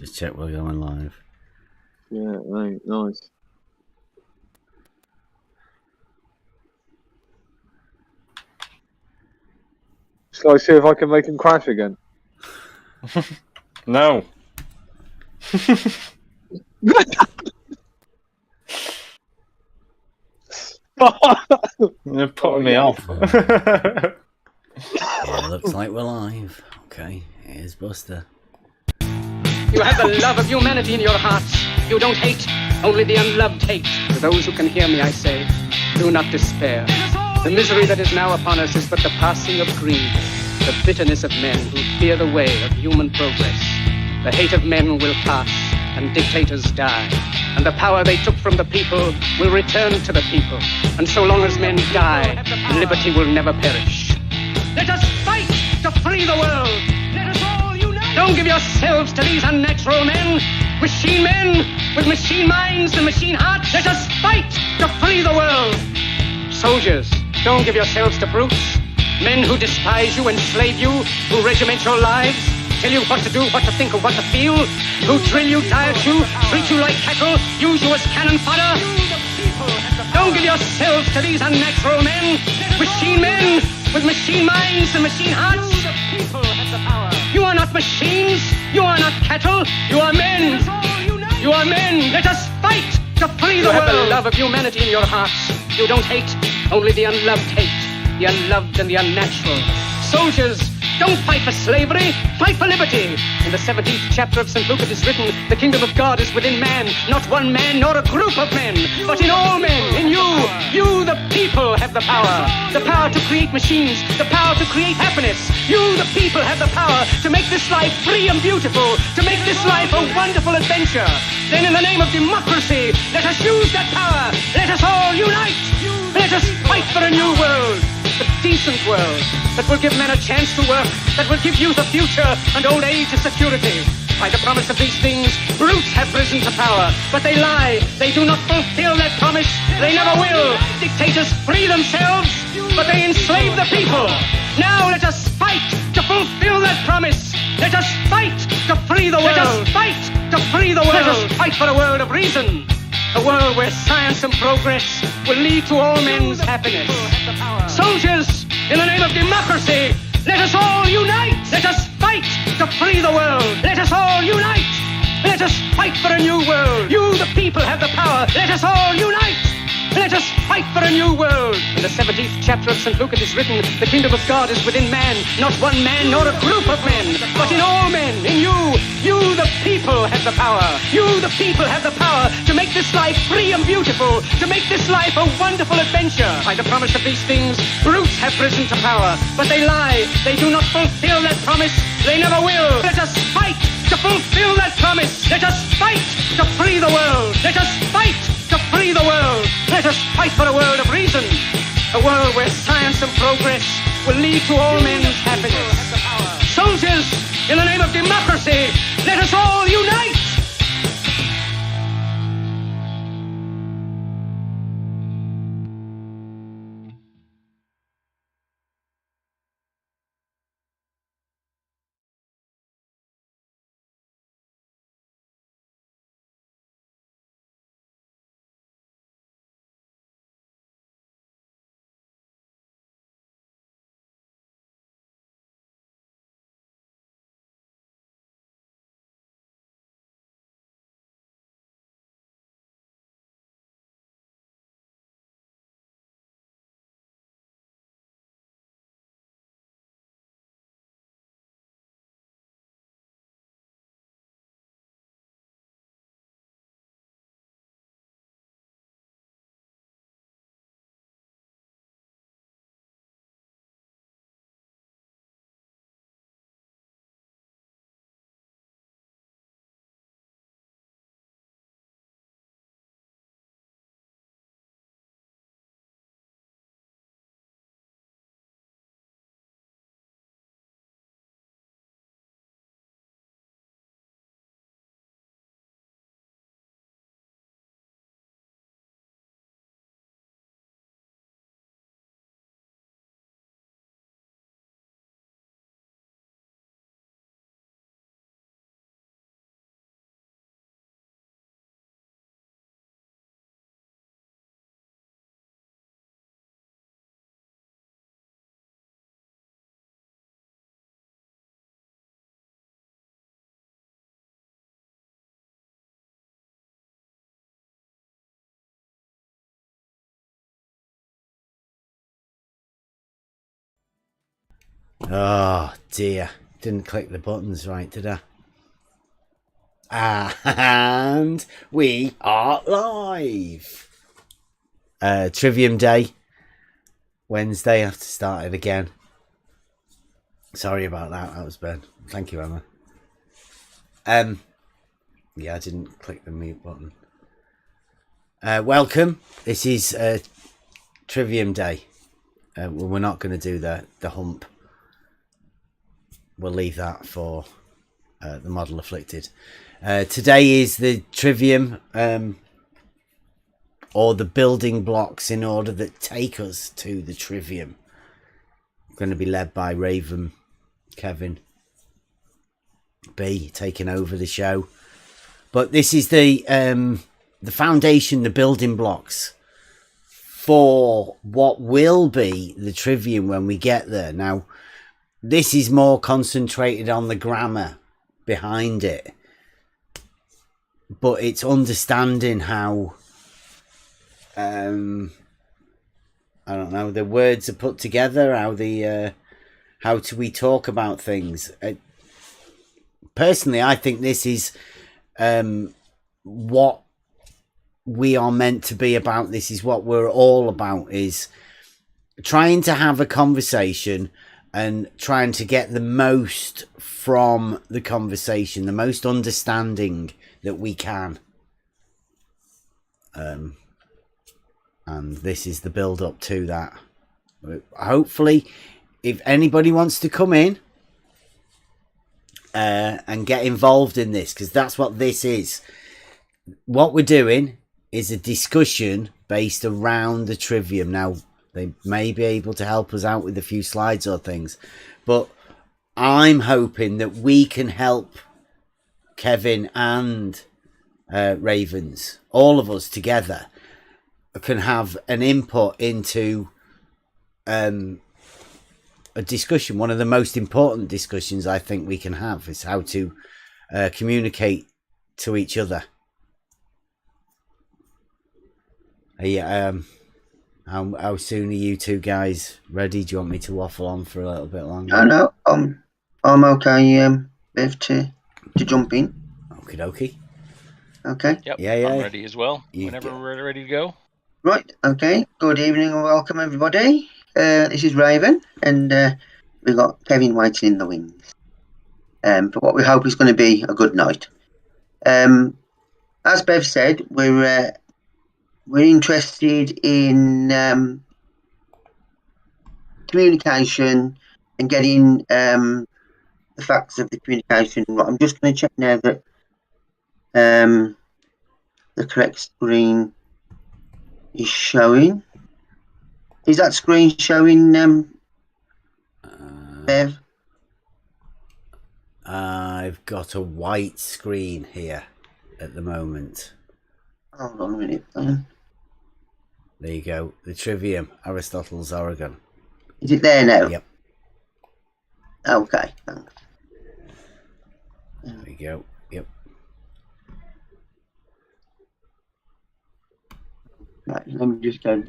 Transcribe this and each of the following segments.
Just check we're going live. Yeah, right, nice. Shall I see if I can make him crash again? No. You're putting me off. Yeah, looks like we're live. Okay, here's Buster. You have the love of humanity in your hearts. You don't hate, only the unloved hate. To those who can hear me, I say, do not despair. The misery that is now upon us is but the passing of greed, the bitterness of men who fear the way of human progress. The hate of men will pass, and dictators die. And the power they took from the people will return to the people. And so long as men die, liberty will never perish. Let us fight to free the world. Let us all unite. Don't give yourselves to these unnatural men with machine minds and machine hearts. Let us fight to free the world. Soldiers, don't give yourselves to brutes. Men who despise you, enslave you, who regiment your lives, tell you what to do, what to think, or what to feel, who drill you, diet you, treat you like cattle, use you as cannon fodder. Don't give yourselves to these unnatural men with machine minds and machine hearts. You are not machines, you are not cattle, you are men. You are men. Let us fight to free the world. You have the love of humanity in your hearts. You don't hate, only the unloved hate, the unloved and the unnatural. Soldiers, don't fight for slavery, fight for liberty. In the 17th chapter of St. Luke it is written, the kingdom of God is within man, not one man nor a group of men, but in all men, in you. You, the people, have the power to create machines, the power to create happiness. You, the people, have the power to make this life free and beautiful, to make this life a wonderful adventure. Then in the name of democracy, let us use that power. Let us all unite. Let us fight for a new world. A decent world that will give men a chance to work, that will give youth a future and old age a security. By the promise of these things, brutes have risen to power, but they lie. They do not fulfill that promise. They never will. Dictators free themselves, but they enslave the people. Now let us fight to fulfill that promise. Let us fight to free the world. Let us fight to free the world. Let us fight for a world of reason. A world where science and progress will lead to all men's happiness. Soldiers, in the name of democracy, let us all unite. Let us fight to free the world. Let us all unite. Let us fight for a new world. You, the people, have the power. Let us all unite. Let us fight for a new world. In the 17th chapter of St. Luke it is written, the kingdom of God is within man, not one man nor a group of men, but in all men, in you. You, the people, have the power. You, the people, have the power to make this life free and beautiful, to make this life a wonderful adventure. By the promise of these things, brutes have risen to power, but they lie. They do not fulfill that promise. They never will. Let us fight to fulfill that promise. Let us fight to free the world. Let us fight to free the world. Let us fight for a world of reason. A world where science and progress will lead to all men's happiness. Soldiers, in the name of democracy, let us all unite. Oh dear, didn't click the buttons right, did I? And we are live. Trivium Day, Wednesday. I have to start it again. Sorry about that. That was bad. Thank you, Emma. Yeah, I didn't click the mute button. Welcome. This is Trivium Day. We're not going to do the hump. We'll leave that for the model afflicted. Today is the Trivium, or the building blocks in order that take us to the Trivium. Going to be led by Raven, Kevin B, taking over the show. But this is the foundation, the building blocks for what will be the Trivium when we get there. Now, this is more concentrated on the grammar behind it, but it's understanding how I don't know, the words are put together, how do we talk about things. Personally, I think this is what we are meant to be about. This is what we're all about, is trying to have a conversation and trying to get the most from the conversation, the most understanding that we can. And this is the build up to that. Hopefully, if anybody wants to come in and get involved in this, because that's what this is. What we're doing is a discussion based around the Trivium. Now, they may be able to help us out with a few slides or things, but I'm hoping that we can help Kevin and Ravens, all of us together, can have an input into a discussion. One of the most important discussions I think we can have is how to communicate to each other. How soon are you two guys ready? Do you want me to waffle on for a little bit longer? No, I'm okay, Bev, to jump in. Okie dokie. Okay. Yep. Yeah. I'm ready as well. Whenever we're ready to go. Right. Okay. Good evening and welcome, everybody. This is Raven, and we've got Kevin waiting in the wings. For what we hope is going to be a good night. As Bev said, we're interested in communication and getting the facts of the communication. I'm just going to check now that the correct screen is showing. Is that screen showing, Bev? I've got a white screen here at the moment. Hold on a minute. There you go. The Trivium, Aristotle's Oregon. Is it there now? Yep. Okay, thanks. There you go. Yep. Right, let me just go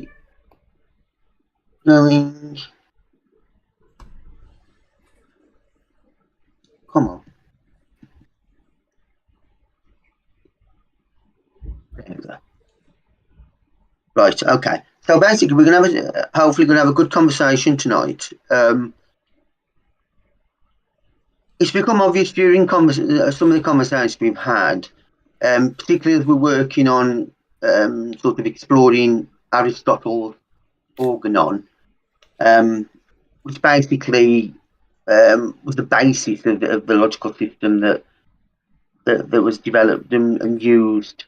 going. Come on. There we go. Right, okay. So basically, we're going to hopefully going to have a good conversation tonight. It's become obvious during some of the conversations we've had, particularly as we're working on sort of exploring Aristotle's Organon, which basically was the basis of the logical system that was developed and used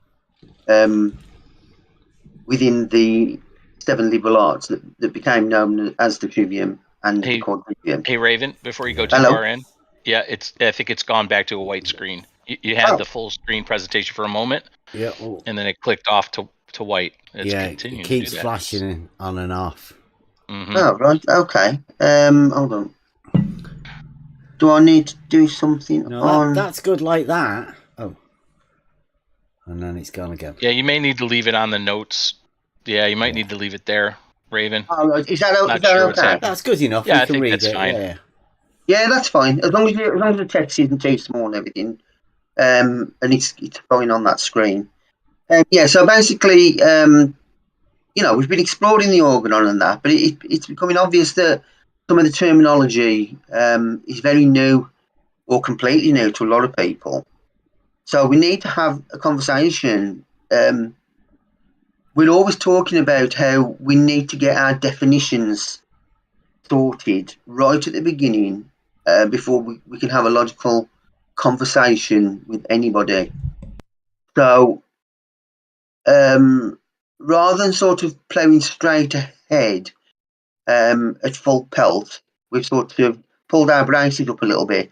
within the 7 liberal arts that became known as the Trivium and the Quadrivium. Hey, Raven, before you go too far in, I think it's gone back to a white screen. You had the full screen presentation for a moment, and then it clicked off to white. It's it keeps flashing on and off. Mm-hmm. Oh, right, okay. Hold on. Do I need to do something on... That's good like that. Oh. And then it's gone again. Yeah, you may need to leave it on the notes. Yeah, you might need to leave it there, Raven. Oh, is that Not sure okay? That's good enough. Yeah, you I can think read that's it. fine. Yeah. Yeah, that's fine. As long as the text isn't too small and everything, and it's going on that screen. Yeah. So basically, we've been exploring the organon and that, but it's becoming obvious that some of the terminology is very new or completely new to a lot of people. So we need to have a conversation. We're always talking about how we need to get our definitions sorted right at the beginning before we can have a logical conversation with anybody. So rather than sort of ploughing straight ahead at full pelt, we've sort of pulled our braces up a little bit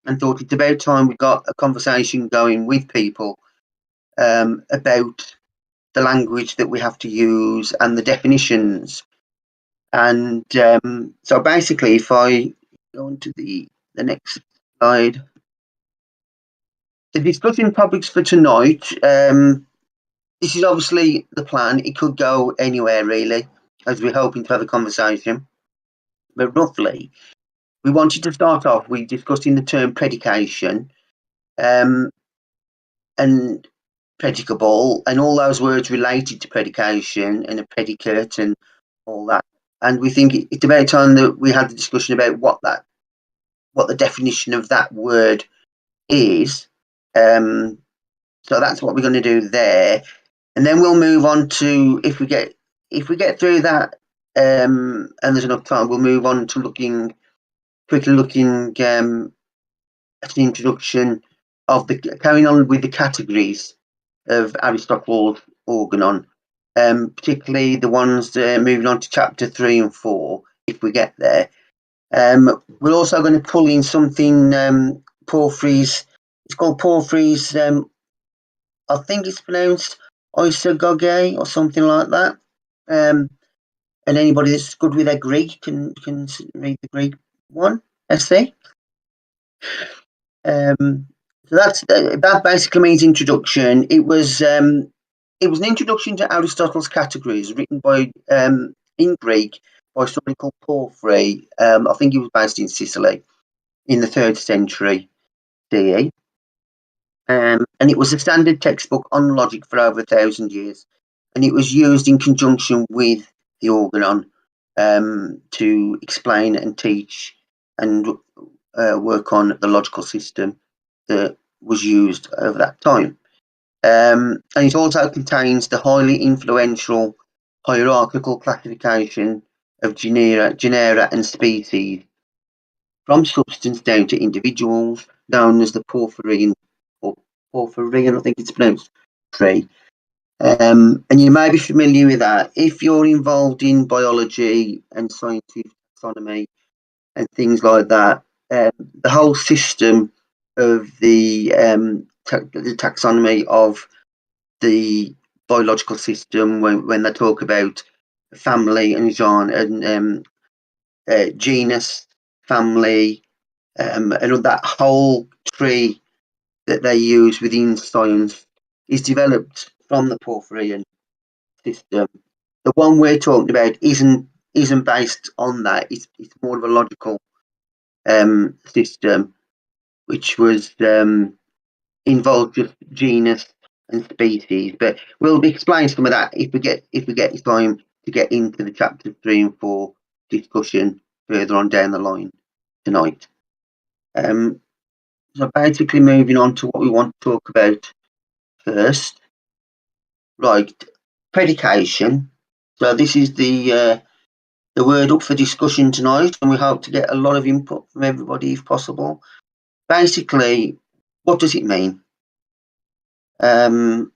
and thought it's about time we got a conversation going with people about the language that we have to use and the definitions. And so basically, if I go on to the next slide, the discussion topics for tonight, this is obviously the plan. It could go anywhere, really, as we're hoping to have a conversation. But roughly, we wanted to start off with discussing the term predication and predicable and all those words related to predication and a predicate and all that. And we think it's about time that we had the discussion about what the definition of that word is. So that's what we're going to do there, and then we'll move on to if we get through that, and there's enough time, we'll move on to quickly looking at an introduction of carrying on with the categories of Aristotle's organon, particularly the ones moving on to chapter 3 and 4 if we get there. We're also going to pull in something Porphyry's. It's called Porphyry's. I think it's pronounced isagoge or something like that. And anybody that's good with their Greek can read the Greek one essay. So that basically means introduction. It was an introduction to Aristotle's categories written by in Greek by somebody called Porphyry. I think he was based in Sicily in the 3rd century CE. And it was a standard textbook on logic for over 1,000 years. And it was used in conjunction with the organon to explain and teach and work on the logical system that was used over that time. And it also contains the highly influential hierarchical classification of genera and species from substance down to individuals, known as the Porphyrian, I think it's pronounced, tree. And you may be familiar with that if you're involved in biology and scientific taxonomy and things like that. The whole system of the taxonomy of the biological system, when they talk about family and genre and genus, family, and that whole tree that they use within science is developed from the Porphyrian system. The one we're talking about isn't based on that. It's more of a logical system, which was involved just genus and species. But we'll be explaining some of that if we get time to get into the chapters 3 and 4 discussion further on down the line tonight. So basically, moving on to what we want to talk about first, right? Predication. So this is the word up for discussion tonight, and we hope to get a lot of input from everybody if possible. Basically, what does it mean? And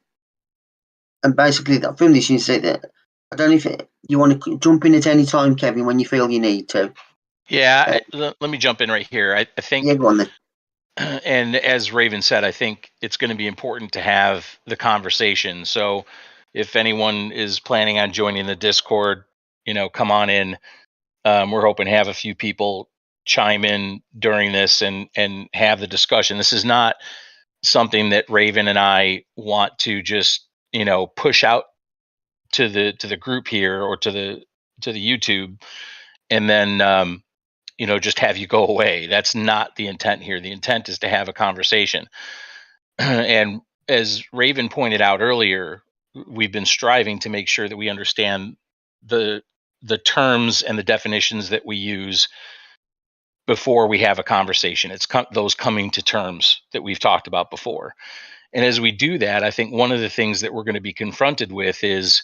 basically, from this, you say that I don't know if you want to jump in at any time, Kevin, when you feel you need to. Yeah, let me jump in right here. I think. Yeah, go on then. And as Raven said, I think it's going to be important to have the conversation. So if anyone is planning on joining the Discord, come on in. We're hoping to have a few people chime in during this and have the discussion. This is not something that Raven and I want to just, push out to the group here or to the YouTube and then just have you go away. That's not the intent here. The intent is to have a conversation. And as Raven pointed out earlier, we've been striving to make sure that we understand the terms and the definitions that we use before we have a conversation. It's those coming to terms that we've talked about before. And as we do that, I think one of the things that we're going to be confronted with is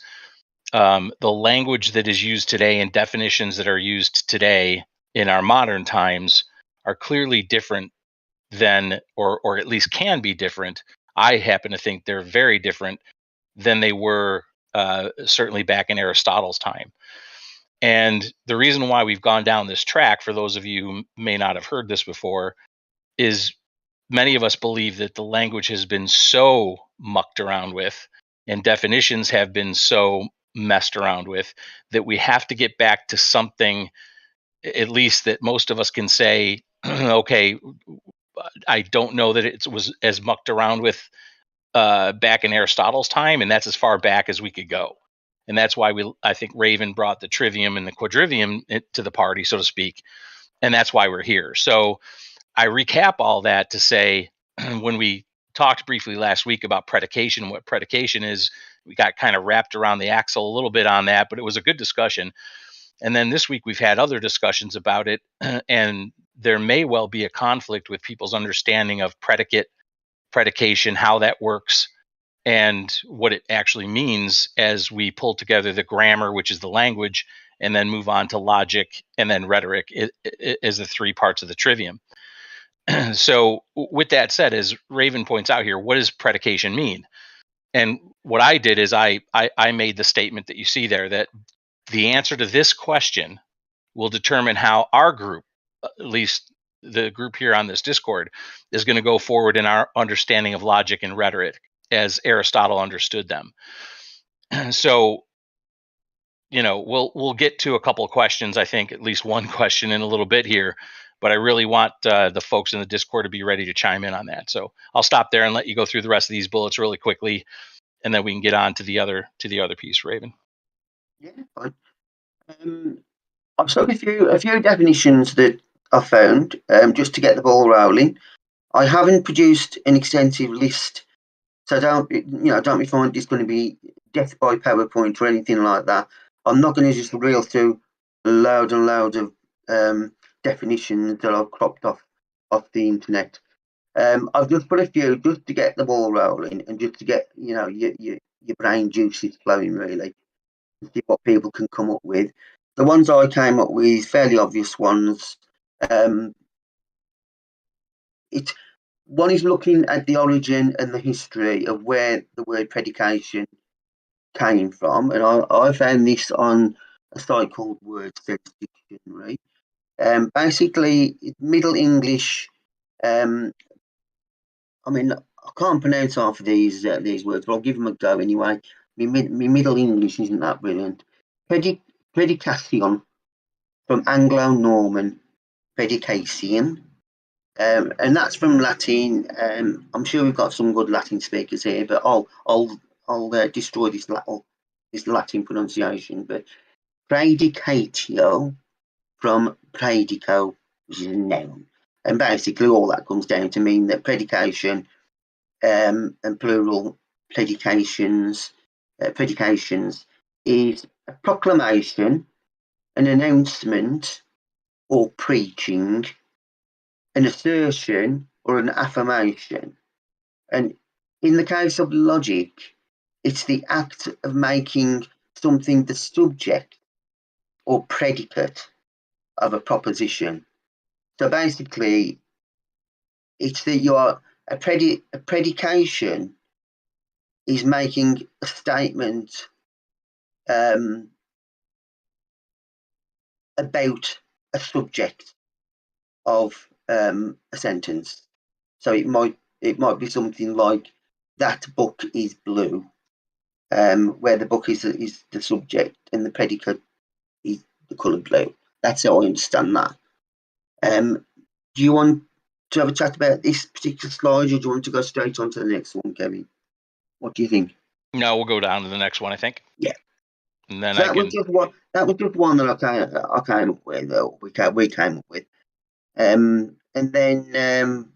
the language that is used today and definitions that are used today in our modern times are clearly different than, or at least can be different. I happen to think they're very different than they were certainly back in Aristotle's time. And the reason why we've gone down this track, for those of you who may not have heard this before, is many of us believe that the language has been so mucked around with and definitions have been so messed around with that we have to get back to something, at least that most of us can say, okay, I don't know that it was as mucked around with back in Aristotle's time, and that's as far back as we could go. And that's why I think Raven brought the Trivium and the Quadrivium to the party, so to speak. And that's why we're here. So I recap all that to say, when we talked briefly last week about predication, what predication is, we got kind of wrapped around the axle a little bit on that, but it was a good discussion. And then this week we've had other discussions about it, and there may well be a conflict with people's understanding of predicate, predication, how that works, and what it actually means as we pull together the grammar, which is the language, and then move on to logic and then rhetoric as the three parts of the trivium. So with that said, as Raven points out here, what does predication mean? And what I did is I made the statement that you see there, that the answer to this question will determine how our group, at least the group here on this Discord, is going to go forward in our understanding of logic and rhetoric as Aristotle understood them. So, we'll get to a couple of questions, I think at least one question in a little bit here, but I really want the folks in the Discord to be ready to chime in on that. So I'll stop there and let you go through the rest of these bullets really quickly, and then we can get on to the other piece, Raven. Yeah, fine. I've got a few definitions that I found just to get the ball rolling. I haven't produced an extensive list, so don't be found it's going to be death by PowerPoint or anything like that. I'm not going to just reel through loads and loads of definitions that I've cropped off the internet. I've just put a few just to get the ball rolling and just to get your brain juices flowing, really, to see what people can come up with. The ones I came up with, fairly obvious ones. One is looking at the origin and the history of where the word predication came from, and I found this on a site called Wordsearch Dictionary. Basically, Middle English. I can't pronounce half of these words, but I'll give them a go anyway. My Middle English isn't that brilliant. Predication, from Anglo-Norman predication, and that's from Latin. I'm sure we've got some good Latin speakers here, but I'll destroy this Latin pronunciation. But predicatio, from predico, which is a noun, and basically all that comes down to mean that predication and plural predications is a proclamation, an announcement, or preaching, an assertion, or an affirmation. And in the case of logic, it's the act of making something the subject or predicate of a proposition. So basically, it's that you are a predication is making a statement about a subject of a sentence. So it might be something like, that book is blue, where the book is the subject and the predicate is the colour blue. That's how I understand that. Do you want to have a chat about this particular slide, or do you want to go straight on to the next one, Kevin? What do you think? No, we'll go down to the next one, I think. Yeah. And then So I that can. was just one. That was just one that I came up with. We came up with. And then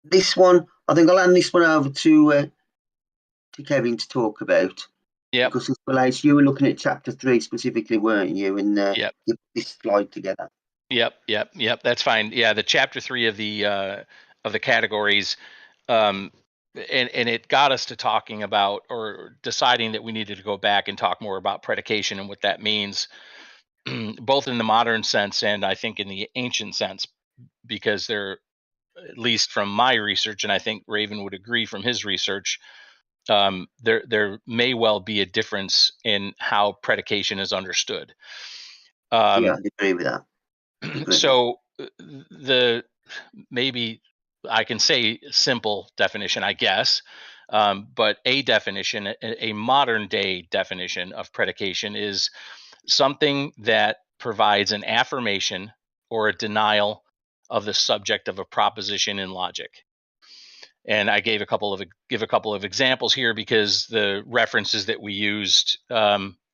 this one, I think I'll hand this one over to Kevin to talk about. Yep. Because this relates. You were looking at chapter 3 specifically, weren't you? And Yep. you put this slide together. Yep. That's fine. Yeah, the chapter 3 of the categories, and it got us to talking about or deciding that we needed to go back and talk more about predication and what that means, both in the modern sense and I think in the ancient sense, because they're, at least from my research, and I think Raven would agree from his research, there may well be a difference in how predication is understood. Yeah, I agree with that. So the maybe I can say simple definition, I guess, but a definition, a modern day definition of predication is something that provides an affirmation or a denial of the subject of a proposition in logic. And I give a couple of examples here because the references that we used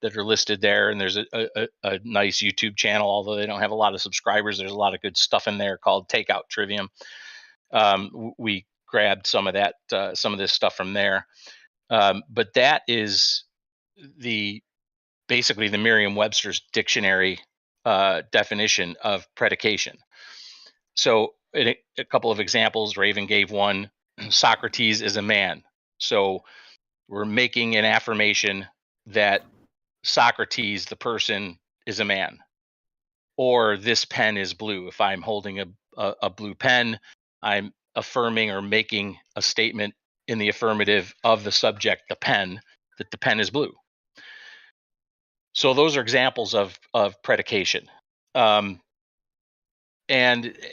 that are listed there, and there's a nice YouTube channel, although they don't have a lot of subscribers. There's a lot of good stuff in there called Takeout Trivium. We grabbed some of this stuff from there, but that is basically the Merriam-Webster's dictionary definition of predication. So a couple of examples. Raven gave one. Socrates is a man. So we're making an affirmation that Socrates, the person, is a man. Or this pen is blue. If I'm holding a blue pen, I'm affirming or making a statement in the affirmative of the subject, the pen, that the pen is blue. So those are examples of predication. And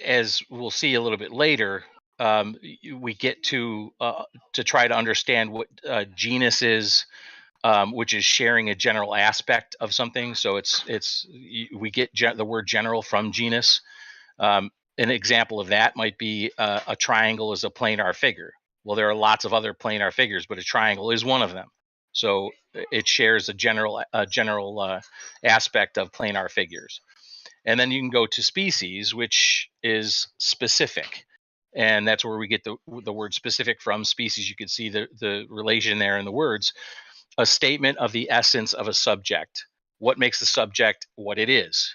as we'll see a little bit later, we get to try to understand what genus is, which is sharing a general aspect of something. So we get the word general from genus. An example of that might be a triangle is a planar figure. Well, there are lots of other planar figures, but a triangle is one of them. So it shares a general aspect of planar figures. And then you can go to species, which is specific. And that's where we get the word specific from. Species, you can see the relation there in the words. A statement of the essence of a subject. What makes the subject what it is?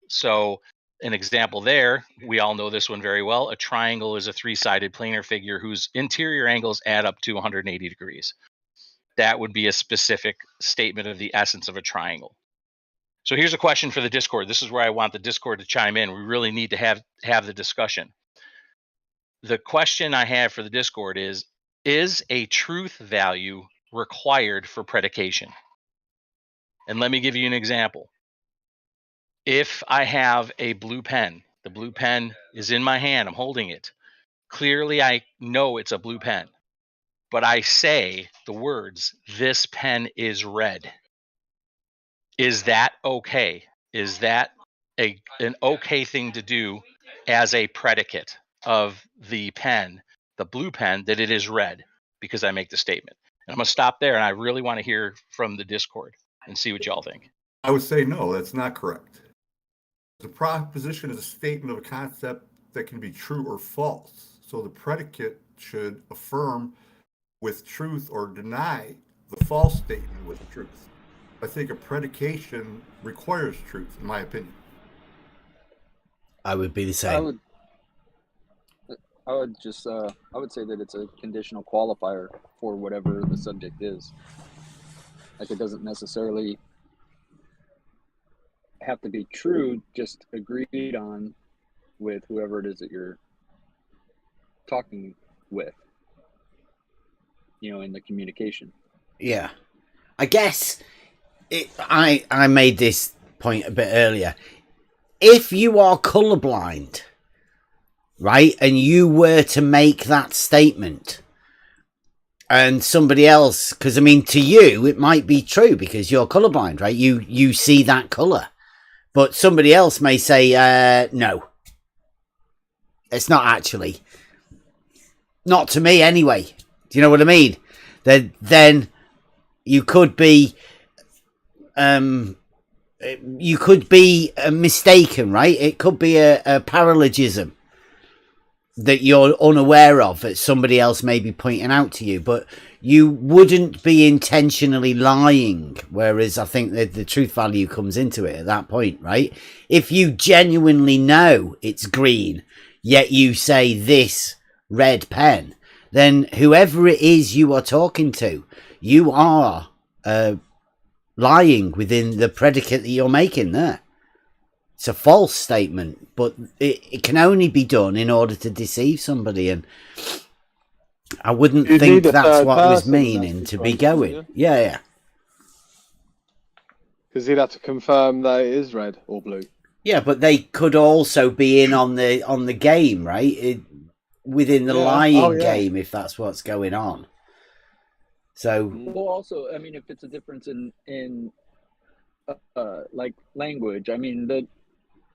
So an example there, we all know this one very well. A triangle is a three-sided planar figure whose interior angles add up to 180 degrees. That would be a specific statement of the essence of a triangle. So here's a question for the Discord. This is where I want the Discord to chime in. We really need to have the discussion. The question I have for the Discord is a truth value required for predication? And let me give you an example. If I have a blue pen, the blue pen is in my hand, I'm holding it. Clearly, I know it's a blue pen, but I say the words, "This pen is red." Is that okay? Is that an okay thing to do as a predicate of the pen, the blue pen, that it is red because I make the statement? And I'm going to stop there, and I really want to hear from the Discord and see what y'all think. I would say no, that's not correct. The proposition is a statement of a concept that can be true or false. So the predicate should affirm with truth or deny the false statement with truth. I think a predication requires truth, in my opinion. I would be the same. I would say that it's a conditional qualifier for whatever the subject is. Like, it doesn't necessarily have to be true, just agreed on with whoever it is that you're talking with, in the communication. Yeah. I guess I made this point a bit earlier. If you are colorblind, right, and you were to make that statement, and somebody else, because I mean, to you it might be true because you're colorblind, right? You see that color, but somebody else may say, no, it's not actually. Not to me anyway. Do you know what I mean? Then you could be you could be mistaken, right? It could be a paralogism that you're unaware of that somebody else may be pointing out to you, but you wouldn't be intentionally lying. Whereas I think that the truth value comes into it at that point, right? If you genuinely know it's green, yet you say this red pen, then whoever it is you are talking to, you are lying within the predicate that you're making there. It's a false statement, but it can only be done in order to deceive somebody, and I wouldn't You think need a that's third what it was person meaning that's to be responsible, going. Yeah. Because he'd have to confirm that it is red or blue. Yeah, but they could also be in on the game, right? Within the lying game, if that's what's going on. So, Well, also, I mean, if it's a difference in like language, I mean,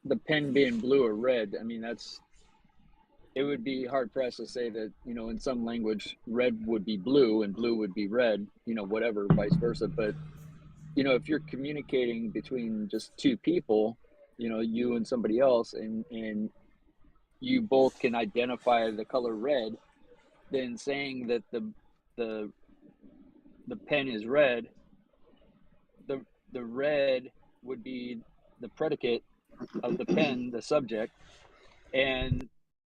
the pen being blue or red, I mean, it would be hard pressed to say that, you know, in some language, red would be blue and blue would be red, you know, whatever, vice versa. But, you know, if you're communicating between just two people, you know, you and somebody else, and you both can identify the color red, then saying that the pen is red, the red would be the predicate of the pen, the subject, and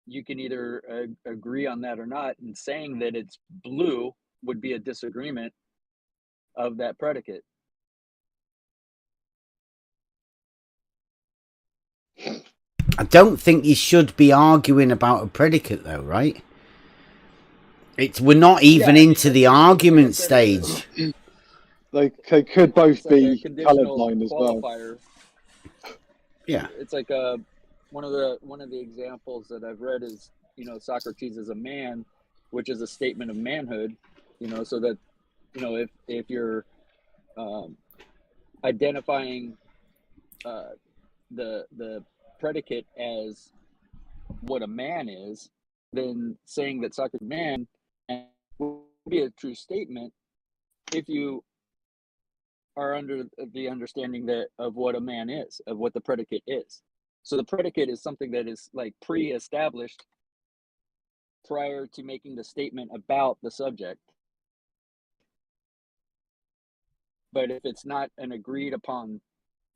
you can either agree on that or not. And saying that it's blue would be a disagreement of that predicate. I don't think you should be arguing about a predicate, though, right? We're not even into the argument stage. They could both It's like be a conditional colorblind as well. qualifier. Yeah. It's like one of the examples that I've read is, you know, Socrates is a man, which is a statement of manhood, you know, so that, you know, if you're identifying the predicate as what a man is, then saying that Socrates is a man would be a true statement if you are under the understanding that of what a man is, of what the predicate is. So the predicate is something that is like pre-established prior to making the statement about the subject. But if it's not an agreed upon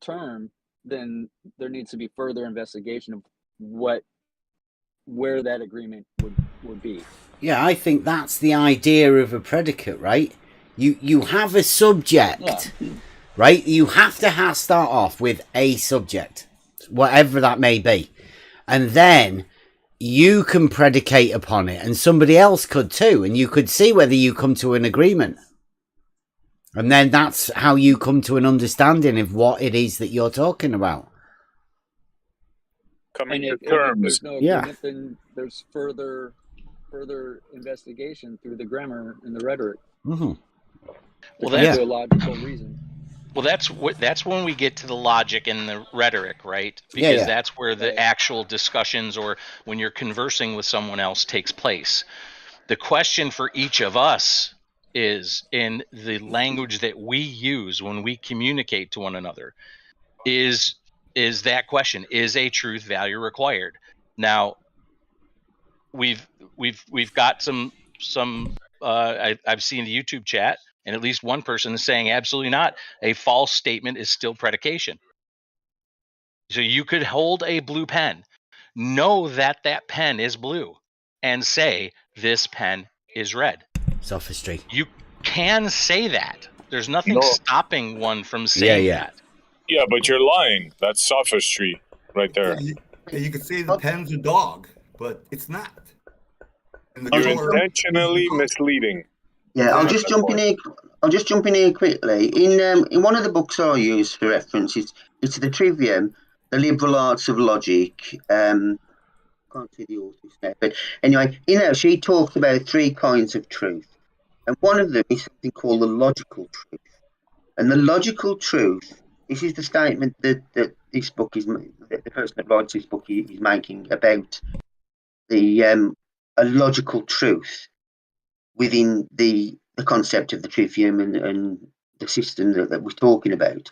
term, then there needs to be further investigation of where that agreement would be. Yeah, I think that's the idea of a predicate, right? You have a subject, right? You have to start off with a subject, whatever that may be. And then you can predicate upon it, and somebody else could too, and you could see whether you come to an agreement. And then that's how you come to an understanding of what it is that you're talking about. Coming And to terms. If there's no agreement, then there's further investigation through the grammar and the rhetoric. Mm-hmm. Well, that's a logical reason. Well, that's when we get to the logic and the rhetoric, right? Because that's where the actual discussions, or when you're conversing with someone else, takes place. The question for each of us is, in the language that we use when we communicate to one another, is that question: is a truth value required? Now, we've got some I've seen the YouTube chat, and at least one person is saying absolutely not. A false statement is still predication. So you could hold a blue pen, know that pen is blue, and say this pen is red. Sophistry. You can say that. There's nothing stopping one from saying that. Yeah, but you're lying. That's sophistry right there. You could say the pen's a dog, but it's not. You're intentionally misleading. Yeah, I'll just jump in here quickly. In one of the books I use for reference, it's the Trivium, The Liberal Arts of Logic. Can't see the author's name, but anyway, she talks about 3 kinds of truth, and one of them is something called the logical truth. And the logical truth, this is the statement that this book is, that the person that writes this book is making about the a logical truth within the concept of the Trivium and the system that we're talking about.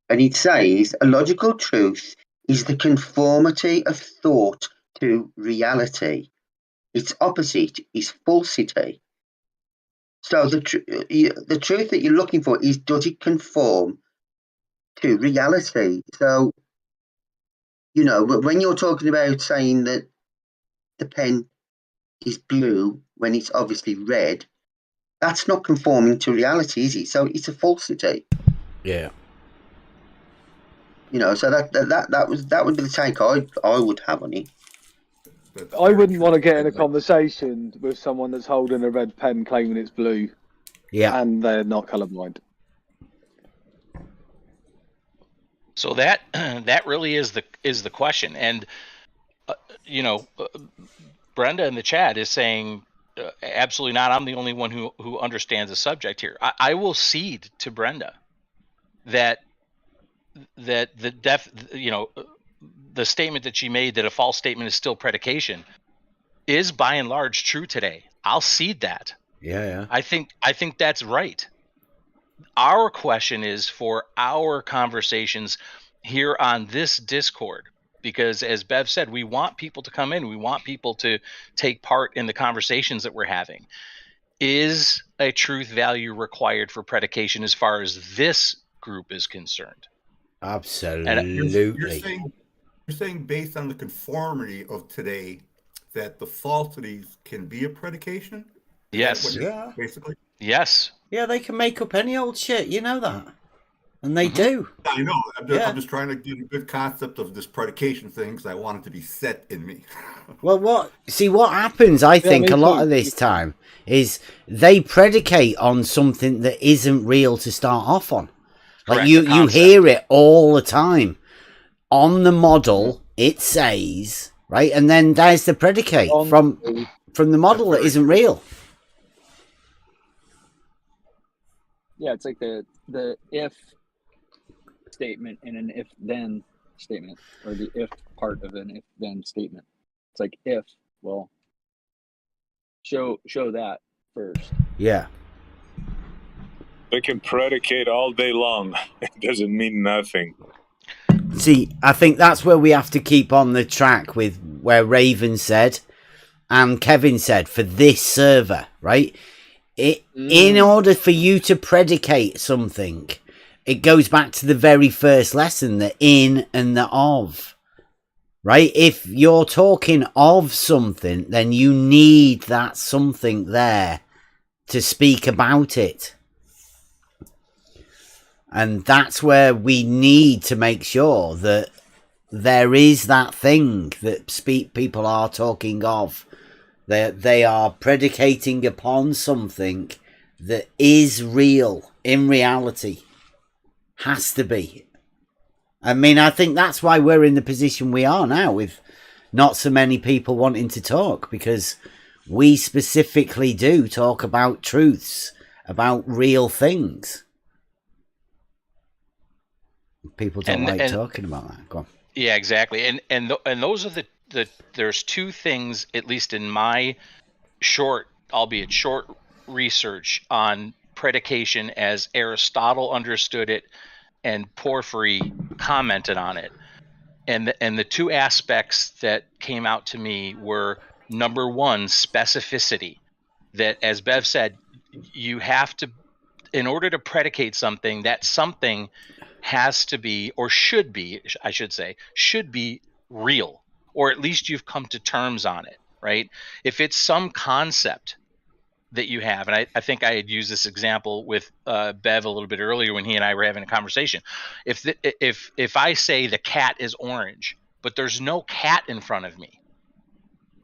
And it says a logical truth is the conformity of thought to reality. Its opposite is falsity. So the truth that you're looking for is, does it conform to reality? So, when you're talking about saying that the pen is blue when it's obviously red, that's not conforming to reality, is it? So it's a falsity. Yeah. So that would be the take I would have on it. I wouldn't want to get in a conversation with someone that's holding a red pen claiming it's blue. Yeah. And they're not colorblind. So that really is the question. And Brenda in the chat is saying absolutely not. I'm the only one who understands the subject here. I will cede to Brenda that the statement that she made, that a false statement is still predication, is by and large true today. I'll cede that. Yeah. I think that's right. Our question is for our conversations here on this Discord, because as Bev said, we want people to come in. We want people to take part in the conversations that we're having. Is a truth value required for predication as far as this group is concerned? Absolutely. You're saying based on the conformity of today that the falsities can be a predication? Yes. Yeah. Basically? Yes. Yeah, they can make up any old shit. You know that. And they do. I know. I'm just trying to get a good concept of this predication thing because I want it to be set in me. Well, what happens, I think, a lot of this time is they predicate on something that isn't real to start off on. Like you hear it all the time. On the model, it says, right? And then there's the predicate from the model that isn't real. Yeah, it's like the if statement in an if then statement, or the if part of an if then statement. It's like if, well, show that first. Yeah. They can predicate all day long. It doesn't mean nothing. See, I think that's where we have to keep on the track with where Raven said and Kevin said for this server, right? In order for you to predicate something, it goes back to the very first lesson, the in and the of, right? If you're talking of something, then you need that something there to speak about it. And that's where we need to make sure that there is that thing that people are talking of. They are predicating upon something that is real in reality. Has to be. I mean, I think that's why we're in the position we are now with not so many people wanting to talk, because we specifically do talk about truths, about real things. People don't like talking about that. Go on. Yeah, exactly. And those are the there's two things, at least in my short, albeit short, research on predication as Aristotle understood it and Porphyry commented on it. And the two aspects that came out to me were, number one, specificity. That, as Bev said, you have to, in order to predicate something, that something has to be, or should be, I should say, should be real, or at least you've come to terms on it, right? If it's some concept that you have, and I think I had used this example with Bev a little bit earlier when he and I were having a conversation. If I say the cat is orange, but there's no cat in front of me,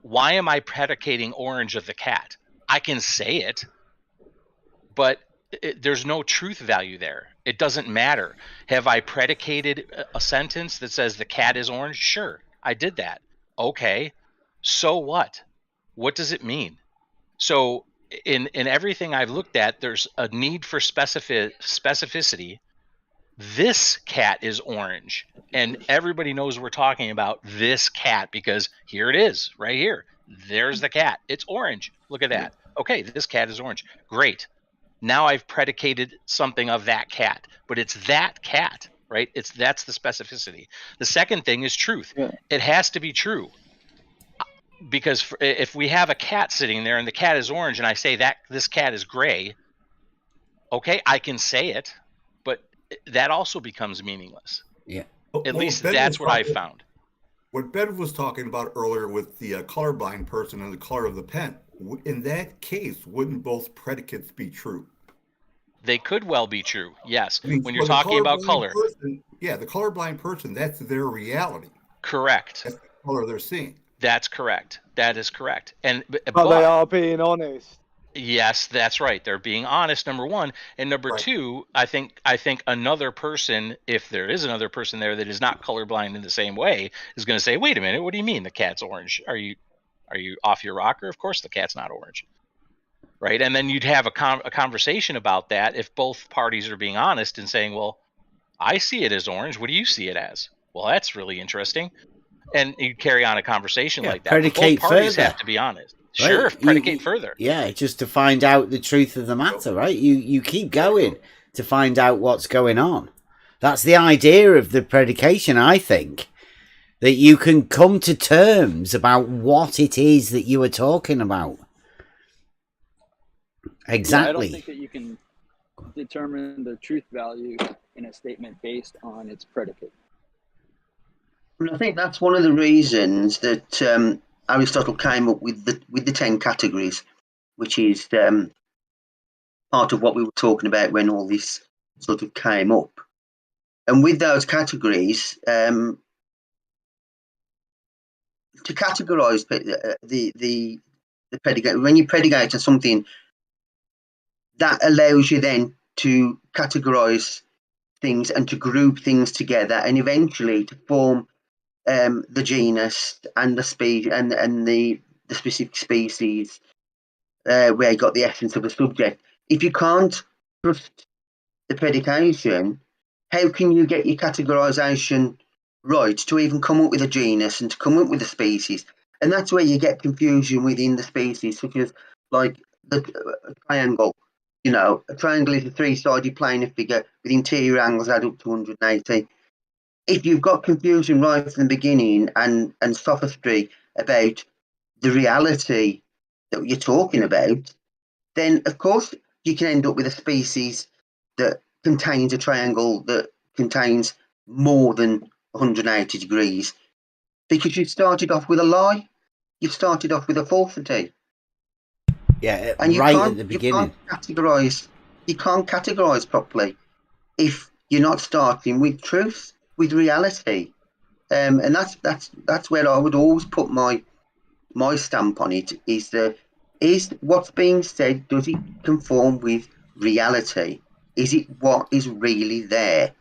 why am I predicating orange of the cat? I can say it, but there's no truth value there. It doesn't matter. Have I predicated a sentence that says the cat is orange? Sure, I did that. Okay, so what? What does it mean? So in everything I've looked at, there's a need for specificity. This cat is orange, and everybody knows we're talking about this cat because here it is, right here. There's the cat. It's orange. Look at that. Okay, this cat is orange. Great. Now I've predicated something of that cat, but it's that cat, right? That's the specificity. The second thing is truth. Yeah. It has to be true. Because if we have a cat sitting there and the cat is orange and I say that this cat is gray, okay, I can say it, but that also becomes meaningless. Yeah. At least that's what I've found. What Ben was talking about earlier with the colorblind person and the color of the pen, in that case, wouldn't both predicates be true? They could well be true, yes. I mean, when for you're the talking about colorblind color. person, yeah, the colorblind person, that's their reality. Correct. That's the color they're seeing. That's correct. That is correct. But they are being honest. Yes, that's right. They're being honest, number one. And number two, I think another person, if there is another person there that is not colorblind in the same way, is going to say, wait a minute, what do you mean the cat's orange? Are you off your rocker? Of course the cat's not orange. Right? And then you'd have a conversation about that if both parties are being honest and saying, well, I see it as orange. What do you see it as? Well, that's really interesting. And you carry on a conversation like that. Predicate both parties further. have to be honest. Right? Sure, predicate further. Yeah, just to find out the truth of the matter, right? You keep going to find out what's going on. That's the idea of the predication, I think. That you can come to terms about what it is that you are talking about. Exactly. Yeah, I don't think that you can determine the truth value in a statement based on its predicate. And I think that's one of the reasons that Aristotle came up with the 10 categories, which is part of what we were talking about when all this sort of came up. And with those categories, to categorize the predicate, when you predicate on something, that allows you then to categorize things and to group things together and eventually to form the genus and the species and the specific species where you got the essence of a subject. If you can't trust the predication, how can you get your categorization right to even come up with a genus and to come up with a species? And that's where you get confusion within the species, such as like the triangle. You know, a triangle is a three-sided planar figure with interior angles add up to 180. If you've got confusion right from the beginning and sophistry about the reality that you're talking about, then of course you can end up with a species that contains a triangle that contains more than 180 degrees because you've started off with a lie. You've started off with a falsity. Yeah, and right at the beginning. You can't categorize properly if you're not starting with truth, with reality. And that's where I would always put my stamp on it, is what's being said, does it conform with reality? Is it what is really there?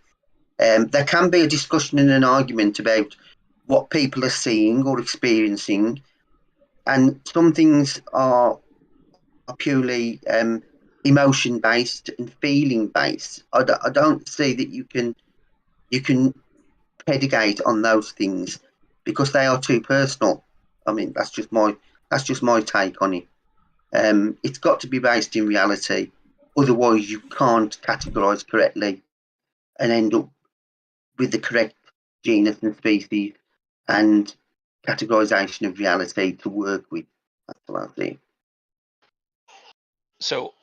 There can be a discussion and an argument about what people are seeing or experiencing, and some things are purely emotion based and feeling based. I don't see that you can predicate on those things because they are too personal. I mean, that's just my take on it. It's got to be based in reality, otherwise you can't categorize correctly and end up with the correct genus and species and categorization of reality to work with. That's what I think. So,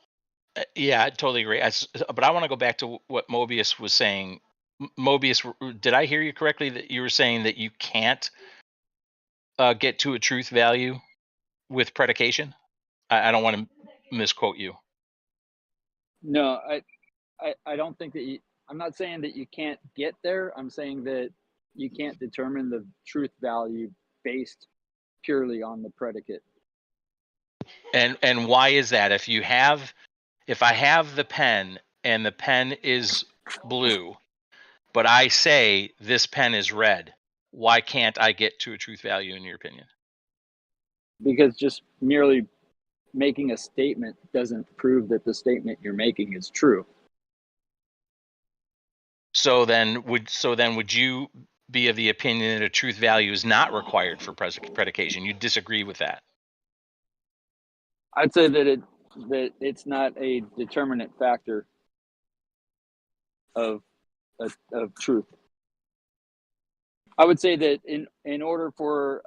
yeah, I totally agree. But I want to go back to what Mobius was saying. Mobius, did I hear you correctly that you were saying that you can't get to a truth value with predication? I don't want to misquote you. No, I don't think that I'm not saying that you can't get there. I'm saying that you can't determine the truth value based purely on the predicate. And why is that? If I have the pen and the pen is blue, but I say this pen is red, why can't I get to a truth value in your opinion? Because just merely making a statement doesn't prove that the statement you're making is true. So then would you be of the opinion that a truth value is not required for predication? You disagree with that? I'd say that that it's not a determinate factor of truth. I would say that in order for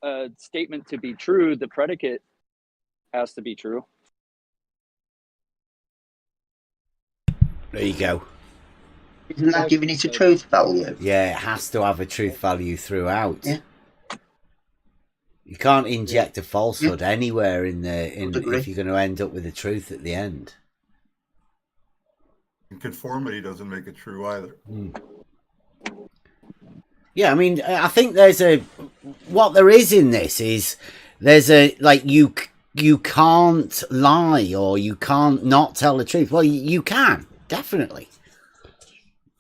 a statement to be true, the predicate has to be true. There you go. Isn't that giving it a truth value? Yeah, it has to have a truth value throughout. Yeah. You can't inject a falsehood anywhere if you're going to end up with the truth at the end. And conformity doesn't make it true either. Yeah, I mean, I think what there is in this is there's you can't lie or you can't not tell the truth. Well, you can, definitely.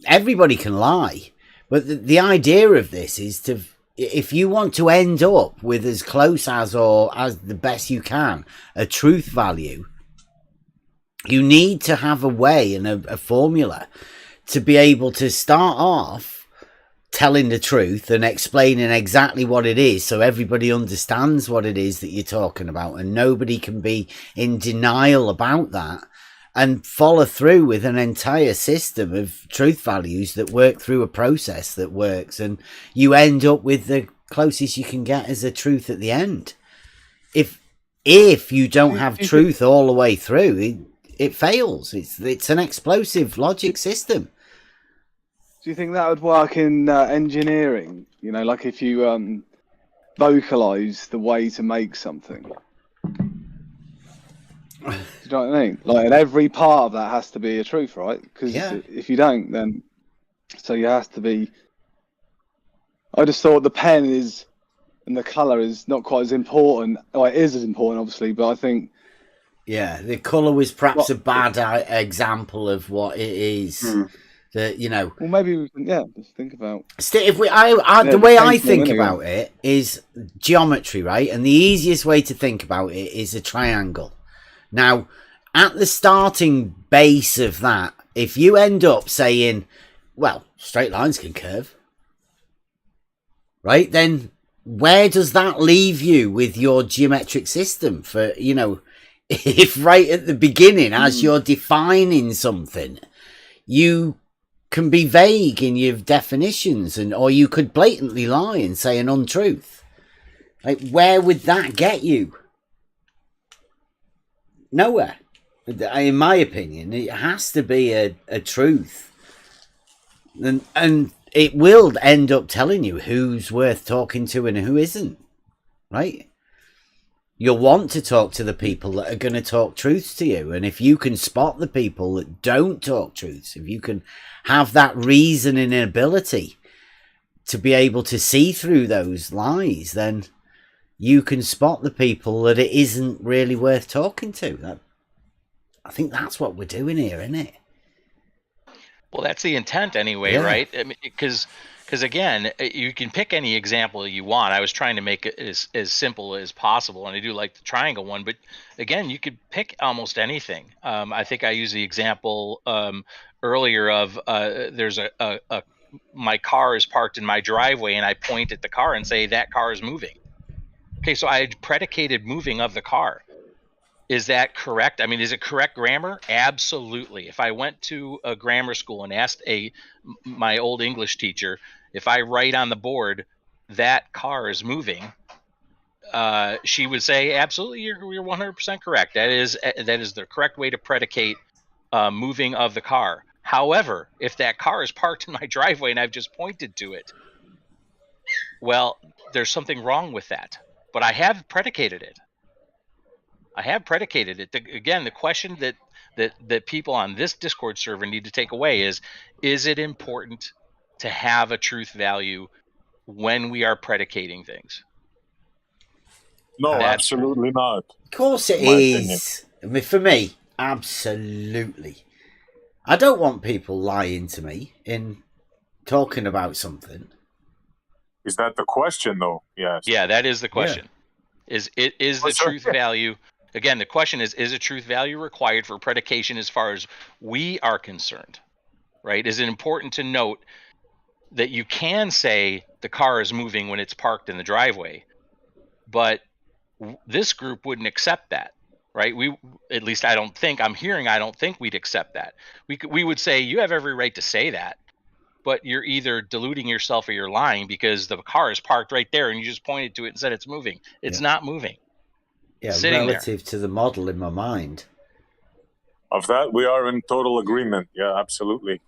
Everybody can lie. But the idea of this is if you want to end up with as close as or as the best you can, a truth value, you need to have a way and a formula to be able to start off telling the truth and explaining exactly what it is so everybody understands what it is that you're talking about and nobody can be in denial about that, and follow through with an entire system of truth values that work through a process that works, and you end up with the closest you can get as a truth at the end. If you don't have truth all the way through, it fails. It's an explosive logic system. Do you think that would work in engineering? You know, like if you vocalize the way to make something. Do you know what I mean? Like, and every part of that has to be a truth, right? Because if you don't, then so you have to be. I just thought the pen is, and the color is not quite as important. Well, it is as important, obviously, but I think. Yeah, the color was perhaps a bad example of what it is. That, you know. Well, maybe we can, just think about. The way I think about it is geometry, right? And the easiest way to think about it is a triangle. Now, at the starting base of that, if you end up saying, well, straight lines can curve, right? Then where does that leave you with your geometric system for, you know, if right at the beginning, as you're defining something, you can be vague in your definitions, or you could blatantly lie and say an untruth. Like, where would that get you? Nowhere. In my opinion, it has to be a truth, and it will end up telling you who's worth talking to and who isn't, right? You'll want to talk to the people that are going to talk truths to you, and if you can spot the people that don't talk truths, if you can have that reasoning ability to be able to see through those lies, then you can spot the people that it isn't really worth talking to. I think that's what we're doing here, isn't it? Well, that's the intent anyway, right? I mean, because again, you can pick any example you want. I was trying to make it as simple as possible, and I do like the triangle one. But again, you could pick almost anything. I think I used the example earlier of there's my car is parked in my driveway, and I point at the car and say that car is moving. Okay, so I had predicated moving of the car. Is that correct? I mean, is it correct grammar? Absolutely. If I went to a grammar school and asked my old English teacher, if I write on the board that car is moving, she would say, absolutely, you're 100% correct. That is the correct way to predicate moving of the car. However, if that car is parked in my driveway and I've just pointed to it, well, there's something wrong with that. But I have predicated it. Again, the question that people on this Discord server need to take away is it important to have a truth value when we are predicating things? No, absolutely not. Of course it is. I mean, for me, absolutely. I don't want people lying to me in talking about something. Is that the question, though? Yes. Yeah, that is the question. Yeah. Is the truth value... Again, the question is a truth value required for predication as far as we are concerned, right? Is it important to note that you can say the car is moving when it's parked in the driveway, but this group wouldn't accept that. right? At least I don't think we'd accept that. We would say you have every right to say that, but you're either deluding yourself or you're lying, because the car is parked right there and you just pointed to it and said it's moving. It's not moving. Yeah, sitting relative there. to the model in my mind. Of that, we are in total agreement. Yeah, absolutely.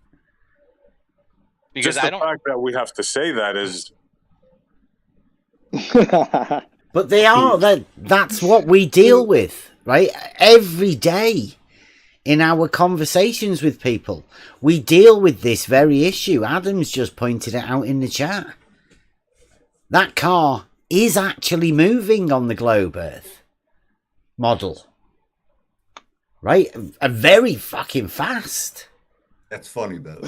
Because just the fact that we have to say that is. But they are. That's what we deal with, right? Every day in our conversations with people, we deal with this very issue. Adam's just pointed it out in the chat. That car is actually moving on the globe Earth model, right? Very fucking fast. That's funny, though.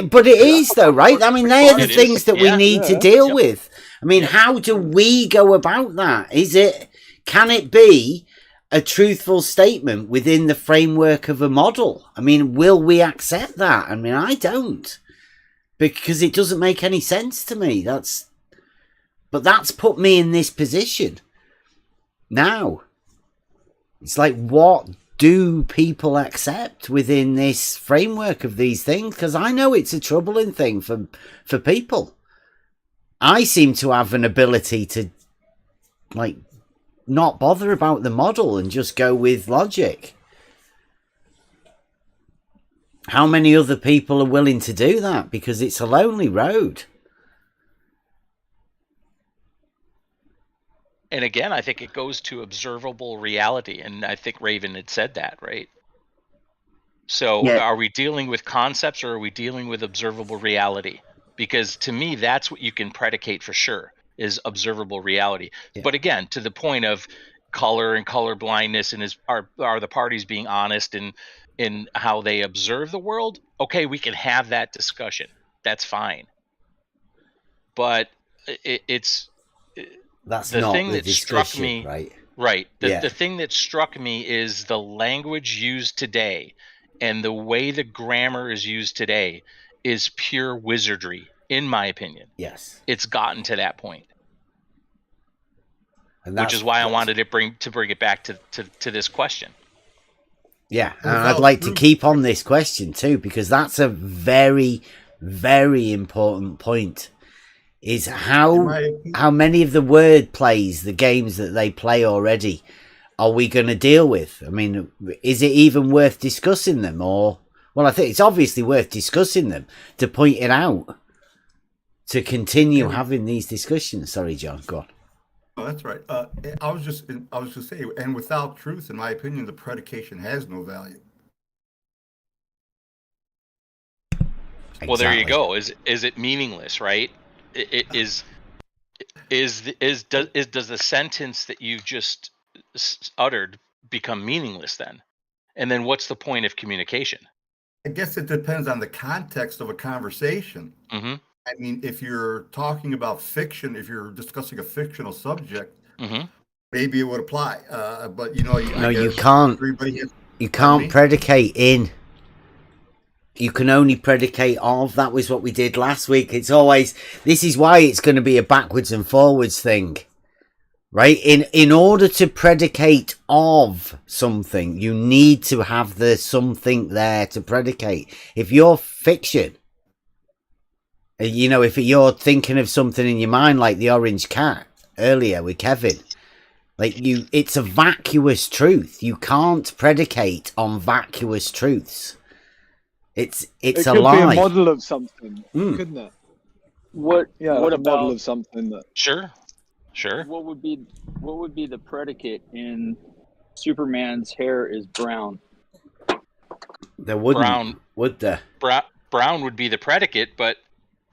But it is, though, right? I mean, they are the things that we need to deal with. I mean, how do we go about that? Can it be a truthful statement within the framework of a model? I mean, will we accept that? I mean, I don't, because it doesn't make any sense to me. But that's put me in this position. Now, it's like, what do people accept within this framework of these things? Because I know it's a troubling thing for people. I seem to have an ability to, like, not bother about the model and just go with logic. How many other people are willing to do that? Because it's a lonely road. And again, I think it goes to observable reality. And I think Raven had said that, right? So Are we dealing with concepts, or are we dealing with observable reality? Because to me, that's what you can predicate for sure, is observable reality. Yeah. But again, to the point of color and color blindness, and are the parties being honest in how they observe the world? Okay, we can have that discussion. That's fine. But that's the not thing the that discussion, struck me, right? Right. The thing that struck me is the language used today, and the way the grammar is used today is pure wizardry, in my opinion. Yes. It's gotten to that point. Which is why I wanted to bring it back to this question. Yeah, and I'd like to keep on this question too, because that's a very, very important point. Is how many of the word plays, the games that they play already, are we going to deal with? I mean, is it even worth discussing them? Or, well, I think it's obviously worth discussing them, to point it out, to continue having these discussions. Sorry, John, go on. Oh, that's right. I was just saying, and without truth, in my opinion, the predication has no value. Exactly. Well, there you go. Is it meaningless, right? Does the sentence that you just uttered become meaningless then? And then what's the point of communication? I guess it depends on the context of a conversation. Mm-hmm. I mean, if you're talking about fiction, if you're discussing a fictional subject, maybe it would apply. But you can't. You can't predicate in. You can only predicate of. That was what we did last week. This is why it's going to be a backwards and forwards thing, right? In order to predicate of something, you need to have the something there to predicate. If you're fiction, if you're thinking of something in your mind, like the orange cat earlier with Kevin, it's a vacuous truth. You can't predicate on vacuous truths. It a lie. It could be a model of something, couldn't it? What about a model of something that? Sure. What would be the predicate in Superman's hair is brown? There wouldn't. Would there? Brown would be the predicate, but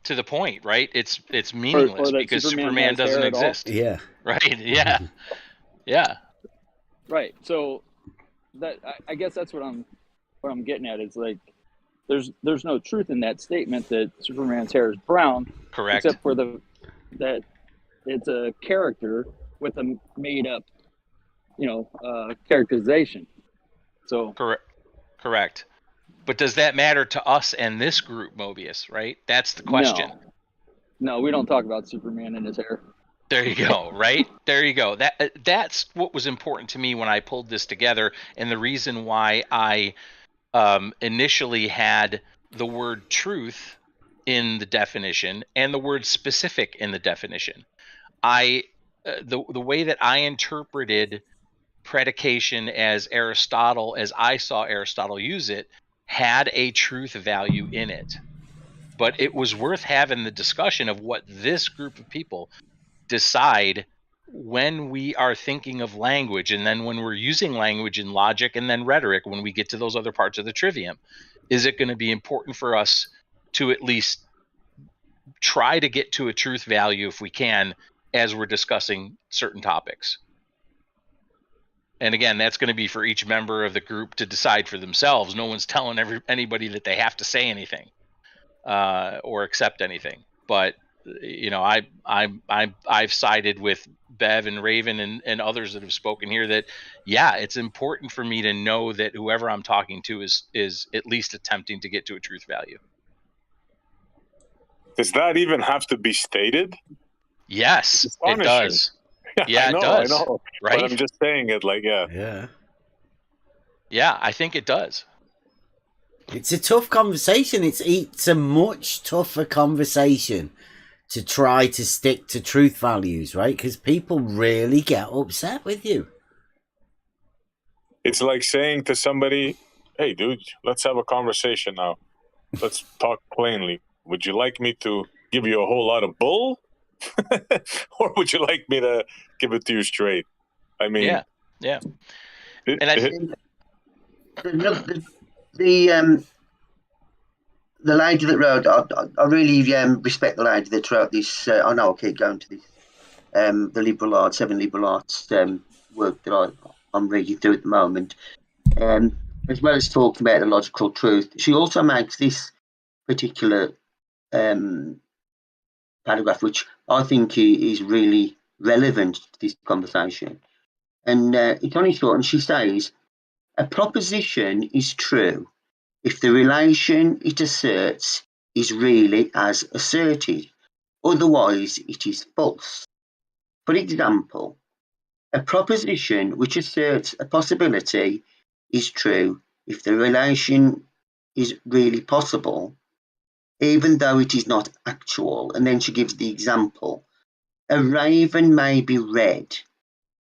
to the point, right? It's meaningless because Superman doesn't exist. Yeah. Right. Yeah. Yeah. Right. So that I guess that's what I'm getting at. It's like there's no truth in that statement that Superman's hair is brown. Correct. Except for that it's a character with a made up, characterization. So correct. But does that matter to us and this group, Mobius? Right. That's the question. No, we don't talk about Superman and his hair. There you go. Right there you go. That's what was important to me when I pulled this together, and the reason why I initially had the word truth in the definition and the word specific in the definition. The way that I interpreted predication as I saw Aristotle use it, had a truth value in it. But it was worth having the discussion of what this group of people decide when we are thinking of language, and then when we're using language in logic and then rhetoric, when we get to those other parts of the trivium. Is it going to be important for us to at least try to get to a truth value if we can, as we're discussing certain topics? And again, that's going to be for each member of the group to decide for themselves. No one's telling anybody that they have to say anything or accept anything. But you know, I've sided with Bev and Raven and others that have spoken here that, yeah, it's important for me to know that whoever I'm talking to is at least attempting to get to a truth value. Does that even have to be stated? Yes, it does. Yeah, it does. I know. Right? But I'm just saying it like, Yeah, I think it does. It's a tough conversation. It's a much tougher conversation to try to stick to truth values, right? Because people really get upset with you. It's like saying to somebody, hey, dude, let's have a conversation now. Let's talk plainly. Would you like me to give you a whole lot of bull? Or would you like me to give it to you straight? I mean... Yeah. The lady that wrote, I really respect the lady that wrote this. I know I keep going to this, the liberal arts, 7 liberal arts work that I'm reading through at the moment. As well as talking about the logical truth, she also makes this particular paragraph, which I think is really relevant to this conversation. And it's only short, and she says, a proposition is true if the relation it asserts is really as asserted, otherwise it is false. For example, a proposition which asserts a possibility is true if the relation is really possible, even though it is not actual. And then she gives the example. A raven may be red.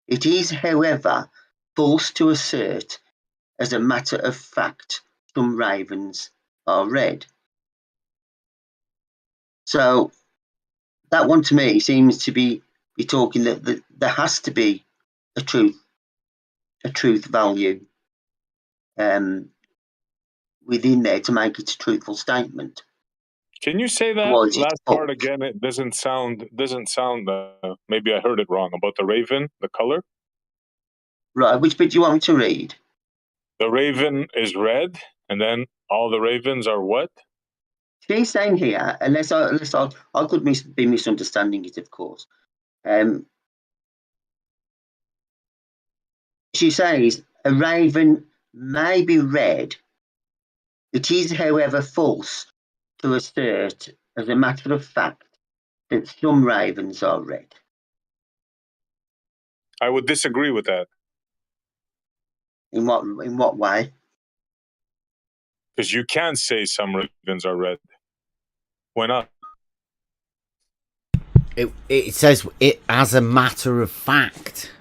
It is, however, false to assert, as a matter of fact, some ravens are red. So that one to me seems to be talking that there has to be a truth value within there to make it a truthful statement. Can you say that last part again? It doesn't sound. Maybe I heard it wrong about the raven, the color. Right. Which bit do you want me to read? The raven is red, and then all the ravens are what? She's saying here, unless I could be misunderstanding it, of course. She says a raven may be red. It is, however, false to assert, as a matter of fact, that some ravens are red. I would disagree with that. In what way? Because you can't say some ravens are red. Why not? It says it as a matter of fact,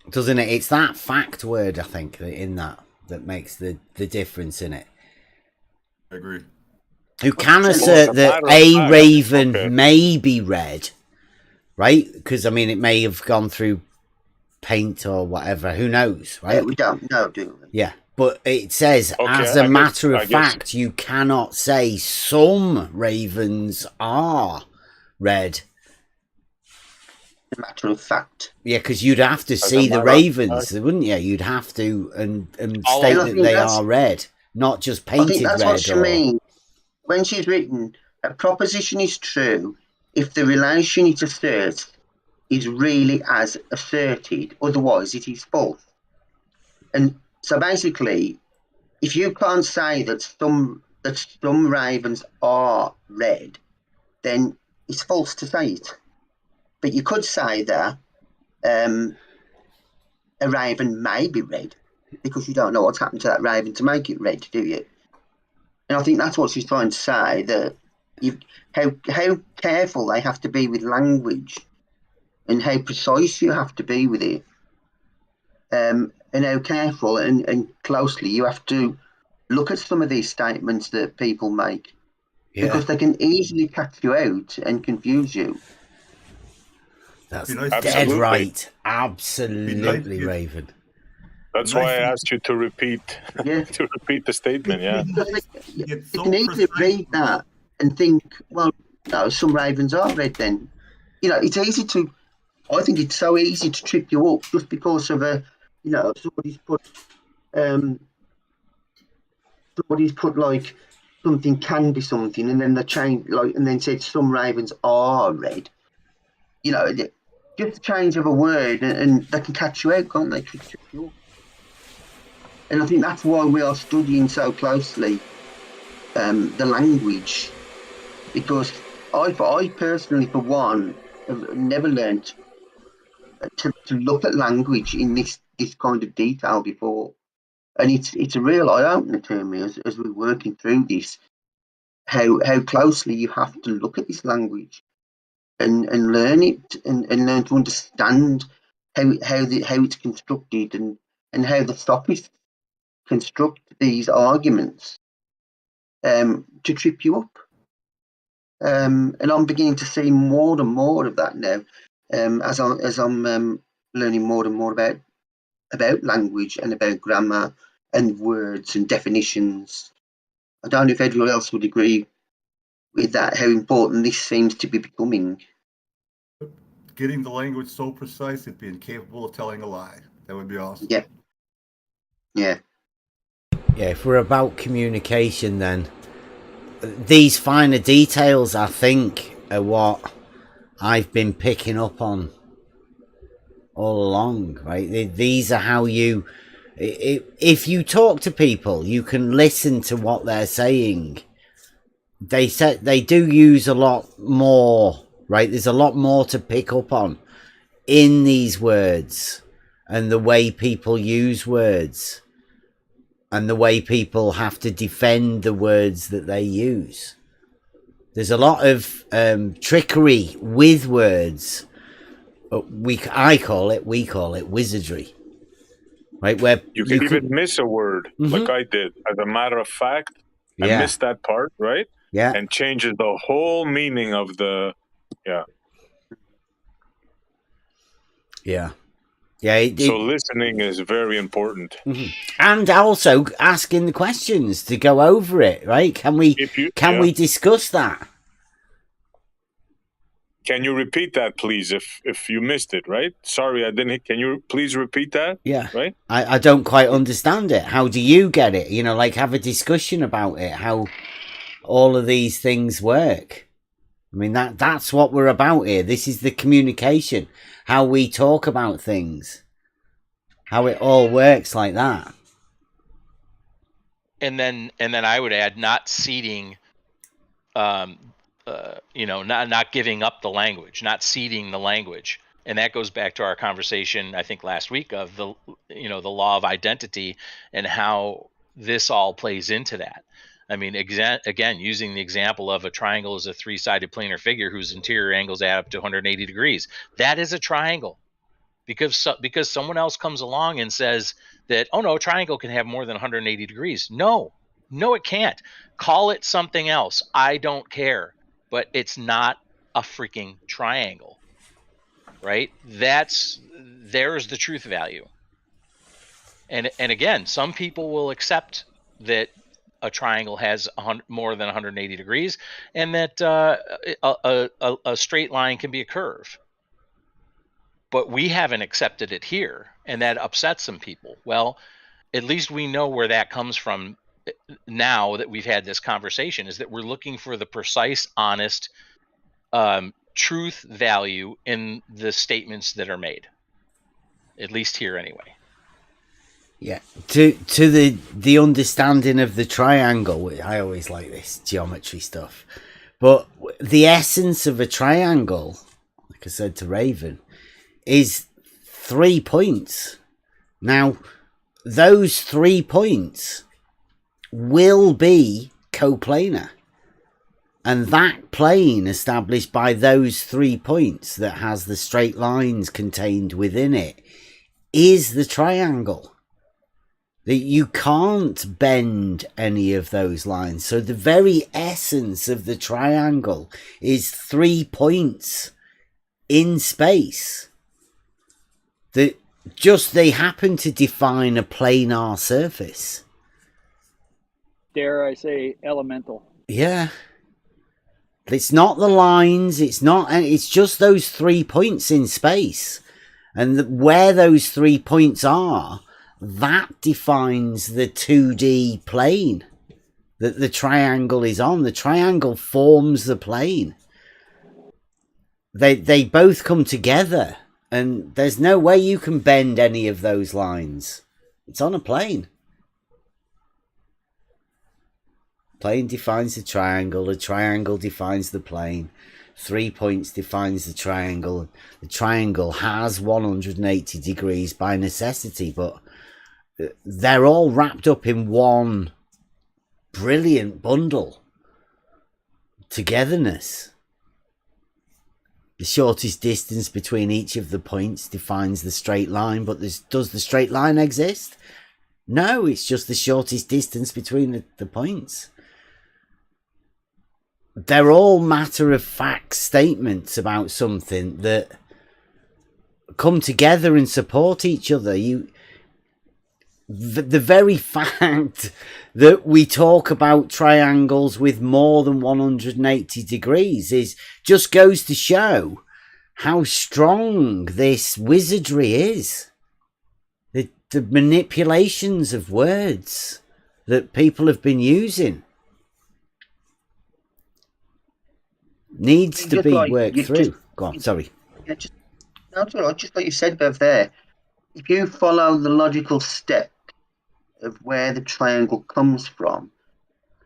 doesn't it? It's that fact word, I think, in that makes the difference in it. I agree. You can assert that a raven may be red, right? Because, I mean, it may have gone through paint or whatever. Who knows, right? Yeah, we don't know, do we? Yeah, but it says, as a matter of fact, you cannot say some ravens are red. A matter of fact. Yeah, because you'd have to see the ravens, wouldn't you? You'd have to and state that they are red, not just painted red. I think that's what she means. When she's written, a proposition is true if the relation it asserts is really as asserted, otherwise it is false. And so basically, if you can't say that some ravens are red, then it's false to say it. But you could say that a raven may be red because you don't know what's happened to that raven to make it red, do you? And I think that's what she's trying to say, that how careful they have to be with language and how precise you have to be with it, and how careful and closely you have to look at some of these statements that people make, because they can easily catch you out and confuse you. That's Nice dead to- right. Absolutely, Nice. Raven. That's Nice why I to- asked you to repeat Yeah. to repeat the statement. Yeah. You so can easily precise. read that and think, well, no, some ravens are red then. You know, it's easy to, I think it's so easy to trip you up just because of somebody's put like something can be something, and then they change, like, and then said some ravens are red. You know, just a change of a word, and they can catch you out, can't they? Trip you up. And I think that's why we are studying so closely the language, because I personally, for one, have never learnt to look at language in this kind of detail before, and it's a real eye opener to me as we're working through this. How closely you have to look at this language and learn it and learn to understand how it's constructed and how the sophists construct these arguments to trip you up. And I'm beginning to see more and more of that now, as I'm learning more and more about language and about grammar and words and definitions. I don't know if everyone else would agree with that, how important this seems to be becoming. Getting the language so precise it'd be incapable of telling a lie. That would be awesome. Yeah. Yeah, if we're about communication, then these finer details, I think, are what I've been picking up on all along, right? These are how you, if you talk to people, you can listen to what they're saying. They do use a lot more, right? There's a lot more to pick up on in these words and the way people use words and the way people have to defend the words that they use. There's a lot of trickery with words. We call it wizardry, right? Where You can even miss a word, like I did. As a matter of fact, I missed that part, right? Yeah. And changes the whole meaning of the, Yeah. So listening is very important. And also asking the questions to go over it, right? Can we discuss that? Can you repeat that, please, if you missed it, right? Sorry, I didn't. Can you please repeat that? Yeah. Right? I don't quite understand it. How do you get it? You know, like have a discussion about it, how all of these things work. I mean, that's what we're about here. This is the communication, how we talk about things, how it all works like that. And then I would add not ceding, not giving up the language, not ceding the language. And that goes back to our conversation, I think last week, of the law of identity and how this all plays into that. I mean, again, using the example of a triangle as a three-sided planar figure whose interior angles add up to 180 degrees. That is a triangle, because someone else comes along and says that, oh no, a triangle can have more than 180 degrees. No, it can't. Call it something else. I don't care, but it's not a freaking triangle, right? There's the truth value. And again, some people will accept that a triangle has more than 180 degrees, and that a straight line can be a curve. But we haven't accepted it here, and that upsets some people. Well, at least we know where that comes from now that we've had this conversation, is that we're looking for the precise, honest truth value in the statements that are made, at least here anyway. Yeah, to the understanding of the triangle. I always like this geometry stuff, but the essence of a triangle, like I said to Raven, is 3 points. Now, those 3 points will be coplanar. And that plane established by those 3 points that has the straight lines contained within it is the triangle. That you can't bend any of those lines. So the very essence of the triangle is 3 points in space. That just they happen to define a planar surface. Dare I say elemental? Yeah. It's not the lines, it's just those 3 points in space. And where those 3 points are, that defines the 2D plane that the triangle is on. The triangle forms the plane. They both come together, and there's no way you can bend any of those lines. It's on a plane. Plane defines the triangle defines the plane. 3 points defines the triangle. The triangle has 180 degrees by necessity, but they're all wrapped up in one brilliant bundle. Togetherness. The shortest distance between each of the points defines the straight line, but does the straight line exist? No, it's just the shortest distance between the points. They're all matter-of-fact statements about something that come together and support each other. The very fact that we talk about triangles with more than 180 degrees just goes to show how strong this wizardry is. The manipulations of words that people have been using needs to be worked through. Go on, sorry. Yeah, just like you said, Bev, there. If you follow the logical step of where the triangle comes from,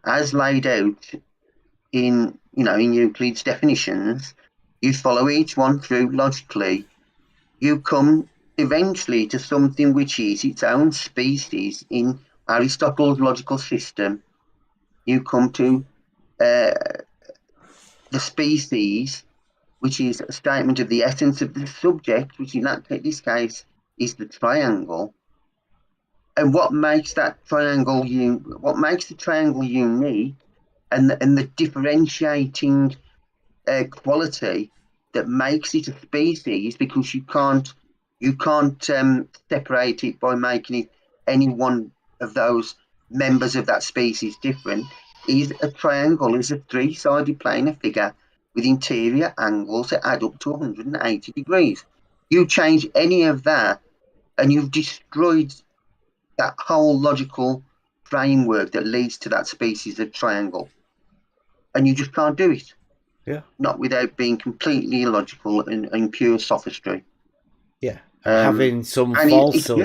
as laid out in Euclid's definitions, you follow each one through logically, you come eventually to something which is its own species in Aristotle's logical system. You come to the species, which is a statement of the essence of the subject, which in this case is the triangle. And what makes that triangle the triangle unique, and the differentiating quality that makes it a species, because you can't separate it by making it any one of those members of that species different, is a triangle is a three-sided planar figure with interior angles that add up to 180 degrees. You change any of that and you've destroyed that whole logical framework that leads to that species of triangle. And you just can't do it. Yeah. Not without being completely illogical and pure sophistry. Yeah. Having some and falsehood.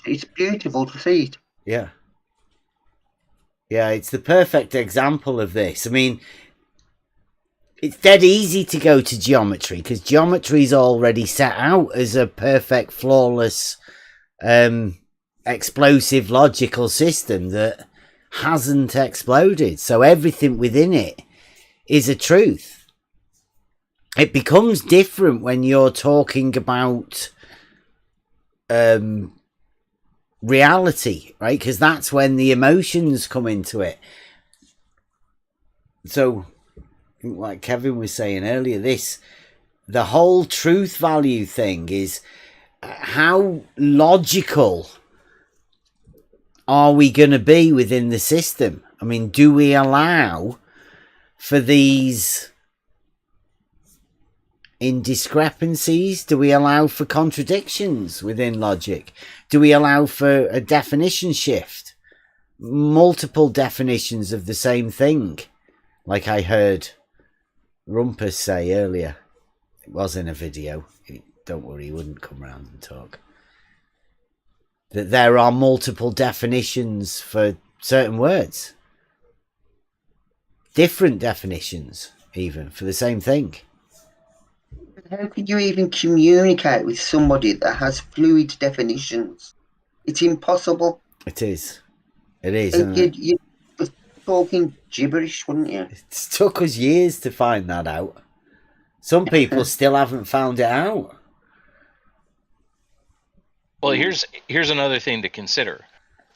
It's beautiful to see it. Yeah. Yeah, it's the perfect example of this. I mean, it's dead easy to go to geometry because geometry is already set out as a perfect, flawless, explosive logical system that hasn't exploded. So everything within it is a truth. It becomes different when you're talking about reality, right? Because that's when the emotions come into it. So, like Kevin was saying earlier, the whole truth value thing is how logical are we going to be within the system? I mean, do we allow for these indiscrepancies? Do we allow for contradictions within logic? Do we allow for a definition shift? Multiple definitions of the same thing, like I heard Rumpus say earlier. It was in a video. Don't worry, he wouldn't come round and talk. That there are multiple definitions for certain words. Different definitions, even, for the same thing. how could you even communicate with somebody that has fluid definitions? It's impossible. It is. It is, isn't it? You'd be talking gibberish, wouldn't you? It took us years to find that out. Some people still haven't found it out. Well, here's another thing to consider,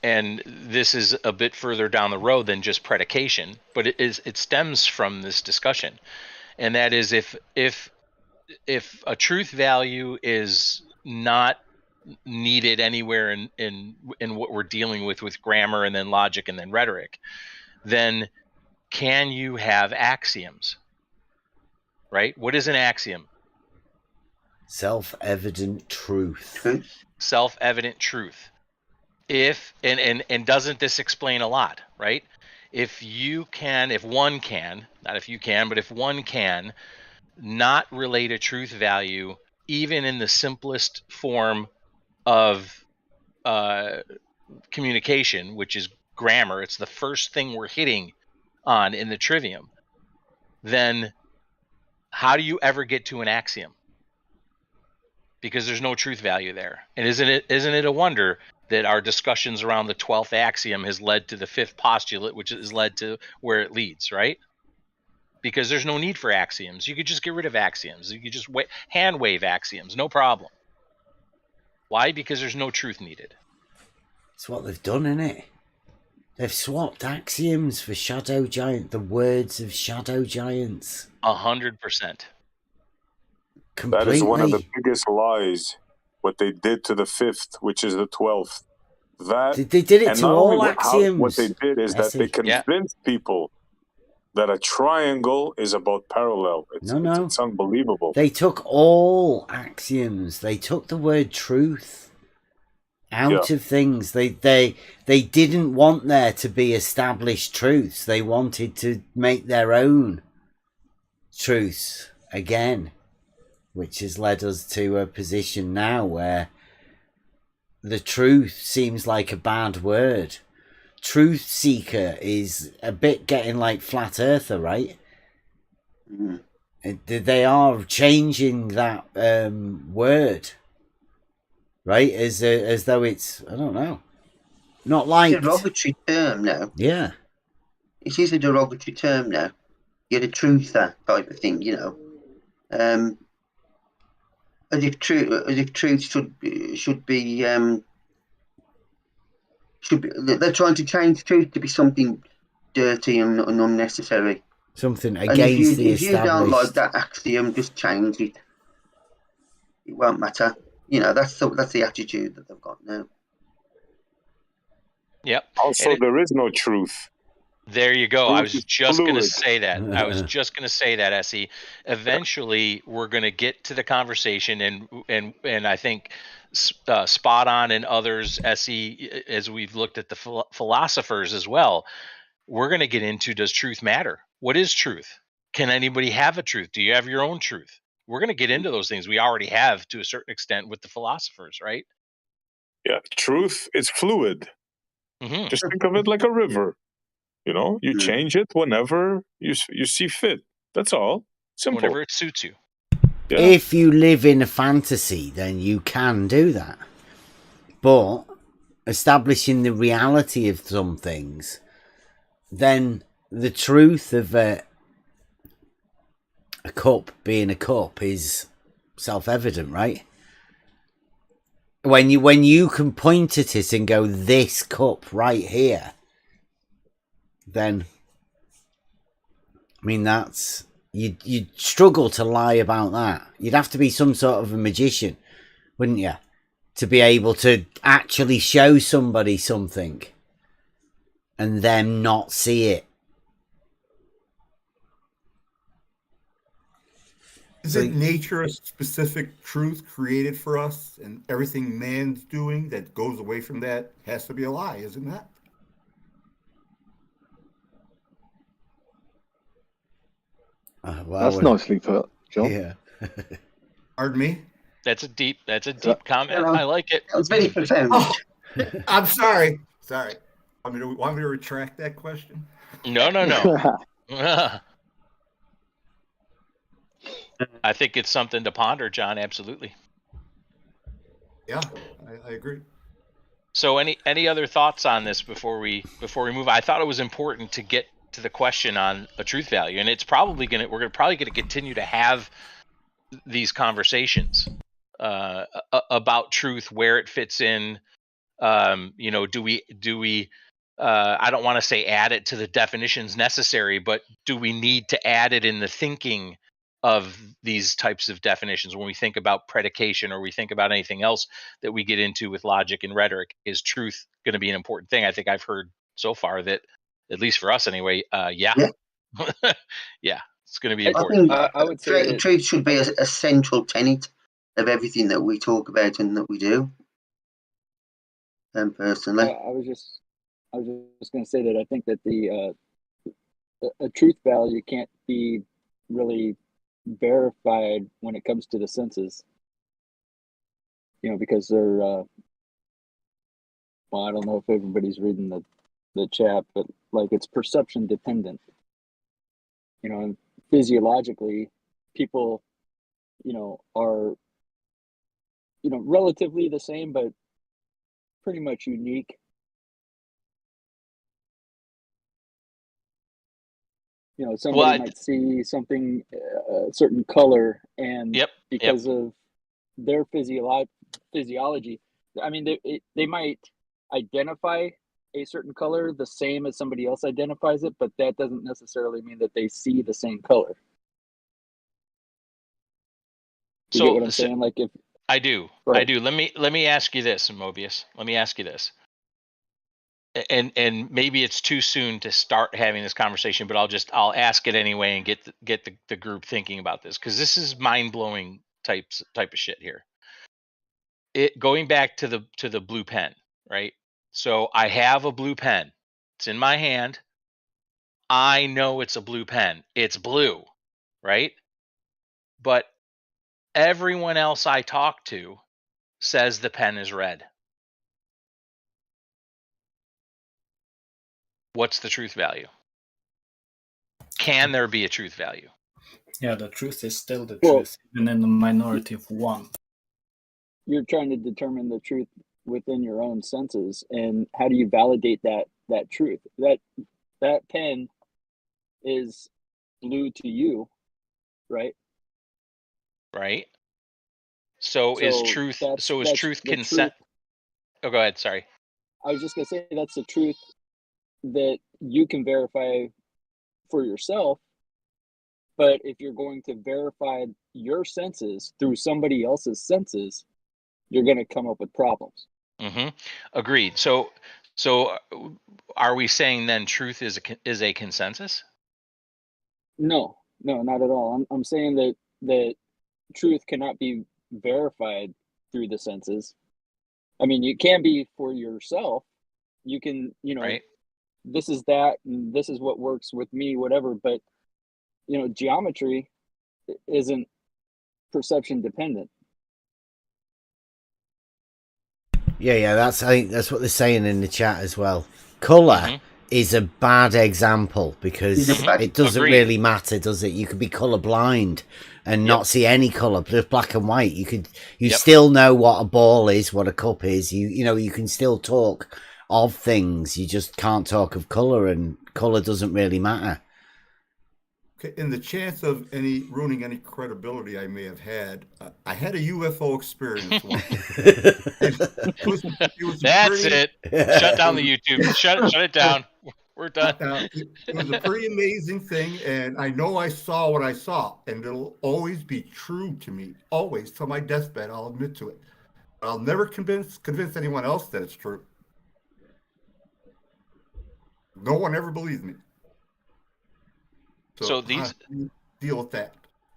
and this is a bit further down the road than just predication, but it stems from this discussion, and that is if a truth value is not needed anywhere in what we're dealing with grammar and then logic and then rhetoric, then can you have axioms? Right? What is an axiom? Self-evident truth. Self-evident truth. If and doesn't this explain a lot, right? If one can not relate a truth value even in the simplest form of communication, which is grammar, it's the first thing we're hitting on in the Trivium, then how do you ever get to an axiom? Because there's no truth value there. And isn't it a wonder that our discussions around the 12th axiom has led to the 5th postulate, which has led to where it leads, right? Because there's no need for axioms. You could just get rid of axioms. You could just hand wave axioms, no problem. Why? Because there's no truth needed. It's what they've done, innit? They've swapped axioms for shadow giant, the words of shadow giants. 100%. Completely. That is one of the biggest lies. What they did to the 5th, which is the 12th. That they did it to all axioms. What they did is that they convinced people that a triangle is about parallel. It's unbelievable. They took all axioms. They took the word truth out of things. They didn't want there to be established truths. They wanted to make their own truths again, which has led us to a position now where the truth seems like a bad word. Truth seeker is a bit getting like flat earther, right? Mm. They are changing that word, right? As though it's, I don't know, not like it's a derogatory term now. Yeah, it is a derogatory term now. You're a truther type of thing, you know. As if truth should be they're trying to change truth to be something dirty and unnecessary. Something against the established. If you don't like that axiom, just change it. It won't matter. You know, that's the attitude that they've got now. Yep. Also, there is no truth. There you go. I was just going to say that. Essie. Eventually, we're going to get to the conversation, and I think Spot On and others, Essie, as we've looked at the philosophers as well, we're going to get into, does truth matter? What is truth? Can anybody have a truth? Do you have your own truth? We're going to get into those things. We already have to a certain extent with the philosophers, right? Yeah, truth is fluid. Mm-hmm. Just think of it like a river. You know, you change it whenever you see fit. That's all. Simple. Whenever it suits you. Yeah. If you live in a fantasy, then you can do that. But establishing the reality of some things, then the truth of a cup being a cup is self-evident, right? When you can point at it and go, this cup right here, then, I mean, that's, you'd struggle to lie about that. You'd have to be some sort of a magician, wouldn't you? To be able to actually show somebody something and them not see it. Isn't nature a specific truth created for us, and everything man's doing that goes away from that has to be a lie, isn't that? Well, that's nicely put, John. Yeah. Pardon me? That's a deep comment. I like it. That was very profound. Oh, I'm sorry. Want me to retract that question? No. I think it's something to ponder, John. Absolutely. Yeah, I agree. So any other thoughts on this before we move? I thought it was important to get to the question on a truth value, and it's probably we're probably gonna continue to have these conversations about truth, where it fits in. Do we I don't want to say add it to the definitions necessary, but do we need to add it in the thinking of these types of definitions when we think about predication, or we think about anything else that we get into with logic and rhetoric? Is truth going to be an important thing? I think I've heard so far that, at least for us anyway, yeah. Yeah, it's going to be important. I would say that truth should be a central tenet of everything that we talk about and that we do. Personally, I was just going to say that I think that a truth value can't be really verified when it comes to the senses. Because they're well, I don't know if everybody's reading the chat, but like it's perception dependent. And physiologically, people, are, relatively the same, but pretty much unique. Somebody might see something, a certain color, and because of their physiology, I mean, they might identify a certain color the same as somebody else identifies it, but that doesn't necessarily mean that they see the same color. You get what I'm saying? Like, if I do. Let me ask you this, Mobius. Let me ask you this. And maybe it's too soon to start having this conversation, but I'll ask it anyway and get the group thinking about this, because this is mind-blowing type of shit here. Going back to the blue pen, right? So I have a blue pen. It's in my hand. I know it's a blue pen. It's blue, right? But everyone else I talk to says the pen is red. What's the truth value? Can there be a truth value? Yeah, the truth is still the truth, even in the minority of one. You're trying to determine the truth within your own senses, and how do you validate that truth? That pen is blue to you, right? Right. So is truth consent? Oh, go ahead. Sorry. I was just gonna say that's the truth that you can verify for yourself. But if you're going to verify your senses through somebody else's senses, you're going to come up with problems. Mm-hmm. Agreed. So are we saying then truth is a consensus? No, not at all. I'm saying that truth cannot be verified through the senses. I mean, it can be for yourself. You can, right. This is that, and this is what works with me, whatever. But, geometry isn't perception dependent. Yeah, I think that's what they're saying in the chat as well. Color is a bad example, because it doesn't really matter, does it? You could be color blind and not see any color, just black and white. You still know what a ball is, what a cup is. You can still talk of things. You just can't talk of color, and color doesn't really matter. Okay, in the chance of ruining any credibility I may have had, I had a UFO experience once. it was That's it. Shut down the YouTube. Shut it down. We're done. It was a pretty amazing thing, and I know I saw what I saw, and it'll always be true to me. Always, till my deathbed, I'll admit to it. But I'll never convince anyone else that it's true. No one ever believes me. So these deal with that.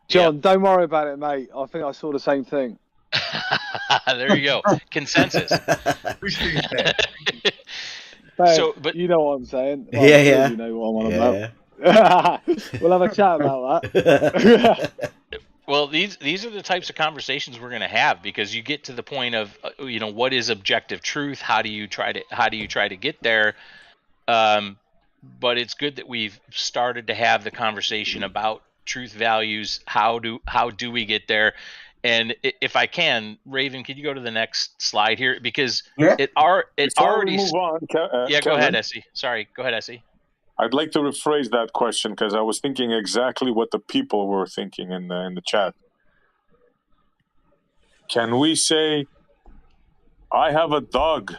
John, don't worry about it, mate. I think I saw the same thing. There you go. Consensus. Appreciate that. But you know what I'm saying. Well, yeah. You know what I'm on about. We'll have a chat about that. Well, these are the types of conversations we're going to have, because you get to the point of what is objective truth? How do you try to get there? But it's good that we've started to have the conversation about truth values. How do we get there? And if I can, Raven, could you go to the next slide here, because it Before already we move on, yeah, go Kevin, ahead, Essie. Sorry, go ahead, Essie. I'd like to rephrase that question because I was thinking exactly what the people were thinking in the chat. Can we say, I have a dog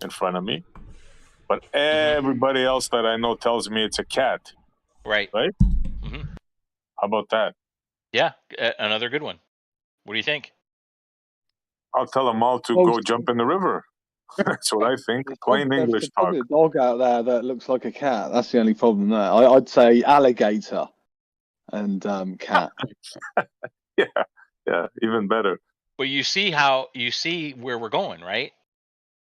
in front of me, but everybody else that I know tells me it's a cat? Right. Right? Mm-hmm. How about that? Yeah, another good one. What do you think? I'll tell them all to go jump in the river. That's what I think. Plain English There's talk. probably a dog out there that looks like a cat. That's the only problem there. I'd say alligator and cat. Yeah, even better. But you see where we're going, right?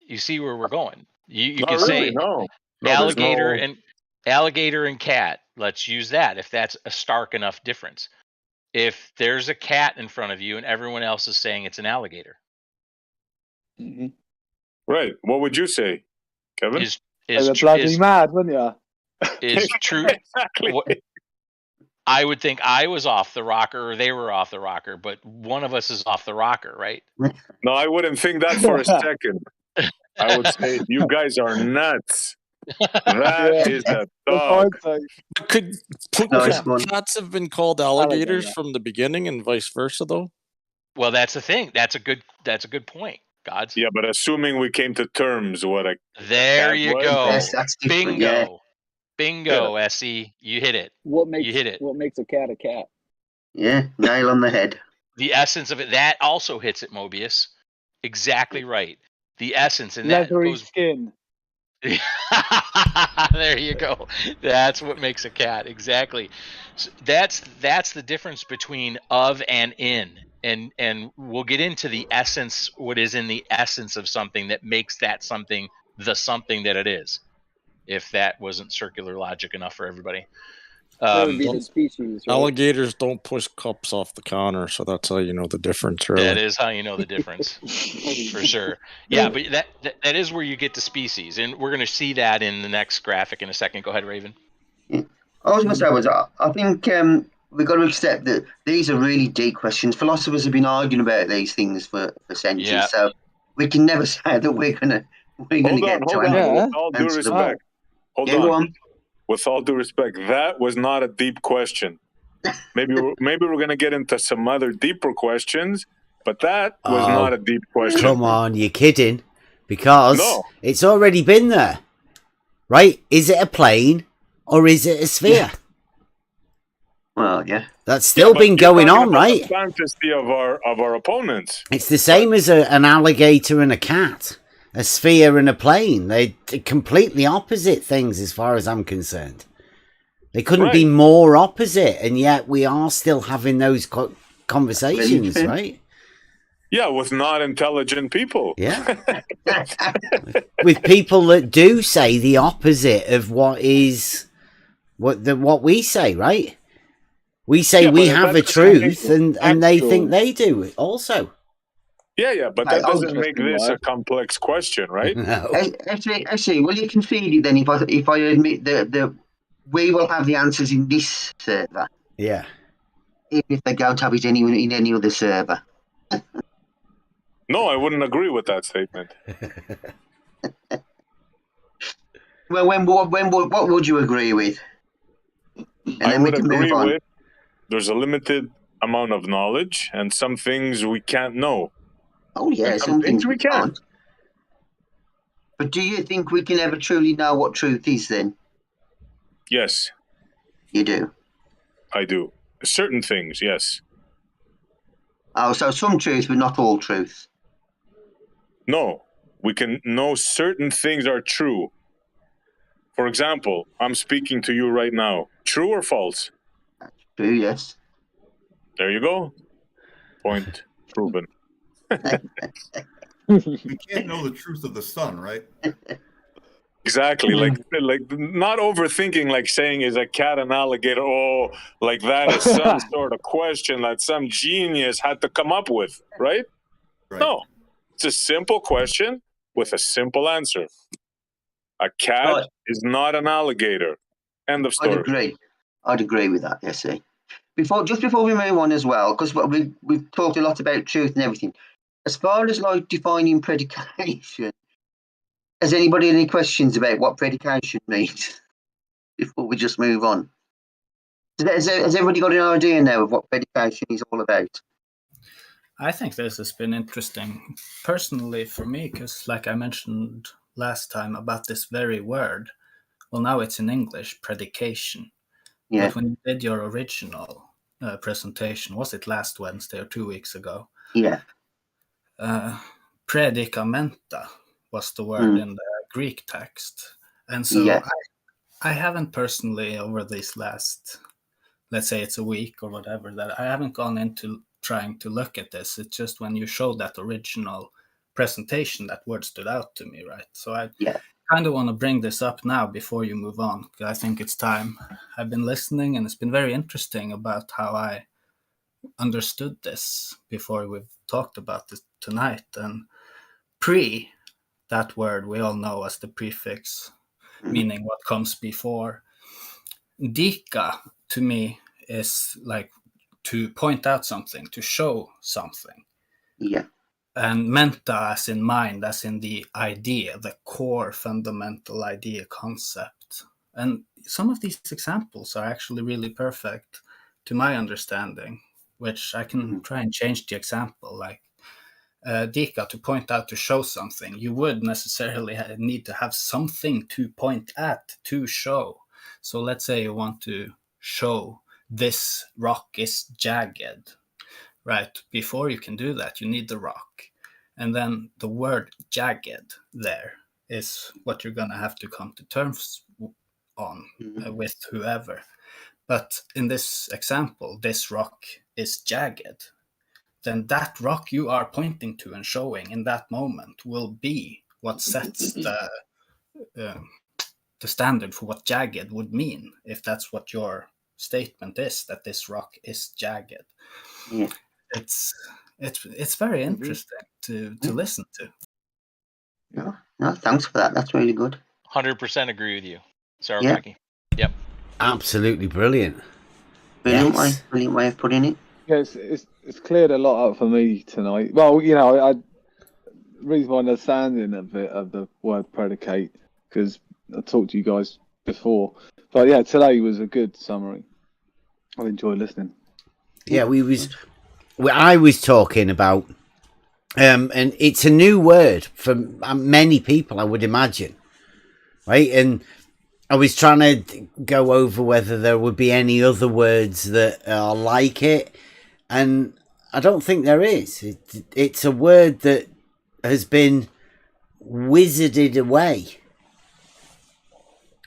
You see where we're going. You Not can really, say no, alligator there's and cat. Let's use that if that's a stark enough difference. If there's a cat in front of you and everyone else is saying it's an alligator, Mm-hmm. right. What would you say, Kevin? They're bloody mad, wouldn't you? Is true. Exactly. I would think I was off the rocker or they were off the rocker, but one of us is off the rocker, right? No, I wouldn't think that for a second. I would say you guys are nuts. That is a dog. Could cats have been called alligators from the beginning and vice versa, though? Well, that's the thing. That's a good point, Gods. Yeah, but assuming we came to terms, there you go. Yes, that's different, Bingo, Essie. You hit it. What makes you hit it. What makes a cat a cat? Yeah, nail on the head. The essence of it, that also hits it, Mobius. Exactly right. The essence, and leathery that goes skin. There you go. That's what makes a cat. Exactly. So that's the difference between of and in. And we'll get into the essence, what is in the essence of something that makes that something the something that it is. If that wasn't circular logic enough for everybody. That would be the species, right? Alligators don't push cups off the counter, so that's how you know the difference, really. That is how you know the difference, for sure. Yeah, but that is where you get to species, and we're going to see that in the next graphic in a second. Go ahead, Raven. Yeah. I was going to say, I think we've got to accept that these are really deep questions. Philosophers have been arguing about these things for centuries, so we can never say that we're going to get to with all due respect. Hold on. With all due respect, that was not a deep question. Maybe we're going to get into some other deeper questions, but that was not a deep question. Come on, you're kidding. Because it's already been there. Right? Is it a plane or is it a sphere? Well, yeah. That's still been going on, right? The fantasy of our opponents. It's the same as an alligator and a cat. A sphere and a plane. They're completely opposite things as far as I'm concerned. They couldn't be more opposite, and yet we are still having those conversations, right? Yeah, with not intelligent people. Yeah. With people that do say the opposite of what we say, right? We say we have a truth, and they think they do also. Yeah, but that doesn't make this a complex question, right? No. Actually, will you concede it then if I admit that we will have the answers in this server? Yeah. Even if they don't have it in any other server. No, I wouldn't agree with that statement. Well, what would you agree with? And I then would we can agree move on. with there's a limited amount of knowledge, and some things we can't know. Oh, yeah, some things we can. can't. But do you think we can ever truly know what truth is then? Yes. You do? I do. Certain things, yes. Oh, so some truth, but not all truth. No, we can know certain things are true. For example, I'm speaking to you right now. True or false? True, yes. There you go. Point proven. We can't know the truth of the sun, right? Exactly. Like not overthinking, like saying, is a cat an alligator? Oh, like that is some sort of question that some genius had to come up with, right? No. It's a simple question with a simple answer. A cat is not an alligator. End of story. I'd agree with that, yes. before we move on as well, because we've talked a lot about truth and everything. As far as like defining predication, has anybody any questions about what predication means before we just move on? Has everybody got an idea now of what predication is all about? I think this has been interesting personally for me because, like I mentioned last time about this very word, well, now it's in English, predication. Yeah. But when you did your original presentation, was it last Wednesday or 2 weeks ago? Yeah. Predicamenta was the word in the Greek text. And so I haven't personally, over these last, let's say it's a week or whatever, that I haven't gone into trying to look at this. It's just when you showed that original presentation, that word stood out to me, right? So I kind of want to bring this up now before you move on, because I think it's time. I've been listening, and it's been very interesting about how I understood this before we've talked about this tonight. And pre, that word we all know as the prefix, meaning what comes before. Dika, to me, is like to point out something, to show something. Yeah. And menta, as in mind, as in the idea, the core fundamental idea concept. And some of these examples are actually really perfect to my understanding, which I can try and change the example. Like Dika, to point out, to show something, you would necessarily need to have something to point at, to show. So let's say you want to show this rock is jagged. Right, before you can do that, you need the rock. And then the word jagged there is what you're going to have to come to terms on with whoever. But in this example, this rock is jagged. Then that rock you are pointing to and showing in that moment will be what sets the standard for what jagged would mean, if that's what your statement is, that this rock is jagged. Yeah. It's very interesting to listen to. Yeah, no, thanks for that. That's really good. 100% agree with you, Saragaki. Yep. Absolutely brilliant. Brilliant way of putting it. Yeah, it's cleared a lot up for me tonight. Well, you know, I reason my understanding of the word predicate, because I talked to you guys before. But yeah, today was a good summary. I enjoyed listening. Yeah, I was talking about, and it's a new word for many people, I would imagine, right? And I was trying to go over whether there would be any other words that are like it, and I don't think there is. It's a word that has been wizarded away,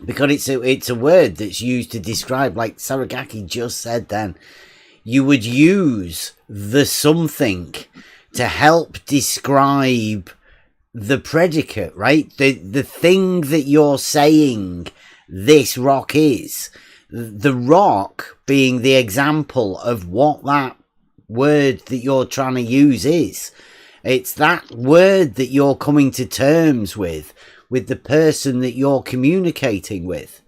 because it's a word that's used to describe, like Saragaki just said then, you would use the something to help describe the predicate, right? The thing that you're saying this rock is. The rock being the example of what that word that you're trying to use is. It's that word that you're coming to terms with the person that you're communicating with.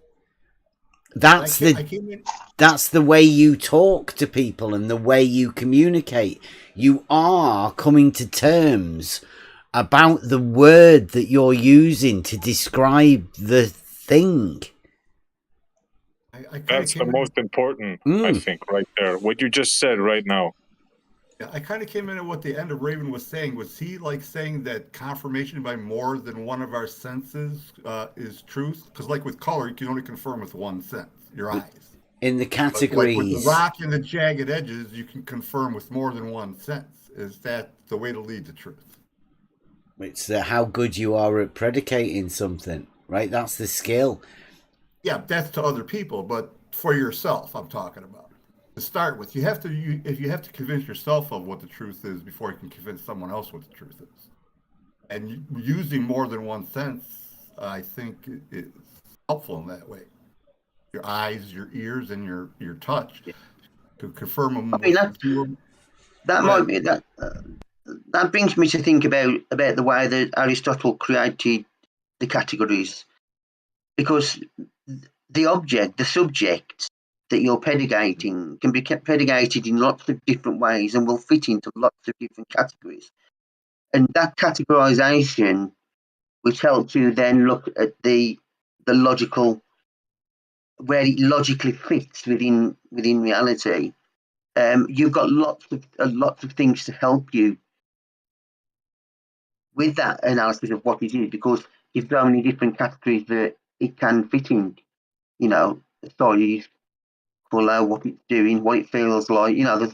That's the way you talk to people and the way you communicate. You are coming to terms about the word that you're using to describe the thing. That's the most important, I think, right there. What you just said right now. Yeah, I kind of came in at what the end of Raven was saying. Was he like saying that confirmation by more than one of our senses is truth? Because like with color, you can only confirm with one sense, your eyes. In the categories. Like with the rock and the jagged edges, you can confirm with more than one sense. Is that the way to lead to truth? It's how good you are at predicating something, right? That's the skill. Yeah, that's to other people, but for yourself, I'm talking about. To start with, you have to convince yourself of what the truth is before you can convince someone else what the truth is. And using more than one sense, I think, is helpful in that way. Your eyes, your ears, and your touch to confirm them. I mean, that might be that. That brings me to think about the way that Aristotle created the categories, because the object, the subject, that you're predicating can be predicated in lots of different ways and will fit into lots of different categories. And that categorization, which helps you then look at the logical, where it logically fits within reality. You've got lots of things to help you with that analysis of what it is, because there's so many different categories that it can fit in. You know, size, colour, what it's doing, what it feels like. You know,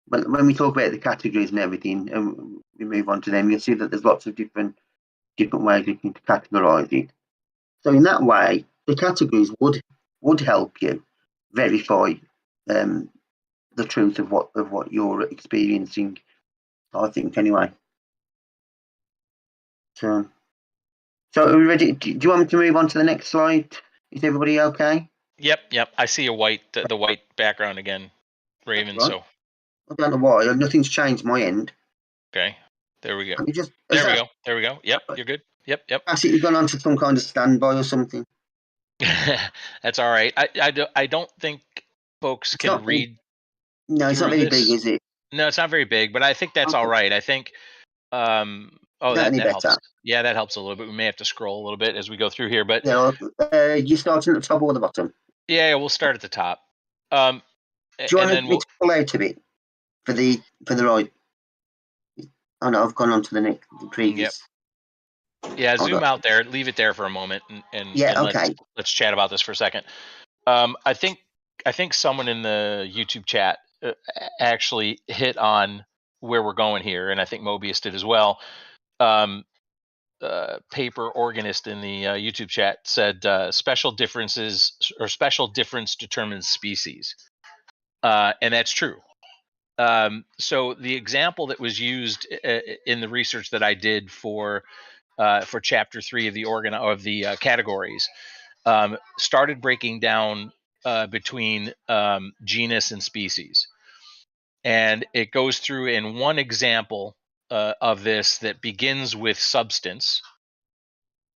when we talk about the categories and everything, and we move on to them, you'll see that there's lots of different ways we can categorise it. So in that way, the categories would help you verify the truth of what you're experiencing, I think, anyway. So are we ready? Do you want me to move on to the next slide? Is everybody okay? Yep. I see the white background again, Raven. Right. So I don't know why. Nothing's changed my end. okay, there we go. There we go. Yep, you're good. Yep. I see you've gone on to some kind of standby or something. That's all right. I don't think folks can read. No, it's not very big, is it? No, it's not very big, but I think that's all right. I think. That helps. Yeah, that helps a little bit. We may have to scroll a little bit as we go through here, but yeah, you starting at the top or the bottom? Yeah, we'll start at the top. Do you want me to pull out a bit for the right? Oh no, I've gone on to the previous. Yep. Yeah, zoom out there, leave it there for a moment, and okay. Let's chat about this for a second. I think someone in the YouTube chat actually hit on where we're going here, and I think Mobius did as well. Paper organist in the YouTube chat said special difference determines species, and that's true. So the example that was used in the research that I did for chapter 3 of the categories started breaking down between genus and species, and it goes through in one example of this that begins with substance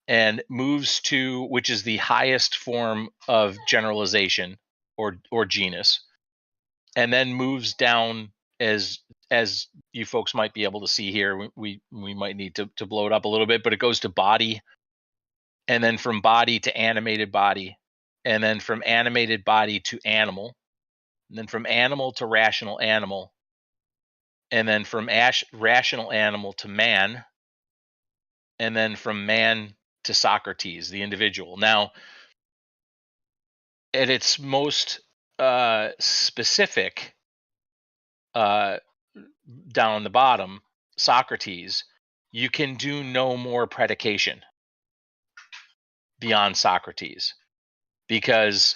and moves to, which is the highest form of generalization or genus, and then moves down as you folks might be able to see here. We might need to blow it up a little bit, but it goes to body, and then from body to animated body, and then from animated body to animal, and then from animal to rational animal, and then from rational animal to man, and then from man to Socrates, the individual. Now, at its most specific, down on the bottom, Socrates, you can do no more predication beyond Socrates, because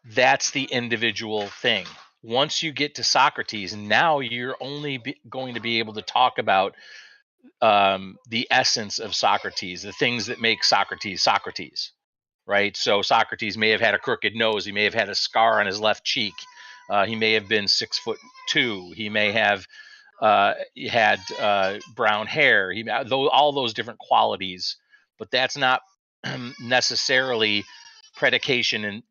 that's the individual thing. Once you get to Socrates, now you're only going to be able to talk about the essence of Socrates, the things that make Socrates, right? So Socrates may have had a crooked nose. He may have had a scar on his left cheek. He may have been 6'2". He may have had brown hair. All those different qualities, but that's not necessarily predication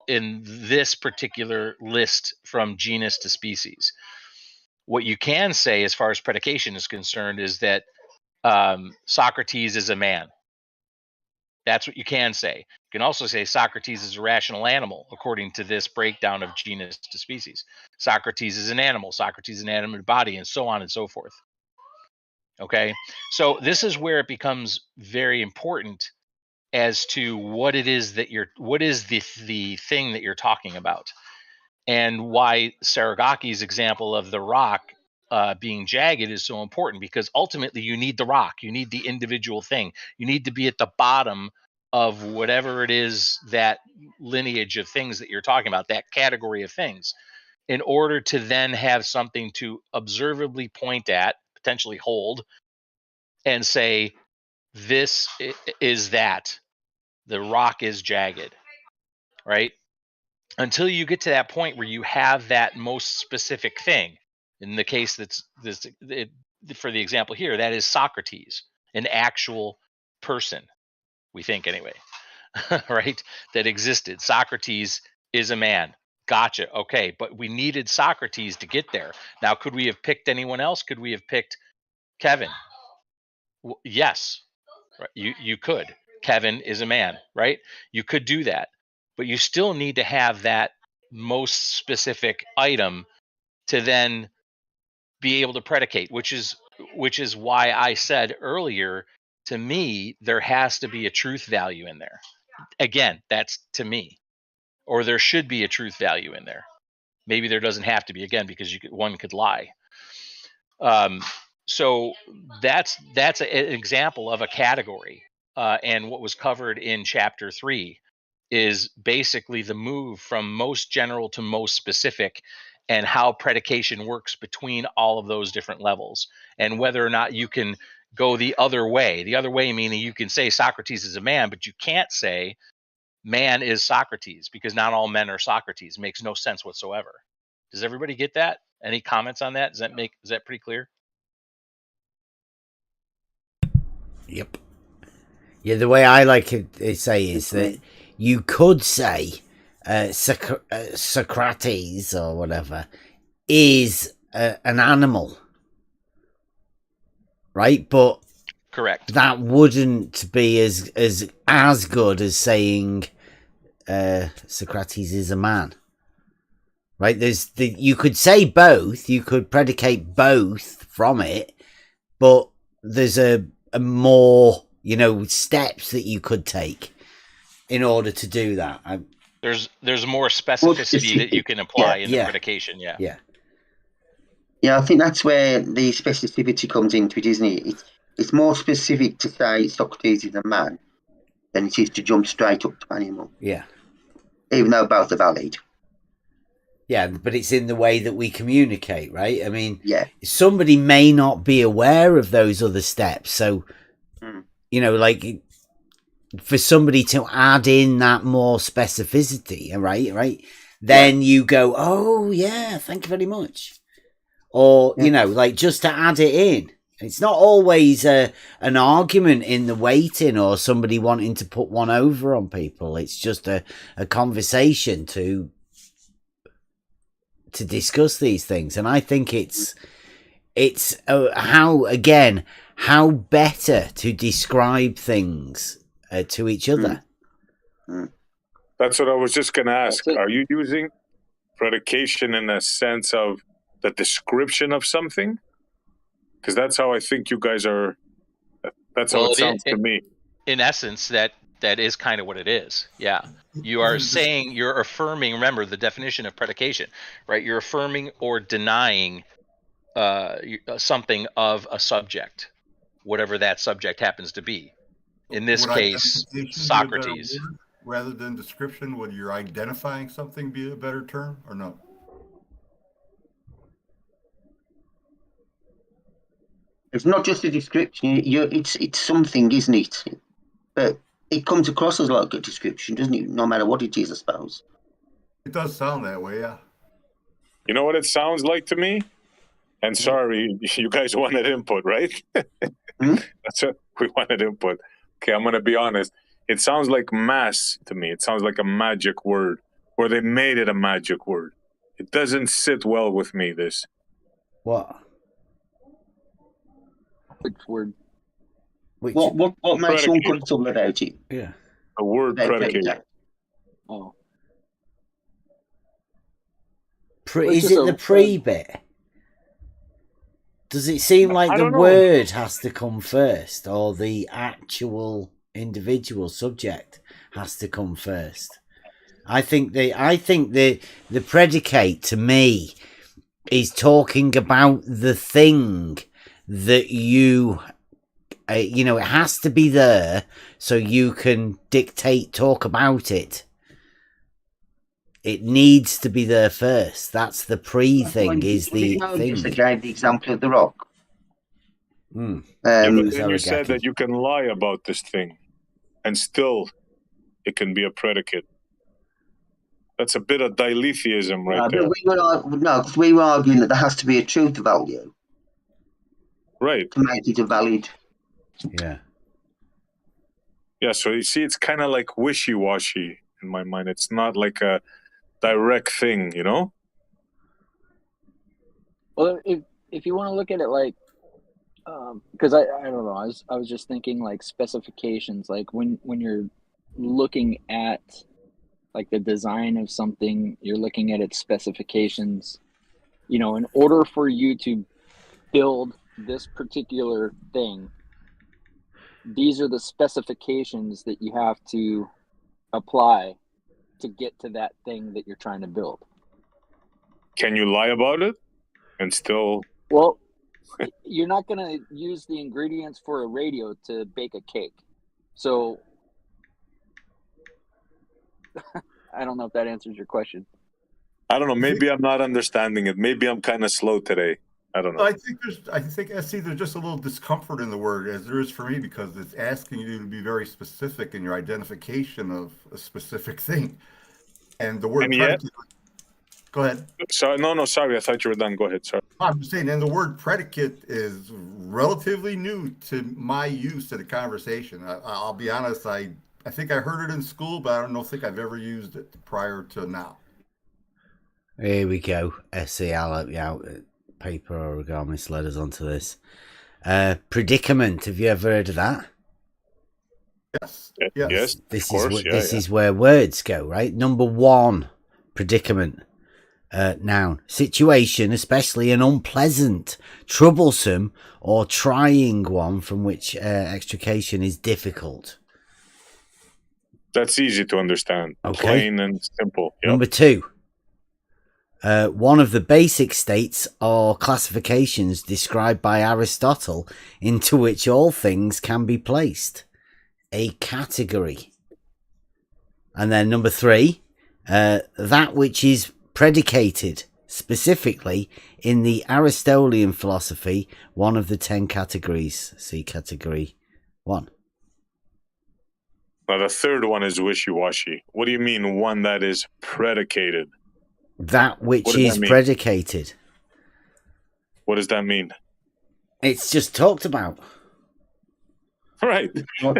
in this particular list from genus to species. What you can say as far as predication is concerned is that Socrates is a man. That's what you can say. You can also say Socrates is a rational animal, according to this breakdown of genus to species. Socrates is an animal. Socrates is an animate body, and so on and so forth. Okay? So this is where it becomes very important as to what it is that what is the thing that you're talking about, and why Saragaki's example of the rock being jagged is so important, because ultimately you need the rock, you need the individual thing, you need to be at the bottom of whatever it is, that lineage of things that you're talking about, that category of things, in order to then have something to observably point at, potentially hold, and say, this is that. The rock is jagged, right? Until you get to that point where you have that most specific thing. In the case for the example here, that is Socrates, an actual person, we think anyway, right? That existed. Socrates is a man. Gotcha. Okay, but we needed Socrates to get there. Now, could we have picked anyone else? Could we have picked Kevin? Yes, right. You could. Kevin is a man, right? You could do that, but you still need to have that most specific item to then be able to predicate, which is why I said earlier, to me, there has to be a truth value in there. Again, that's to me, or there should be a truth value in there. Maybe there doesn't have to be, again, because one could lie. So that's an example of a category. And what was covered in chapter 3 is basically the move from most general to most specific, and how predication works between all of those different levels, and whether or not you can go the other way. The other way meaning you can say Socrates is a man, but you can't say man is Socrates, because not all men are Socrates. It makes no sense whatsoever. Does everybody get that? Any comments on that? Is that pretty clear? Yep. Yeah, the way I like to say is that you could say Socrates or whatever is an animal, right? But correct, that wouldn't be as good as saying Socrates is a man, right? You could say both, you could predicate both from it, but there's a more, steps that you could take in order to do that. There's more specificity that you can apply in the predication. Yeah, I think that's where the specificity comes into it, isn't it? It's more specific to say Socrates is a man than it is to jump straight up to animal. Yeah. Even though both are valid. Yeah, but it's in the way that we communicate, right? I mean, somebody may not be aware of those other steps. So, like for somebody to add in that more specificity, right? Then you go, oh, yeah, thank you very much. Or, just to add it in. It's not always an argument in the waiting or somebody wanting to put one over on people. It's just a conversation to discuss these things. And I think it's how better to describe things to each other. That's what I was just going to ask. Are you using predication in a sense of the description of something? Because that's how I think you guys are. That's how it sounds to me. In essence, that is kind of what it is. Yeah. You are saying, you're affirming, remember the definition of predication, right? You're affirming or denying something of a subject, whatever that subject happens to be. In this case, Socrates. Rather than description, would your identifying something be a better term or no? It's not just a description. It's something, isn't it? But it comes across as like a description, doesn't it? No matter what it is, I suppose. It does sound that way, yeah. You know what it sounds like to me? And sorry, you guys wanted input, right? That's what we wanted input. Okay, I'm going to be honest. It sounds like mass to me. It sounds like a magic word, or they made it a magic word. It doesn't sit well with me, this. What? Which word? What makes you uncomfortable about it? Yeah. A word predicate. Oh. Is it the pre-bit? Does it seem like the word has to come first, or the actual individual subject has to come first? I think the predicate to me is talking about the thing that it has to be there so you can talk about it. It needs to be there first. That's the thing. Is the thing. Just gave the example of the rock. But then you said that you can lie about this thing, and still, it can be a predicate. That's a bit of diletheism, right there. Because we were arguing that there has to be a truth value, right, to make it a valid. Yeah. So you see, it's kind of like wishy-washy in my mind. It's not like direct thing, you know? Well, if you want to look at it like, because I don't know, I was just thinking like specifications, like when you're looking at like the design of something, you're looking at its specifications. You know, in order for you to build this particular thing, these are the specifications that you have to apply to get to that thing that you're trying to build. Can you lie about it and still? Well, you're not going to use the ingredients for a radio to bake a cake. So I don't know if that answers your question. I don't know. Maybe I'm not understanding it. Maybe I'm kind of slow today. I don't know. I think SC, there's just a little discomfort in the word, as there is for me, because it's asking you to be very specific in your identification of a specific thing. And the word predicate. Go ahead. Sorry. I thought you were done. Go ahead. Sorry. I'm just saying, and the word predicate is relatively new to my use in a conversation. I'll be honest, I think I heard it in school, but I don't think I've ever used it prior to now. Here we go. SC, I'll help you out. Paper Origamist led us onto this. Predicament. Have you ever heard of that? Yes. This is where words go, right? Number one, predicament. Noun. Situation, especially an unpleasant, troublesome, or trying one from which extrication is difficult. That's easy to understand. Okay. Plain and simple. Yep. Number two. One of the basic states or classifications described by Aristotle into which all things can be placed. A category. And then number three, that which is predicated, specifically in the Aristotelian philosophy, one of the 10 categories. See category 1. Now the third one is wishy-washy. What do you mean one that is predicated? That which is predicated. What does that mean? It's just talked about. Right. So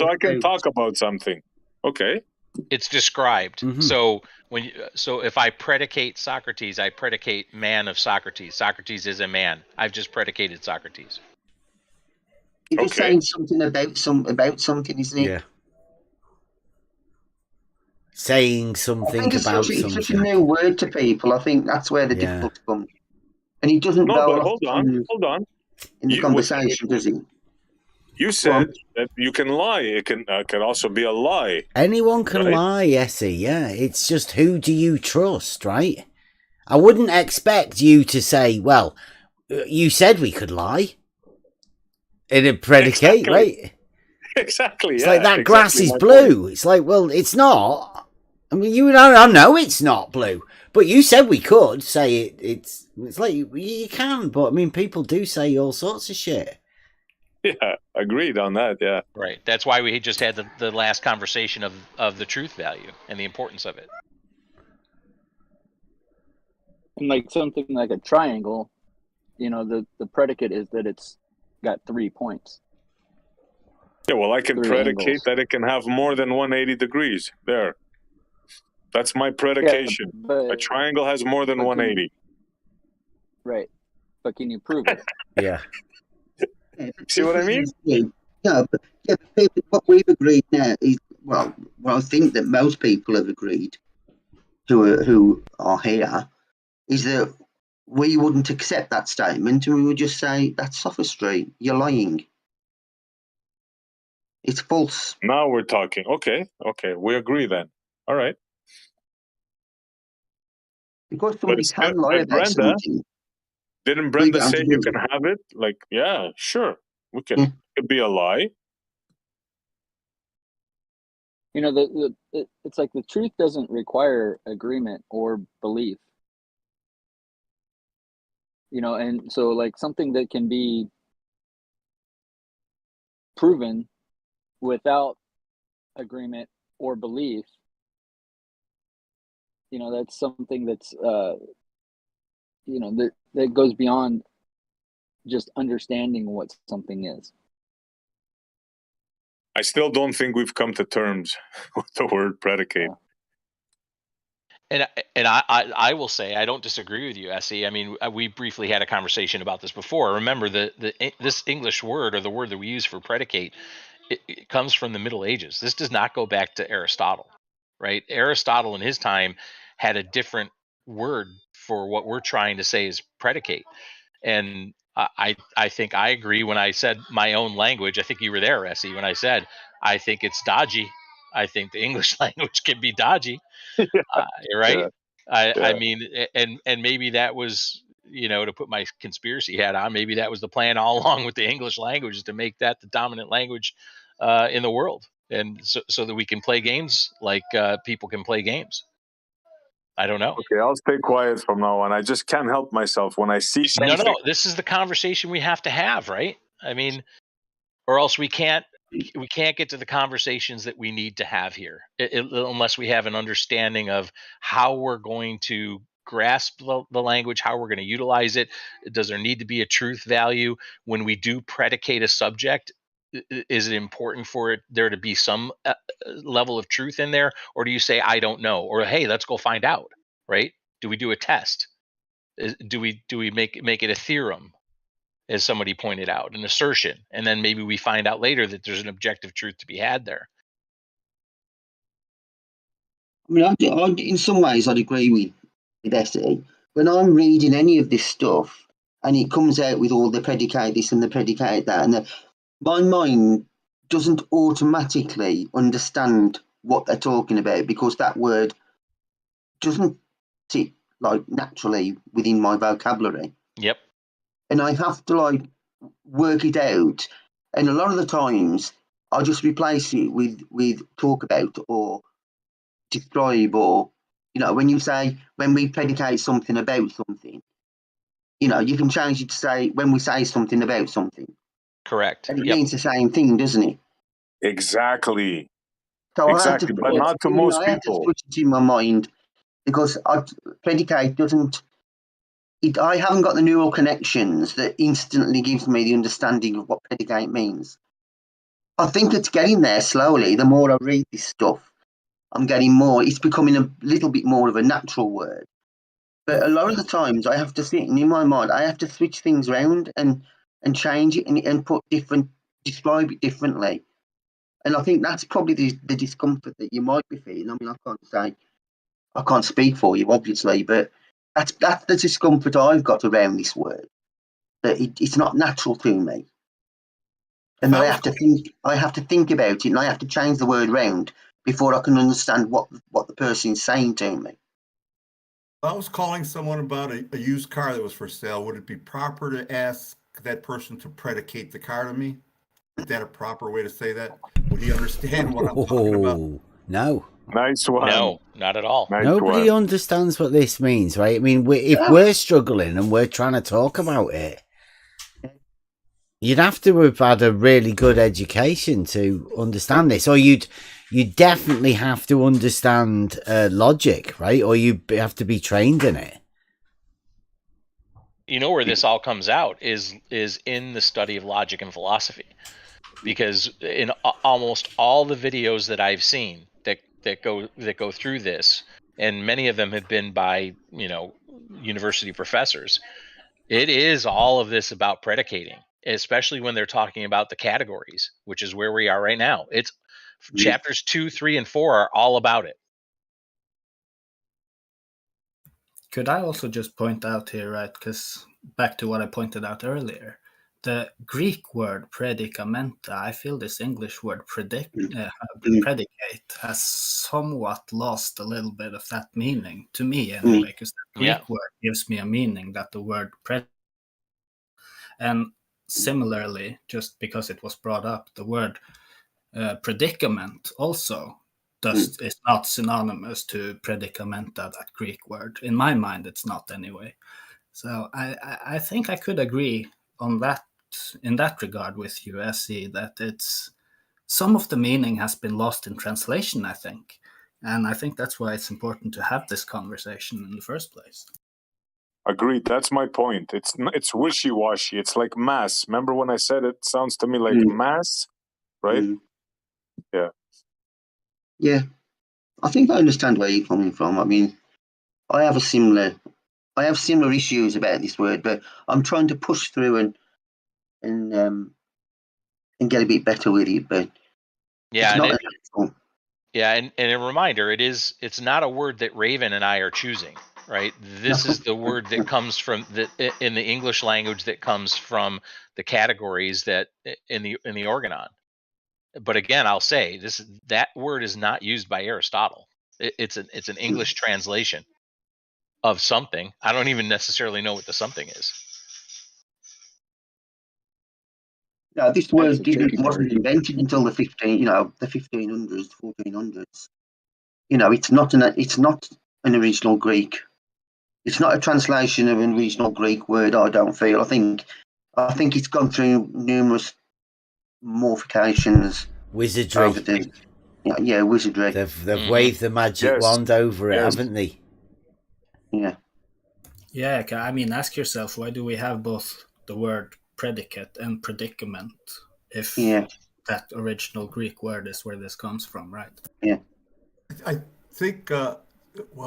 I can talk about something. Okay. It's described. Mm-hmm. So if I predicate Socrates, I predicate man of Socrates. Socrates is a man. I've just predicated Socrates. You're just saying something about something, isn't it? Yeah. Saying something about something. It's such a new word to people. I think that's where the difficulty comes. And he doesn't but hold on. In the conversation, does he? You said that you can lie. It can also be a lie. Anyone can lie, Essie. Yeah, it's just who do you trust, right? I wouldn't expect you to say, well, you said we could lie in a predicate, right? Exactly. It's like that grass is blue. It's like, well, it's not. I mean, I know it's not blue, but you said we could say it's like you can, but I mean, people do say all sorts of shit. Yeah, agreed on that. Yeah, right. That's why we just had the last conversation of the truth value and the importance of it. And like something like a triangle, the predicate is that it's got 3 points. Yeah, well, I can predicate that it can have more than 180 degrees. There. That's my predication. Yeah, a triangle has more than 180. Right. But can you prove it? Yeah. See what I mean? Yeah, but what we've agreed now is, well, I think that most people have agreed who are here, is that we wouldn't accept that statement and we would just say, that's sophistry, you're lying. It's false. Now we're talking. Okay, we agree then. All right. Because somebody can lie about something. Didn't Brenda say you can have it? Like, yeah, sure. We can. It could be a lie. It's like the truth doesn't require agreement or belief. And so like something that can be proven without agreement or belief, that's something that's that goes beyond just understanding what something is. I still don't think we've come to terms with the word predicate. And I will say I don't disagree with you, Essie. I mean, we briefly had a conversation about this before. Remember this English word, or the word that we use for predicate, it comes from the Middle Ages. This does not go back to Aristotle, right? Aristotle in his time had a different word for what we're trying to say is predicate. And I think I agree when I said my own language. I think you were there, Essie, when I said I think it's dodgy. I think the English language can be dodgy. Right? Yeah. I mean, and maybe that was, to put my conspiracy hat on, maybe that was the plan all along with the English language, is to make that the dominant language in the world, and so that we can play games like people can play games. I don't know. Okay, I'll stay quiet from now on. I just can't help myself when I see something. No, this is the conversation we have to have, right? I mean, or else we can't get to the conversations that we need to have here, unless we have an understanding of how we're going to grasp the language, how we're going to utilize it. Does there need to be a truth value when we do predicate a subject? Is it important for there to be some level of truth in there, or do you say I don't know, or hey, let's go find out? Right? Do we do a test? Do we make it a theorem, as somebody pointed out, an assertion, and then maybe we find out later that there's an objective truth to be had there? I mean, in some ways, I'd agree with Essie. When I'm reading any of this stuff, and it comes out with all the predicate this and the predicate that, and my mind doesn't automatically understand what they're talking about, because that word doesn't sit like naturally within my vocabulary. Yep. And I have to work it out. And a lot of the times I'll just replace it with talk about or describe, or, when we predicate something about something, you can change it to say when we say something about something. Correct. And it means the same thing, doesn't it? Exactly. So exactly, but not to most I have to people. switch it in my mind, because predicate doesn't. I haven't got the neural connections that instantly gives me the understanding of what predicate means. I think it's getting there slowly. The more I read this stuff, I'm getting more. It's becoming a little bit more of a natural word. But a lot of the times I have to think, and in my mind, I have to switch things around and change it and describe it differently. And I think that's probably the discomfort that you might be feeling. I mean, I can't speak for you, obviously, but that's the discomfort I've got around this word. That it's not natural to me, and I have to think about it, and I have to change the word around before I can understand what the person's saying to me. If I was calling someone about a used car that was for sale, would it be proper to ask that person to predicate the car to me? Is that a proper way to say that? Would he understand what I'm talking about? No. Nice one. No, not at all. Nice Nobody one. understands what this means, right? I mean, if we're struggling and we're trying to talk about it, you'd have to have had a really good education to understand this, or you definitely have to understand logic, right? Or you have to be trained in it. You know where this all comes out is in the study of logic and philosophy, because in almost all the videos that I've seen that go through this, and many of them have been by university professors, it is all of this about predicating, especially when they're talking about the categories, which is where we are right now. It's chapters 2, 3, and 4 are all about it. Could I also just point out here, right, because back to what I pointed out earlier, the Greek word predicamenta, I feel this English word predicate has somewhat lost a little bit of that meaning, to me anyway, because the Greek word gives me a meaning that the word predicate. And similarly, just because it was brought up, the word predicament also is not synonymous to predicamenta, that Greek word. In my mind, it's not anyway. So I think I could agree on that, in that regard, with you, Essie, that it's some of the meaning has been lost in translation, I think. And I think that's why it's important to have this conversation in the first place. Agreed. That's my point. It's wishy-washy. It's like mass. Remember when I said it sounds to me like mass, right? Yeah. Yeah. I think I understand where you're coming from. I mean, I have similar issues about this word, but I'm trying to push through and get a bit better with it. But Yeah, it's not and natural. yeah, and a reminder, it's not a word that Raven and I are choosing, right? This is the word that comes from in the English language that comes from the categories that in the organon. But again, I'll say that word is not used by Aristotle. It's an English translation of something. I don't even necessarily know what the something is. No, this word wasn't invented until the 1500s, 1400s. It's not an original Greek. It's not a translation of an original Greek word. I don't feel. I think it's gone through numerous morphications. Wizardry. Wizardry. They've waved the magic wand over it, haven't they? Yeah. Yeah, I mean, ask yourself, why do we have both the word predicate and predicament if that original Greek word is where this comes from, right? Yeah. I think, well,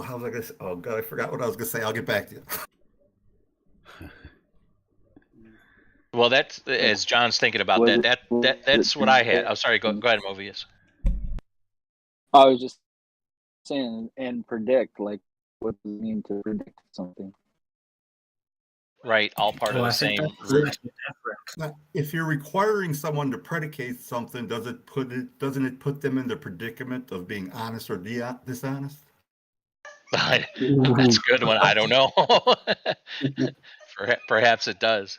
how was I going to say? Oh, God, I forgot what I was going to say. I'll get back to you. Well, that's, as John's thinking about that's what I had. Oh, sorry, go ahead, Movius. I was just saying, and predict, like, what does it mean to predict something? Right, all part of the same root. Now, if you're requiring someone to predicate something, doesn't it put them in the predicament of being honest or dishonest? That's a good one. I don't know. Perhaps it does.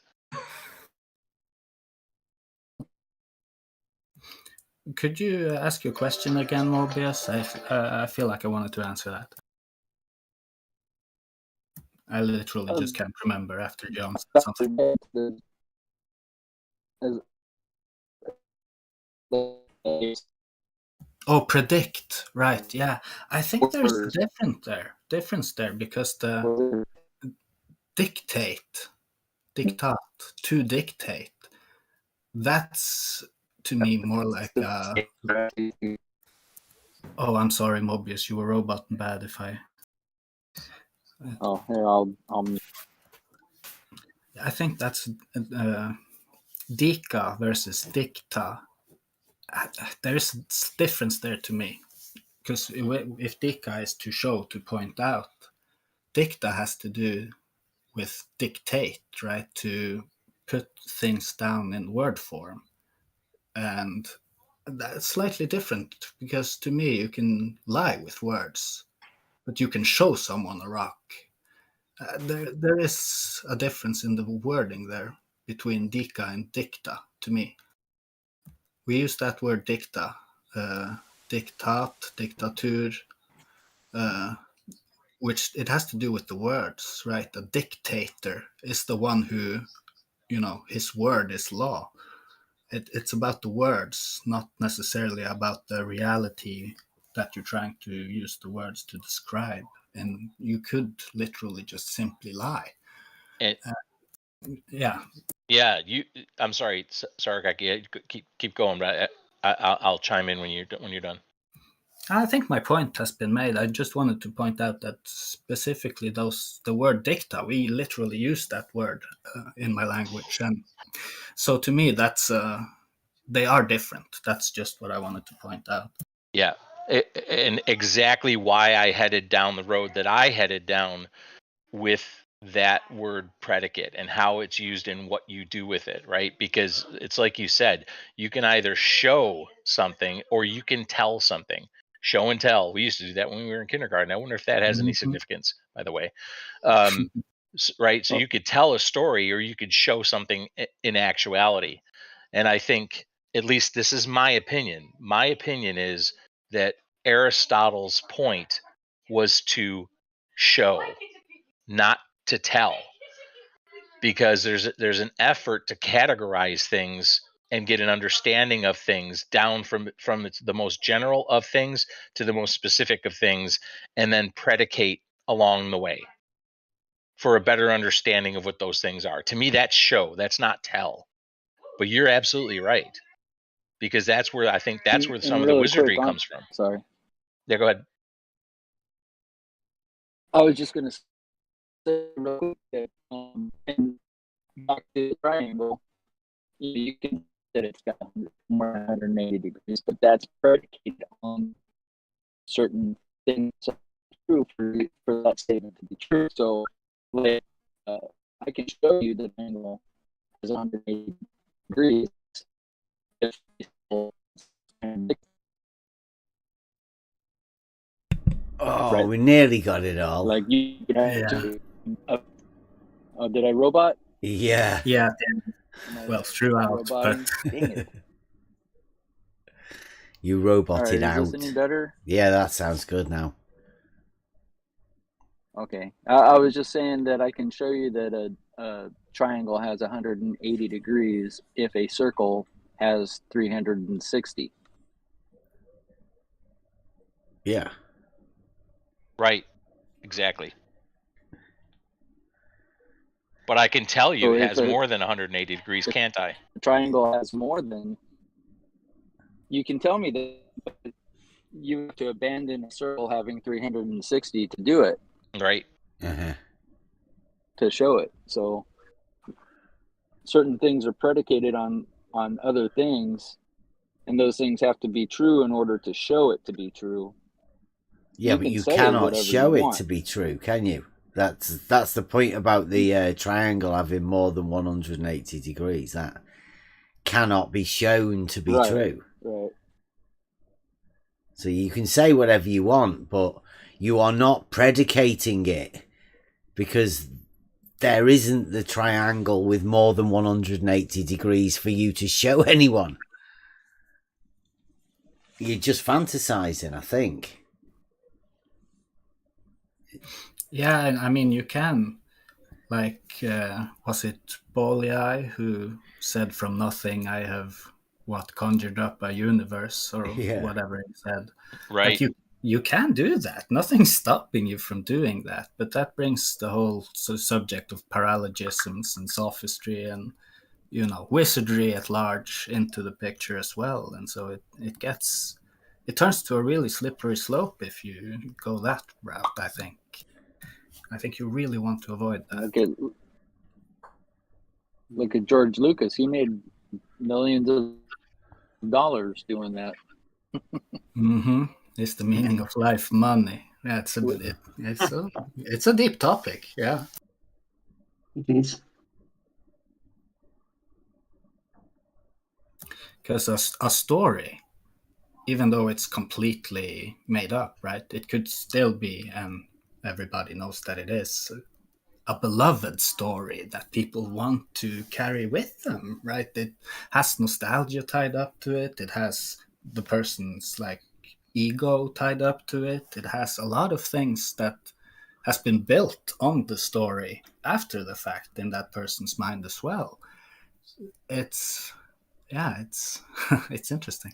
Could you ask your question again, Mobius? I feel like I wanted to answer that. I literally just can't remember after John said something. Oh, predict. Right, yeah. I think there's a difference there because the dictate, to dictate, that's to me more like oh, I'm sorry, Mobius, you were robot bad if I... Oh, here, I'll I think that's dika versus dicta. There's a difference there to me. Because if dika is to show, to point out, dicta has to do with dictate, right? To put things down in word form. And that's slightly different because to me, you can lie with words, but you can show someone a rock. There is a difference in the wording there between dika and dicta to me. We use that word dicta, diktat, diktatur, which it has to do with the words, right? A dictator is the one who, his word is law. It's about the words, not necessarily about the reality that you're trying to use the words to describe. And you could literally just simply lie. Yeah. Yeah, I'm sorry, Kaki. Keep going, but I'll chime in when you're done. I think my point has been made. I just wanted to point out that specifically the word dicta, we literally use that word in my language, and so to me that's they are different. That's just what I wanted to point out. Yeah, and exactly why I headed down the road that I headed down with that word predicate and how it's used and what you do with it, right? Because it's like you said, you can either show something or you can tell something. Show and tell. We used to do that when we were in kindergarten. I wonder if that has any significance, by the way. Right? So you could tell a story or you could show something in actuality. And I think, at least this is my opinion. My opinion is that Aristotle's point was to show, not to tell, because there's an effort to categorize things and get an understanding of things down from the most general of things to the most specific of things, and then predicate along the way for a better understanding of what those things are. To me, that's show, that's not tell. But you're absolutely right, because that's where I think some of the wizardry comes from. Sorry. Yeah, go ahead. I was just going to say real quick that, and back to the triangle, you can that it's got more than 180 degrees, but that's predicated on certain things true for that statement to be true. So, like, I can show you that the angle is 180 degrees if Oh, we nearly got it all. like you could actually. Oh, did I robot? Yeah. Yeah. Well, throughout, but dang it. You roboted All right, out. is this any better? Yeah, that sounds good now. Okay. I was just saying that I can show you that a triangle has 180 degrees if a circle has 360. Yeah. Right. Exactly. But I can tell you So it if has more than 180 degrees, can't I? The triangle has more than. You can tell me that, but you have to abandon a circle having 360 to do it. Right. To show it. So certain things are predicated on other things, and those things have to be true in order to show it to be true. Yeah, but you cannot show it to be true, can you? That's the point about the triangle having more than 180 degrees. That cannot be shown to be true. Right. So you can say whatever you want, but you are not predicating it because there isn't the triangle with more than 180 degrees for you to show anyone. You're just fantasizing, I think. Yeah, I mean, you can. Like, was it Bolyai who said from nothing I have conjured up a universe or whatever he said. Right. Like you can do that. Nothing's stopping you from doing that. But that brings the whole subject of paralogisms and sophistry and, you know, wizardry at large into the picture as well. And so it turns to a really slippery slope if you go that route, I think. I think you really want to avoid that. Look at George Lucas. He made millions of dollars doing that. Mm-hmm. It's the meaning of life, money. Yeah, it's a deep topic. Yeah, it is. Because a story, even though it's completely made up, right? It could still be, and everybody knows that it is, a beloved story that people want to carry with them, right? It has nostalgia tied up to it. It has the person's like ego tied up to it. It has a lot of things that has been built on the story after the fact in that person's mind as well. It's it's interesting.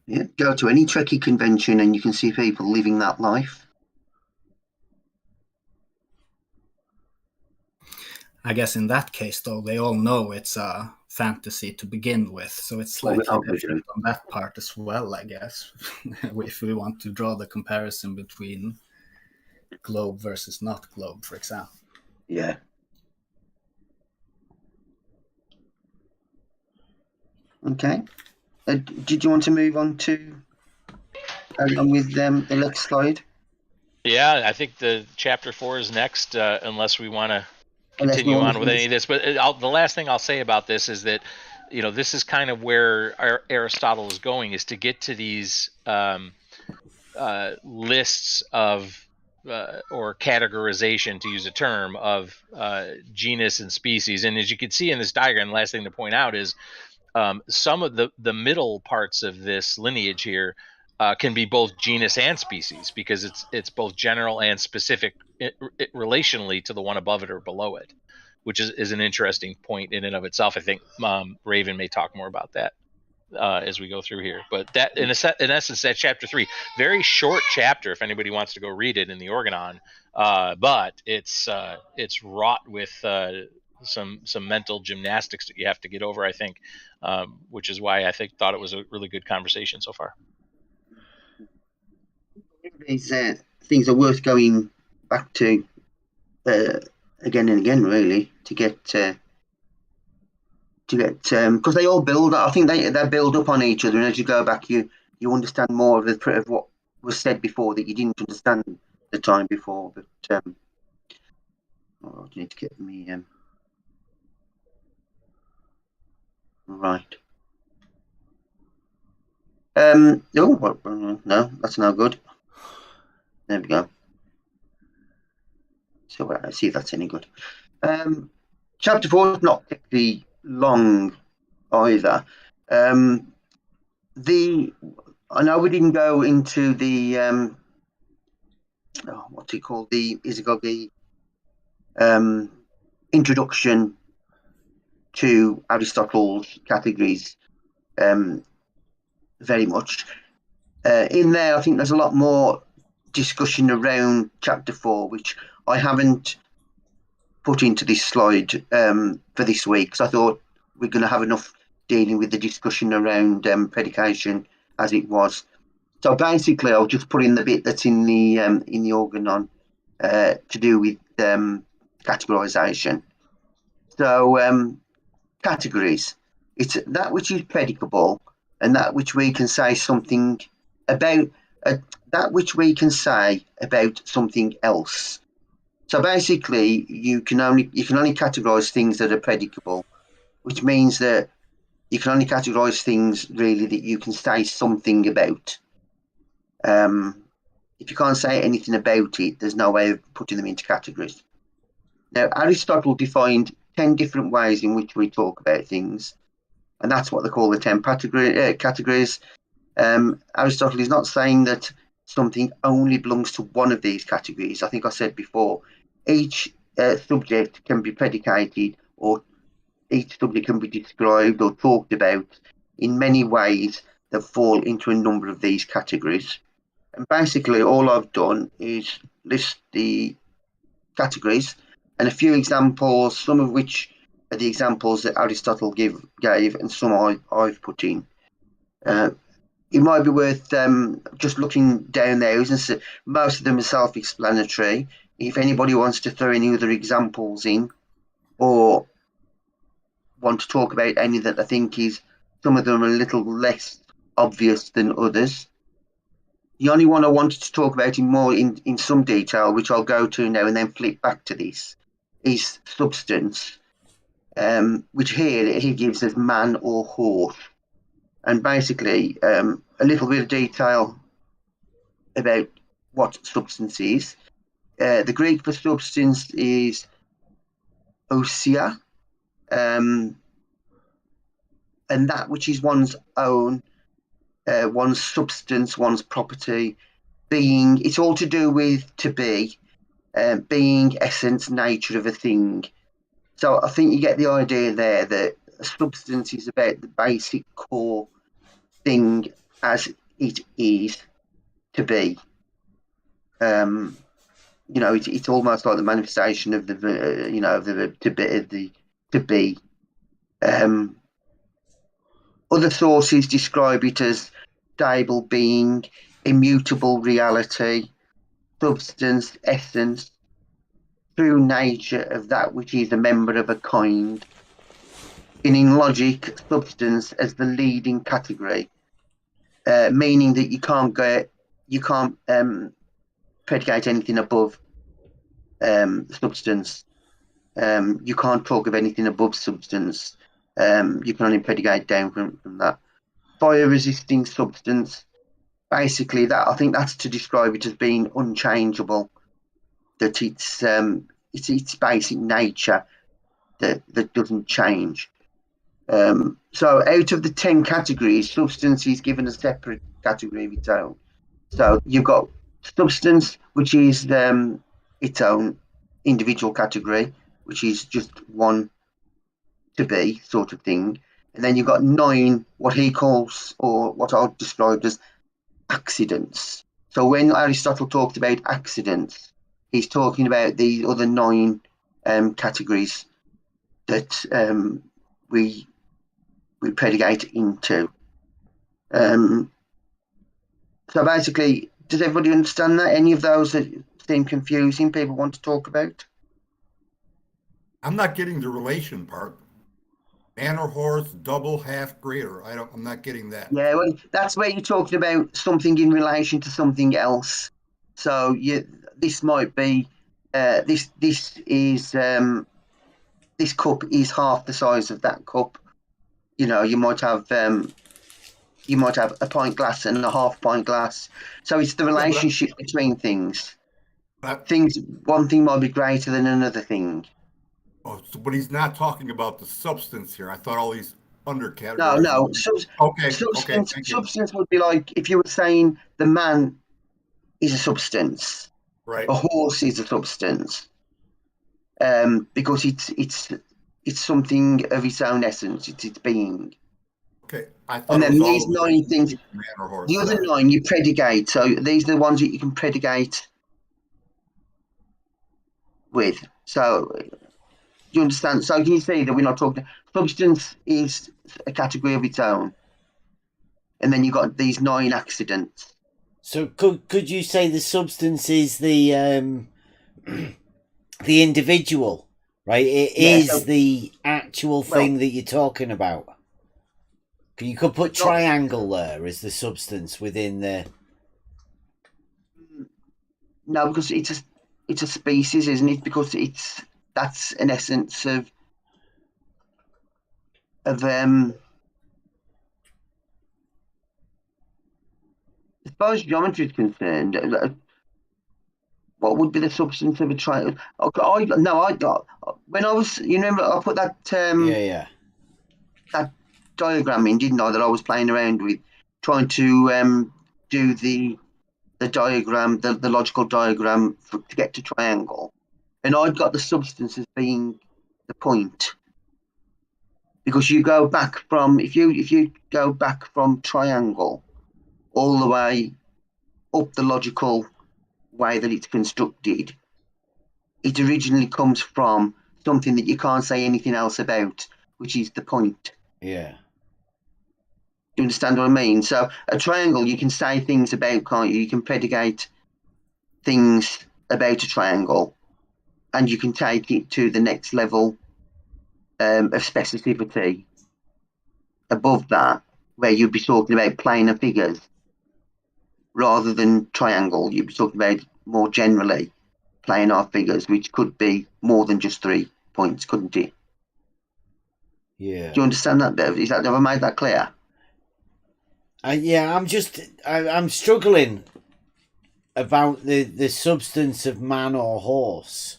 Yeah, go to any Trekkie convention and you can see people living that life. I guess in that case, though, they all know it's a fantasy to begin with, so it's slightly different on that part as well, I guess, if we want to draw the comparison between globe versus not globe, for example. Yeah. Okay. Did you want to move on to with the next slide? Yeah, I think the chapter 4 is next, unless we want to continue on with any of this. But the last thing I'll say about this is that, you know, this is kind of where Aristotle is going, is to get to these lists of or categorization, to use a term, of genus and species. And as you can see in this diagram, the last thing to point out is some of the middle parts of this lineage here can be both genus and species, because it's both general and specific relationally to the one above it or below it, which is an interesting point in and of itself. I think Raven may talk more about that as we go through here. But that, in essence, that's chapter 3. Very short chapter if anybody wants to go read it in the Organon. But it's wrought with some mental gymnastics that you have to get over, I think, which is why I thought it was a really good conversation so far. these things are worth going back to again and again, really, to get because they all build. I think they build up on each other, and as you go back, you understand more of what was said before that you didn't understand the time before. But I need to get me right. Oh, no, that's no good. There we go. So let's see if that's any good. Chapter 4 is not particularly long either. I know we didn't go into the what's it called? The introduction to Aristotle's categories very much. In there, I think there's a lot more discussion around chapter 4, which I haven't put into this slide for this week, because I thought we're going to have enough dealing with the discussion around predication as it was. So basically, I'll just put in the bit that's in the organon to do with categorization. So categories, it's that which is predicable and that which we can say something about, that which we can say about something else. So basically, you can only categorize things that are predicable, which means that you can only categorize things really that you can say something about. If you can't say anything about it, there's no way of putting them into categories. Now, Aristotle defined 10 different ways in which we talk about things, and that's what they call the 10 categories. Aristotle is not saying that something only belongs to one of these categories. I think I said before, each subject can be predicated, or each subject can be described or talked about in many ways that fall into a number of these categories. And basically, all I've done is list the categories and a few examples, some of which are the examples that Aristotle gave, and some I've put in. It might be worth just looking down those, and most of them are self-explanatory. If anybody wants to throw any other examples in, or want to talk about any that I think is, some of them are a little less obvious than others. The only one I wanted to talk about in some detail, which I'll go to now and then flip back to this, is substance, which here he gives as man or horse. And basically, a little bit of detail about what substance is. The Greek for substance is ousia, and that which is one's own, one's substance, one's property, being. It's all to do with to be, being, essence, nature of a thing. So I think you get the idea there that a substance is about the basic core thing as it is to be. It's almost like the manifestation of the to be. Other sources describe it as stable being, immutable reality, substance, essence, true nature of that which is a member of a kind. And in logic, substance as the leading category, meaning that you can't predicate anything above substance. You can't talk of anything above substance. You can only predicate down from that. Fire-resisting substance, basically, that I think that's to describe it as being unchangeable. That it's its basic nature that doesn't change. So out of the 10 categories, substance is given a separate category of its own. So you've got substance, which is its own individual category, which is just one to be sort of thing. And then you've got 9, what he calls, or what I've described as accidents. So when Aristotle talked about accidents, he's talking about the other 9 categories that we predicate into. So basically, Does everybody understand that? Any of those that seem confusing, people want to talk about? I'm not getting the relation part. Man or horse, double, half, greater. I'm not getting that. Yeah, well, that's where you're talking about something in relation to something else. So this might be this is this cup is half the size of that cup. You know, you might have a pint glass and a half pint glass. So it's the relationship between things. One thing might be greater than another thing. Oh, but he's not talking about the substance here. I thought all these undercategories. No. Substance would be like if you were saying the man is a substance. Right. A horse is a substance. Because it's something of its own essence. It's its being. Okay. And then these 9 things, the other 9 you predicate. So these are the ones that you can predicate with. So do you understand? So can you see that we're not talking? Substance is a category of its own, and then you've got these 9 accidents. So could you say the substance is the the individual, right? It is the actual thing that you're talking about. You could put triangle there as the substance within the. No, because it's a species, isn't it? Because that's an essence of as far as geometry is concerned, what would be the substance of a triangle? Okay, when I was, you remember, I put that that diagram in, didn't I? That I was playing around with, trying to do the diagram, the logical diagram to get to triangle, and I'd got the substance as being the point. Because you go back from if you go back from triangle all the way up the logical way that it's constructed, it originally comes from something that you can't say anything else about, which is the point. Yeah. Do you understand what I mean? So a triangle you can say things about, can't you? You can predicate things about a triangle, and you can take it to the next level of specificity above that, where you'd be talking about planar figures rather than triangle. You'd be talking about more generally planar figures, which could be more than just 3 points, couldn't it? Yeah. Do you understand that, Bev? Have I made that clear? Yeah, I'm struggling about the substance of man or horse.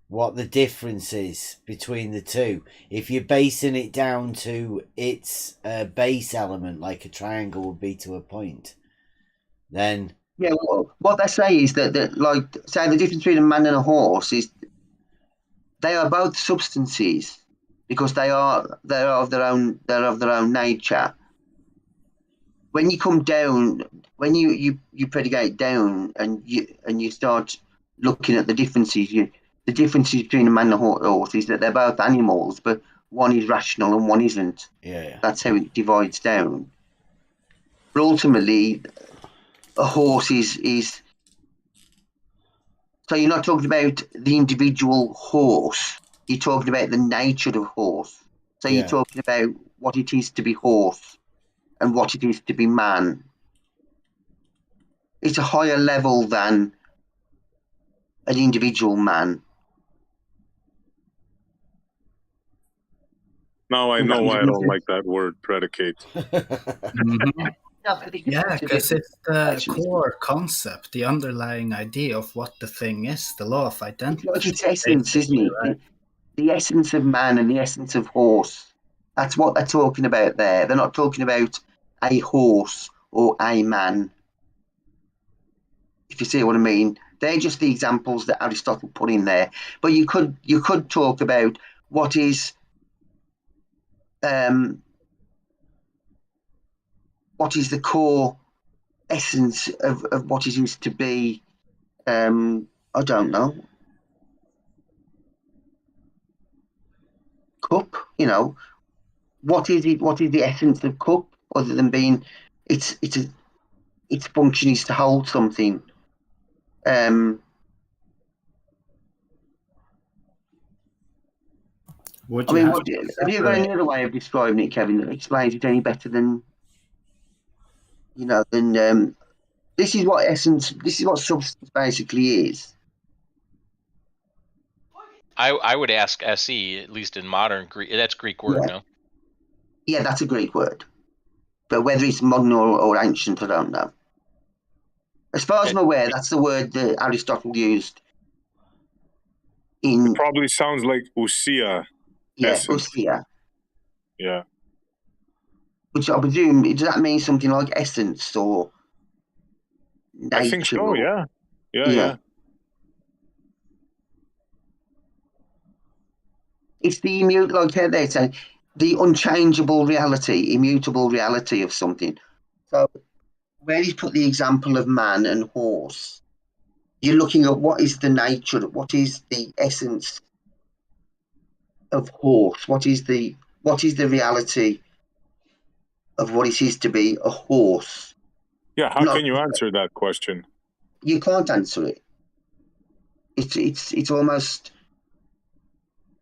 What the difference is between the two. If you're basing it down to its base element, like a triangle would be to a point, then... Yeah, well, what they say is that like, say the difference between a man and a horse is they are both substances because they're of their own nature. When you come down, when you predicate down and you start looking at the differences, the differences between a man and a horse is that they're both animals, but one is rational and one isn't. Yeah. That's how it divides down. But ultimately, a horse is. So you're not talking about the individual horse. You're talking about the nature of horse. So you're talking about what it is to be horse and what it is to be man. It's a higher level than an individual man. Now I know why I don't like that word, predicate. Yeah, because it's the core concept, the underlying idea of what the thing is, the law of identity. It's like its essence, isn't it? Right? The essence of man and the essence of horse. That's what they're talking about there. They're not talking about a horse or a man. If you see what I mean, they're just the examples that Aristotle put in there. But you could talk about what is the core essence of what it is to be. I don't know. Cup, you know, what is it? What is the essence of cup other than being? It's its function is to hold something. Have you got any other way of describing it, Kevin, that explains it any better than, this is what substance basically is. I would ask SE, at least in modern Greek. That's Greek word, no? Yeah, that's a Greek word. But whether it's modern or ancient, I don't know. As far as I'm aware, that's the word that Aristotle used. It probably sounds like ousia. Yeah, ousia. Yeah. Which I presume, does that mean something like essence or nature? I think so, yeah. It's the like they say, the unchangeable reality, immutable reality of something. So where you put the example of man and horse, you're looking at what is the nature, what is the essence of horse, what is the reality of what it is to be a horse. Yeah, how can you answer that question? You can't answer it. It's almost,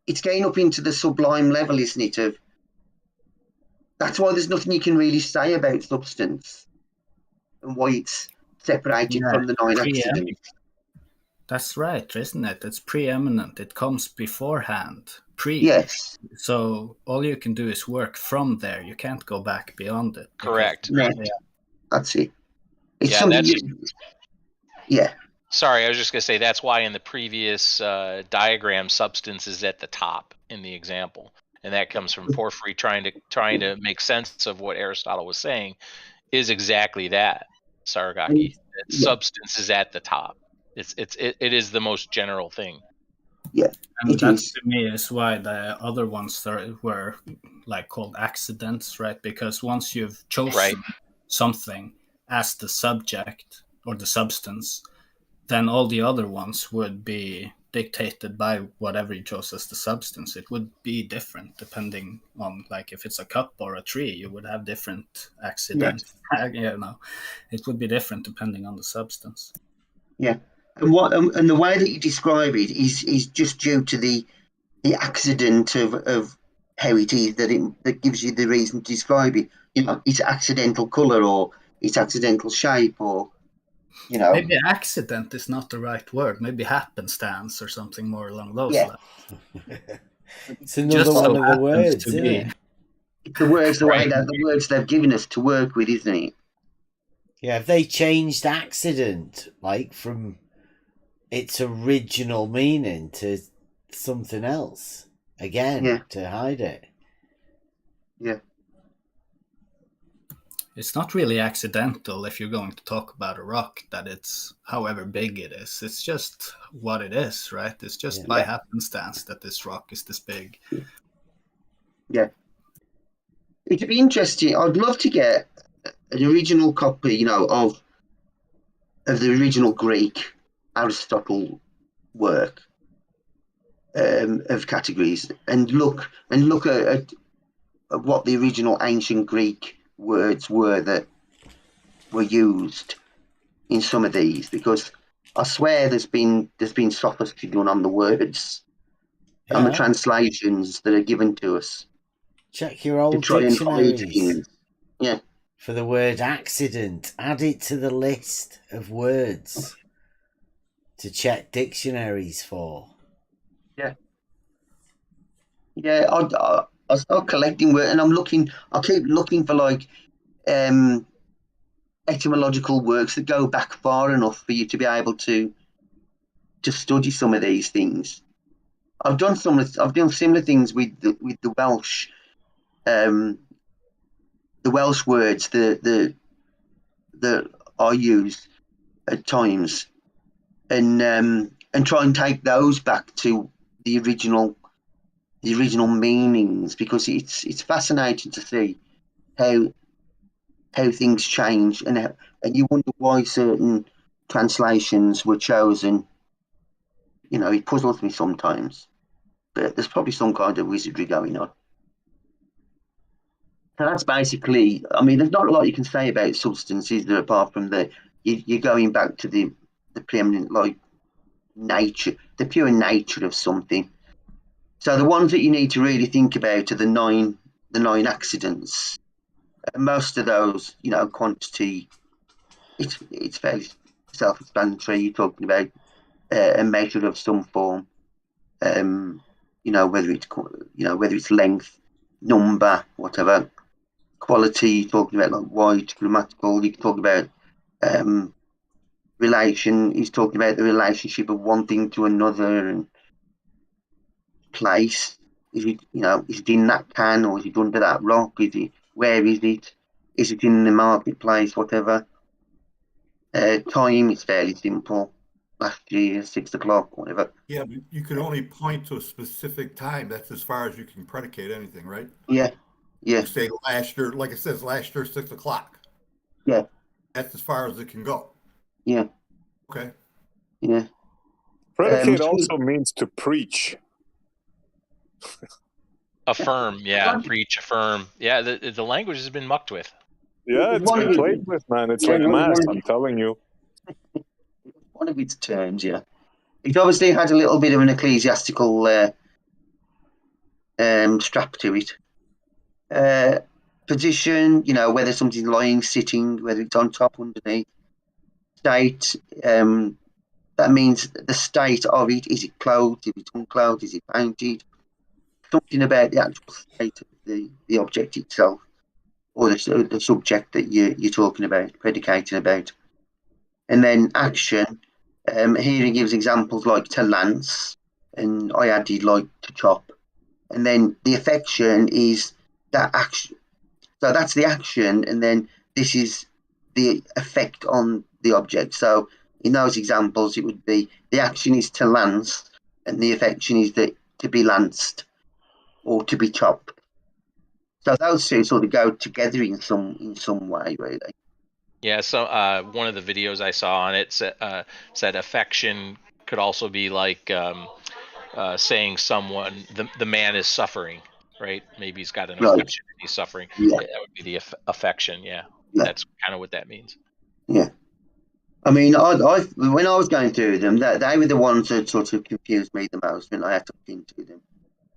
it's getting up into the sublime level, isn't it? That's why there's nothing you can really say about substance and why it's separated from the nine accidents. That's right, isn't it? It's preeminent. It comes beforehand. Yes. So all you can do is work from there. You can't go back beyond it. Correct. That's it. It's Sorry, I was just going to say that's why in the previous diagram, substance is at the top in the example, and that comes from Porphyry trying to make sense of what Aristotle was saying. Is exactly that, Saragaki. Substance is at the top. It is the most general thing. Yeah, and that to me is why the other ones were like called accidents, right? Because once you've chosen something as the subject or the substance, then all the other ones would be dictated by whatever you chose as the substance. It would be different depending on, like, if it's a cup or a tree, you would have different accidents. It would be different depending on the substance. Yeah, and the way that you describe it is just due to the accident of how it is that gives you the reason to describe it. It's accidental color or it's accidental shape or. Maybe accident is not the right word. Maybe happenstance or something more along those lines. It's another one of the words, isn't it? It's the words, the words they've given us to work with, isn't it? Yeah, if they changed accident, like from its original meaning to something else, again, to hide it. Yeah. It's not really accidental if you're going to talk about a rock that it's however big it is. It's just what it is, right? It's just by happenstance that this rock is this big. Yeah. It'd be interesting. I'd love to get an original copy, of the original Greek Aristotle work of categories and look at what the original ancient Greek words were that were used in some of these, because I swear there's been sophistry done on the words and the translations that are given to us. Check your old dictionaries. Yeah. For the word accident, add it to the list of words to check dictionaries for. Yeah. Yeah, I start collecting words, and I keep looking for like etymological works that go back far enough for you to be able to study some of these things. I've done similar things with the Welsh, the Welsh words that I use at times, and try and take those back to the original meanings, because it's fascinating to see how things change, and you wonder why certain translations were chosen. It puzzles me sometimes, but there's probably some kind of wizardry going on. So that's basically, I mean, there's not a lot you can say about substances there apart from you're going back to the preeminent, like, nature, the pure nature of something. So the ones that you need to really think about are the nine accidents. And most of those, quantity, it's fairly self-explanatory. You're talking about a measure of some form, whether it's length, number, whatever. Quality, you're talking about like wide, grammatical. You can talk about relation. He's talking about the relationship of one thing to another, and place. Is it in that can, or is it under that rock? Where is it? Is it in the marketplace? Whatever. Time is fairly simple. Last year, 6 o'clock, whatever. Yeah, but you can only point to a specific time. That's as far as you can predicate anything, right? Yeah. You say last year, like it says, last year, 6 o'clock. Yeah. That's as far as it can go. Yeah. Okay. Yeah. Predicate also means to preach. Affirm, yeah. Preach, affirm. Yeah, the language has been mucked with. Yeah, it's been played with, man. It's like math, I'm telling you. One of its terms, yeah. It obviously had a little bit of an ecclesiastical strap to it. Position, whether something's lying, sitting, whether it's on top, underneath. State, that means the state of it. Is it clothed? Is it unclothed? Is it painted? Something about the actual state of the object itself, or the subject that you're talking about, predicating about. And then action, here he gives examples like to lance, and I added like to chop. And then the affection is that action. So that's the action, and then this is the effect on the object. So in those examples, it would be the action is to lance, and the affection is to be lanced or to be chopped. So those two sort of go together in some way, really. Yeah. So one of the videos I saw on it said affection could also be like saying someone the man is suffering, right? Maybe he's got an affection and he's suffering. Yeah. That would be the affection. Yeah. That's kind of what that means. Yeah. I mean, when I was going through them, they were the ones that sort of confused me the most when I had to look into them.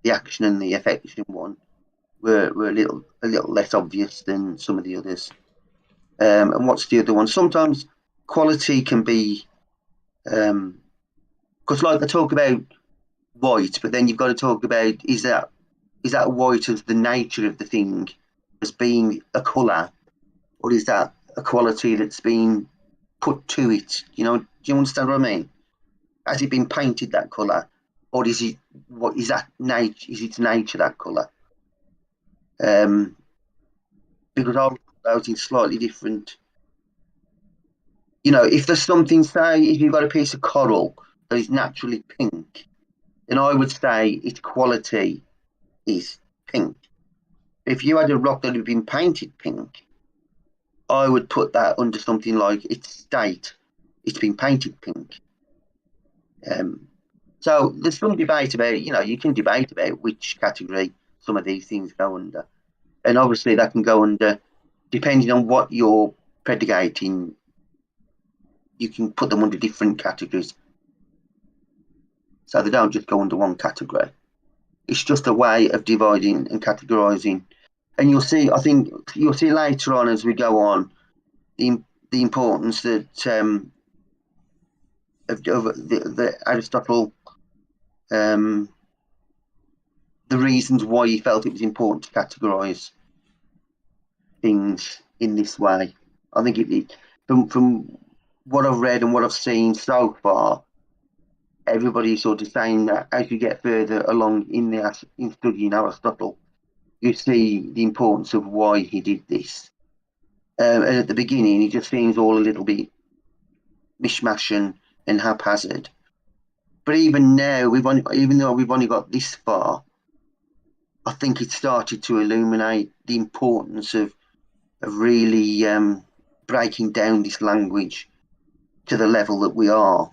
The action and the affection one were a little less obvious than some of the others. And what's the other one? Sometimes quality can be, because like I talk about white, but then you've got to talk about is that white as the nature of the thing, as being a colour, or is that a quality that's been put to it? Do you understand what I mean? Has it been painted that colour, or is it what is that nature? Is its nature that colour? Because I'll put those in slightly different. If there's something, say, if you've got a piece of coral that is naturally pink, then I would say its quality is pink. If you had a rock that had been painted pink, I would put that under something like its state. It's been painted pink. So there's some debate about, you can debate about which category some of these things go under. And obviously that can go under, depending on what you're predicating, you can put them under different categories. So they don't just go under one category. It's just a way of dividing and categorizing. And you'll see, I think you'll see later on as we go on, the importance that of the Aristotle, the reasons why he felt it was important to categorize things in this way. I think it from what I've read and what I've seen so far, everybody's sort of saying that as you get further along in studying Aristotle, you see the importance of why he did this. And at the beginning, it just seems all a little bit mishmash and haphazard. But even now, even though we've only got this far, I think it started to illuminate the importance of really breaking down this language to the level that we are.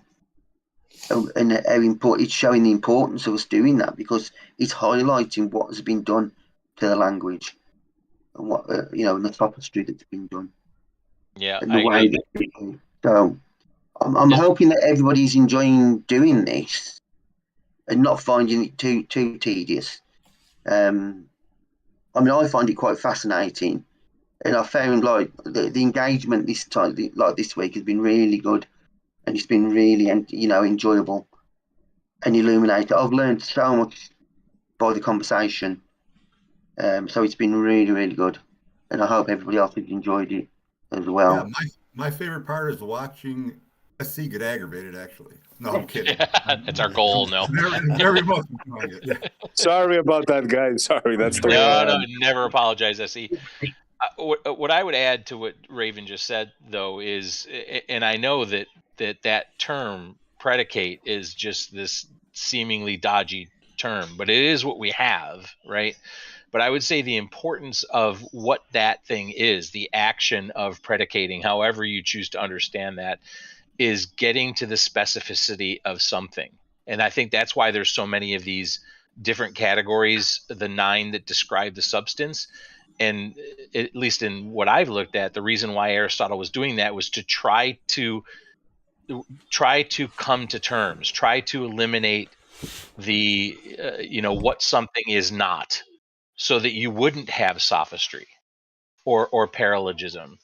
And how important it's showing the importance of us doing that, because it's highlighting what has been done to the language. and what and the sophistry that's been done. Yeah, and the way that people. So I'm hoping that everybody's enjoying doing this and not finding it too tedious. I mean, I find it quite fascinating, and I found like the engagement this time, like this week, has been really good, and it's been really enjoyable and illuminating. I've learned so much by the conversation, so it's been really, really good, and I hope everybody else has enjoyed it as well. Yeah, my favorite part is watching SC get aggravated. Actually, no, I'm kidding. That's our goal. No, very much. Sorry about that, guys. Sorry, that's the way. No, never apologize, SE. What I would add to what Raven just said, though, is, and I know that term predicate is just this seemingly dodgy term, but it is what we have, right? But I would say the importance of what that thing is, the action of predicating, however you choose to understand that, is getting to the specificity of something. And I think that's why there's so many of these different categories, the 9 that describe the substance. And at least in what I've looked at, the reason why Aristotle was doing that was to try to come to terms, try to eliminate the what something is not, so that you wouldn't have sophistry or paralogism.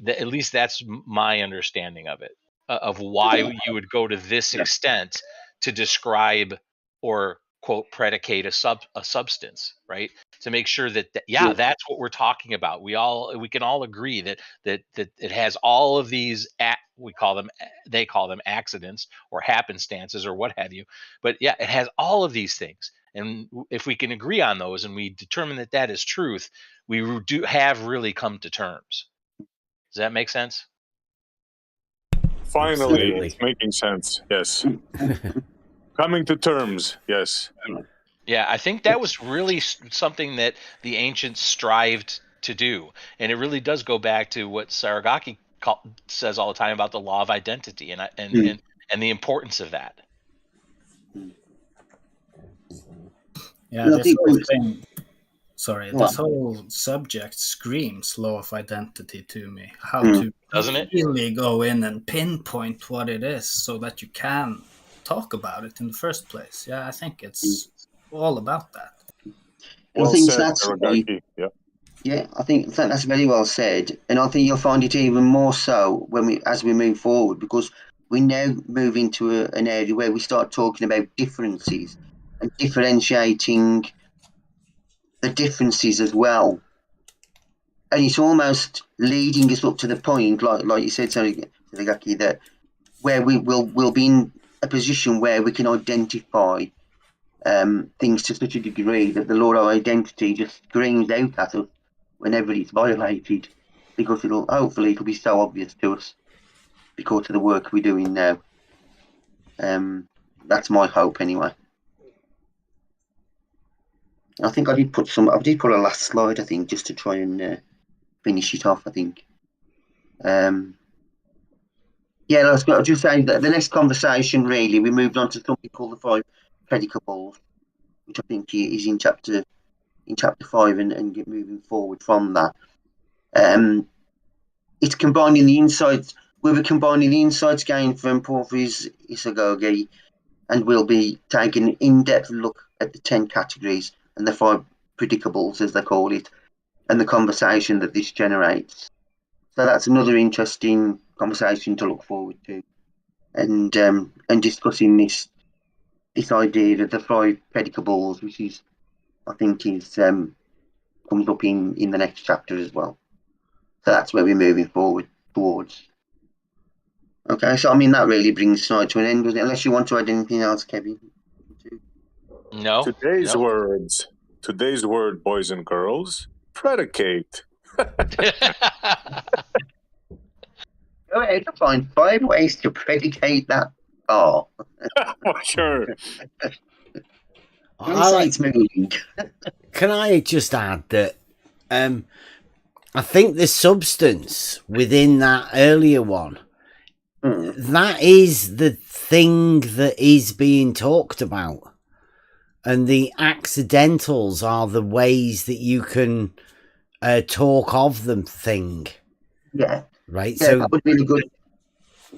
At least that's my understanding of it, of why you would go to this extent to describe or quote predicate a substance, right? To make sure that that's what we're talking about. We can all agree that it has all of these they call them accidents or happenstances or what have you, but it has all of these things. And if we can agree on those and we determine that that is truth, we do have really come to terms. Does that make sense? Finally, Absolutely. It's making sense. Yes. Coming to terms. Yes. Yeah, I think that was really something that the ancients strived to do. And it really does go back to what Saragaki says all the time about the law of identity and the importance of that. Yeah, this whole thing. Sorry, this whole subject screams law of identity to me. How to really go in and pinpoint what it is so that you can talk about it in the first place. Yeah, I think it's all about that. Well, I think that's I think that's very well said, and I think you'll find it even more so as we move forward, because we now move into an area where we start talking about differences and differentiating the differences as well, and it's almost leading us up to the point, like you said, Saragaki, that where we'll be in a position where we can identify things to such a degree that the law of identity just screams out at us whenever it's violated, because hopefully it'll be so obvious to us because of the work we're doing now. That's my hope anyway. I think I did put a last slide, I think, just to try and finish it off, I think. I'll just say that the next conversation, really, we moved on to something called the 5 predicables, which I think is in chapter 5 and get moving forward from that. It's combining the insights. We'll be combining the insights gained from Porphyry's Isagoge, and we'll be taking an in-depth look at the 10 categories and the 5 predicables, as they call it, and the conversation that this generates. So that's another interesting conversation to look forward to, and discussing this idea of the 5 predicables, which is, I think, comes up in the next chapter as well. So that's where we're moving forward towards. Okay, so I mean that really brings tonight to an end, doesn't it? Unless you want to add anything else, Kevin. No. Today's word, boys and girls, predicate. Go ahead to find 5 ways to predicate that bar. Sure. It's moving. Can I just add that I think the substance within that earlier one, that is the thing that is being talked about. And the accidentals are the ways that you can talk of them thing. Yeah. Right. Yeah, So that would be a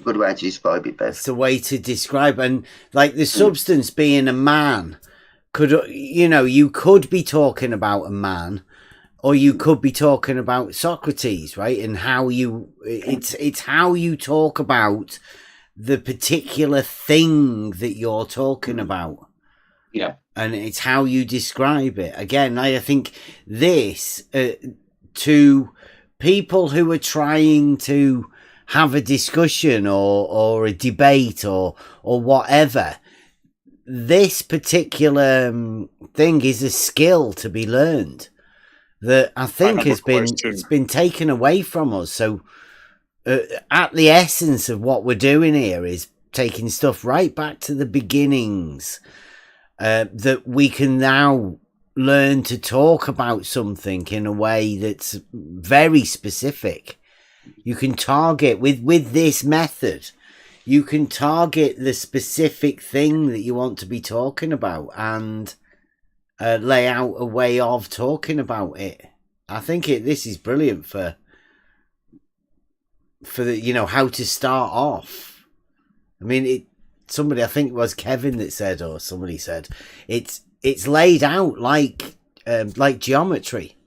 good way to describe it, Bev. it's a way to describe, and like the substance being a man could, you could be talking about a man, or you could be talking about Socrates, right? And how it's how you talk about the particular thing that you're talking about. Yeah. And it's how you describe it. Again, I think this, to people who are trying to have a discussion or a debate or whatever, this particular thing is a skill to be learned that I think it's been taken away from us. So at the essence of what we're doing here is taking stuff right back to the beginnings, that we can now learn to talk about something in a way that's very specific. You can target with this method, you can target the specific thing that you want to be talking about and lay out a way of talking about it. I think this is brilliant for the, how to start off. I mean, somebody, I think it was Kevin that said, or somebody said, it's laid out like geometry,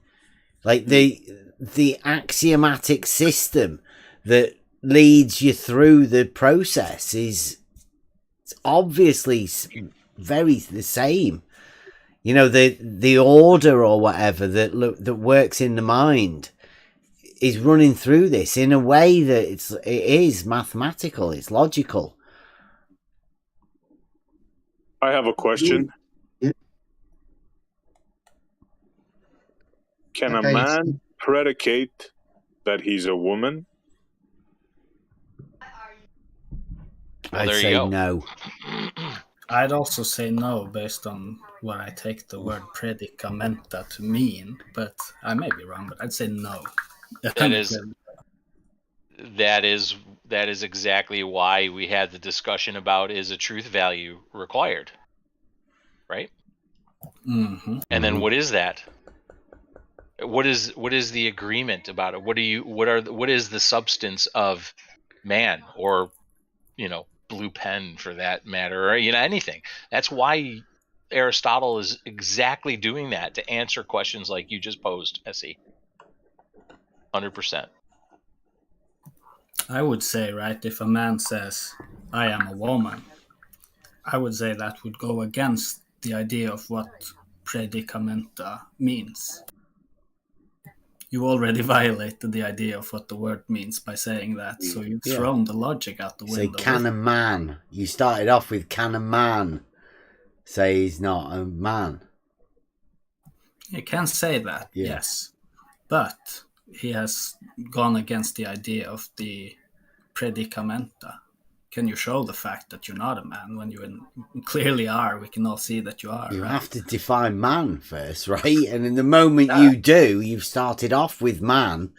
like the axiomatic system that leads you through the process is obviously very the same. The order or whatever that works in the mind is running through this in a way that it is mathematical, it's logical. I have a question. Can a man predicate that he's a woman? I'd say no. I'd also say no, based on what I take the word predicamenta to mean, but I may be wrong, but I'd say no. That is exactly why we had the discussion about, is a truth value required, right? Mm-hmm. And then what is that? What is the agreement about it? What is the substance of man, or blue pen for that matter, or anything? That's why Aristotle is exactly doing that, to answer questions like you just posed, Essie. 100%. I would say, right, if a man says, I am a woman, I would say that would go against the idea of what predicamenta means. You already violated the idea of what the word means by saying that, so you've thrown the logic out the window. Say, can a man? You started off with, can a man say he's not a man? You can say that, yes. But he has gone against the idea of the predicamenta. Can you show the fact that you're not a man when you clearly are? We can all see that you are. You have to define man first, right? And in the moment you do, you've started off with man,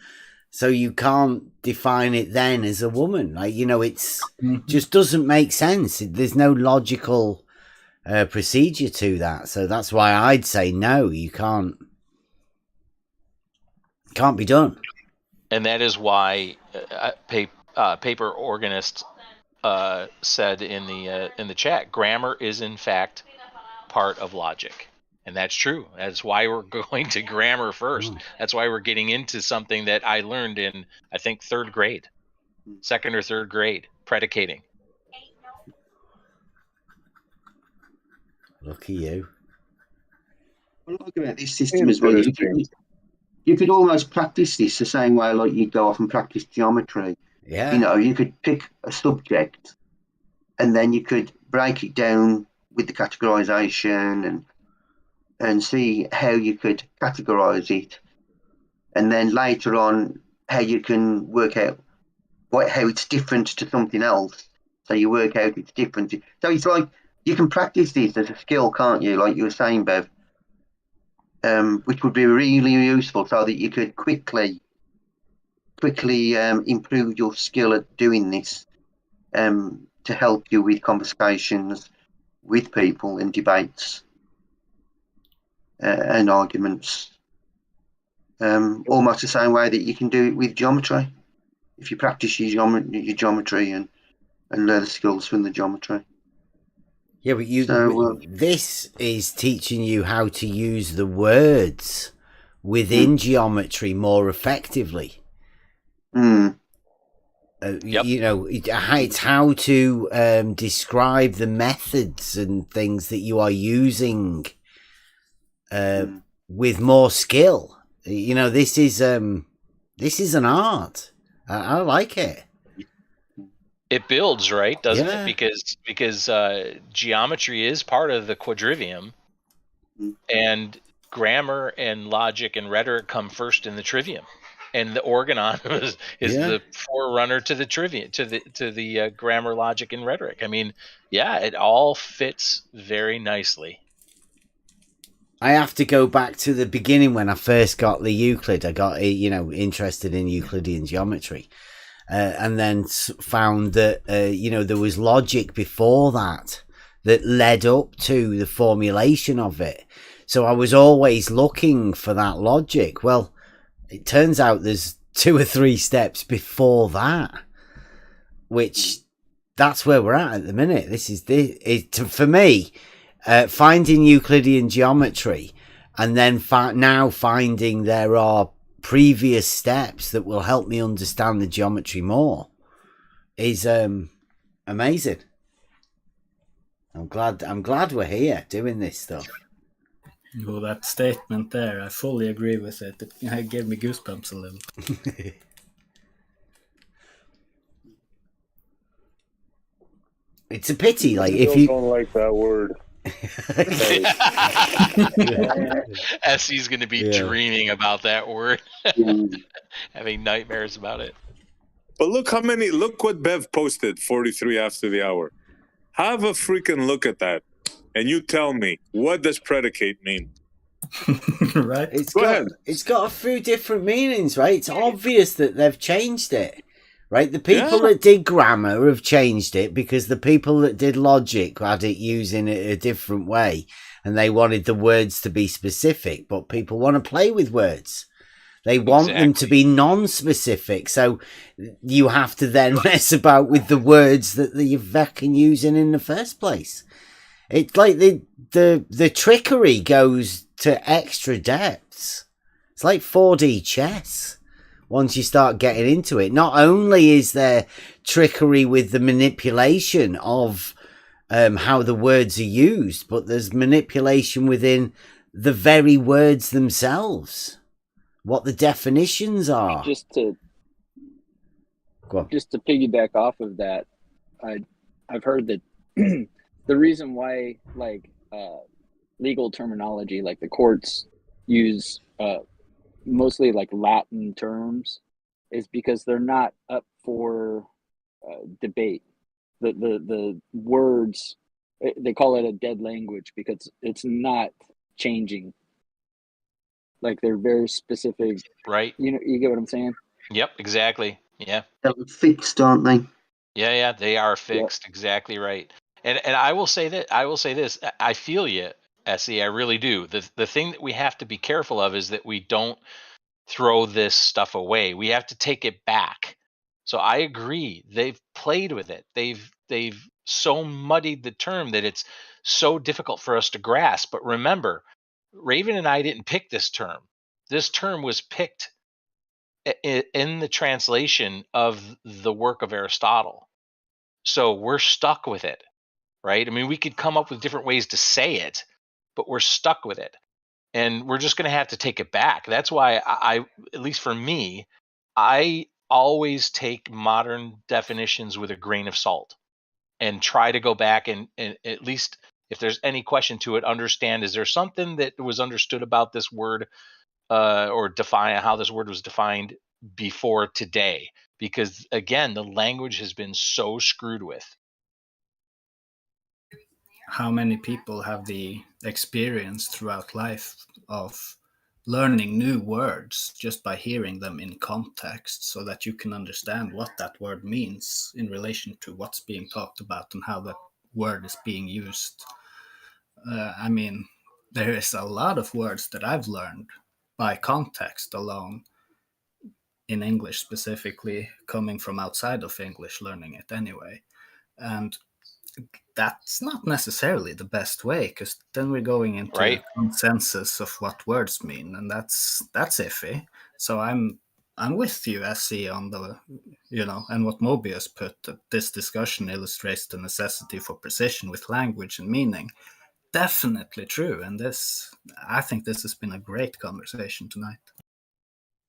so you can't define it then as a woman. Like, it's just doesn't make sense. There's no logical procedure to that. So that's why I'd say no. You can't be done. And that is why Paper Organist said in the chat, grammar is in fact part of logic, and that's true. That's why we're going to grammar first. That's why we're getting into something that I learned in, I think, second or third grade, predicating. Lucky you. What I like about this system as well, you could almost practice this the same way like you go off and practice geometry. Yeah. You could pick a subject and then you could break it down with the categorization and see how you could categorize it. And then later on, how you can work out how it's different to something else. So you work out it's different. So it's like you can practice this as a skill, can't you? Like you were saying, Bev, which would be really useful so that you could quickly improve your skill at doing this, to help you with conversations with people and debates and arguments. almost the same way that you can do it with geometry. If you practice your geometry and learn the skills from the geometry. Yeah, but this is teaching you how to use the words within geometry more effectively. You know, it's how to describe the methods and things that you are using with more skill. You know, this is an art. I like it. It builds, right? Doesn't it? Because geometry is part of the quadrivium, and grammar and logic and rhetoric come first in the trivium, and the organon is the forerunner to the trivium, to the grammar, logic, and rhetoric. I mean, it all fits very nicely. I have to go back to the beginning when I first got the Euclid. I got interested in Euclidean geometry. And then found that, there was logic before that led up to the formulation of it. So I was always looking for that logic. Well, it turns out there's 2 or 3 steps before that, which that's where we're at the minute. This is for me, finding Euclidean geometry and then now finding there are previous steps that will help me understand the geometry more is amazing. I'm glad we're here doing this stuff. Well, that statement there, I fully agree with it. It gave me goosebumps a little. It's a pity, like if you don't like that word. Essie's going to be dreaming about that word, having nightmares about it. But look what Bev posted 43 after the hour. Have a freaking look at that, and you tell me, what does predicate mean? Right? It's got a few different meanings, right? It's obvious that they've changed it. Right, the people that did grammar have changed it because the people that did logic had it using it a different way, and they wanted the words to be specific. But people want to play with words; they want them to be non-specific. So you have to then mess about with the words that you're fucking using in the first place. It's like the trickery goes to extra depths. It's like 4D chess. Once you start getting into it, not only is there trickery with the manipulation of how the words are used, but there's manipulation within the very words themselves, what the definitions are. Just to piggyback off of that, I've heard that the reason why legal terminology, like the courts use mostly like Latin terms, is because they're not up for debate. The words, they call it a dead language because it's not changing. Like they're very specific, right? You get what I'm saying? Yep, exactly. Yeah, they're fixed, aren't they? Yeah, they are fixed. Yep. Exactly right. And I will say this. I feel you, Essie. I really do. The thing that we have to be careful of is that we don't throw this stuff away. We have to take it back. So I agree. They've played with it. They've so muddied the term that it's so difficult for us to grasp. But remember, Raven and I didn't pick this term. This term was picked in the translation of the work of Aristotle. So we're stuck with it, right? I mean, we could come up with different ways to say it, but we're stuck with it. And we're just going to have to take it back. That's why I, at least for me, I always take modern definitions with a grain of salt and try to go back and at least, if there's any question to it, understand, is there something that was understood about this word or define how this word was defined before today? Because again, the language has been so screwed with. How many people have the experience throughout life of learning new words just by hearing them in context so that you can understand what that word means in relation to what's being talked about and how that word is being used? I mean, there is a lot of words that I've learned by context alone, in English specifically, coming from outside of English, learning it anyway. And that's not necessarily the best way, because then we're going into a consensus of what words mean, and that's iffy. So I'm with you, SC, on the, and what Mobius put, that this discussion illustrates the necessity for precision with language and meaning. Definitely true. And I think this has been a great conversation tonight.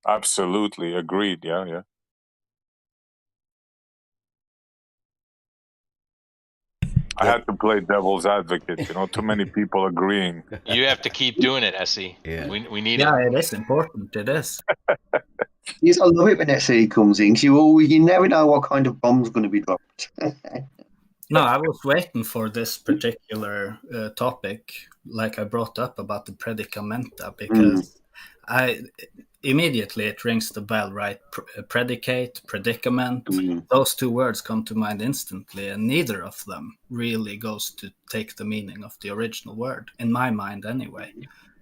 Absolutely agreed. Yeah. I had to play devil's advocate. Too many people agreeing. You have to keep doing it, SE. Yeah. We need it. Yeah, it is important. It is. Yes, I love it when SE comes in. You never know what kind of bomb's going to be dropped. No, I was waiting for this particular topic, like I brought up about the predicamenta, because immediately it rings the bell, right? Predicate, predicament, those two words come to mind instantly, and neither of them really goes to take the meaning of the original word, in my mind anyway.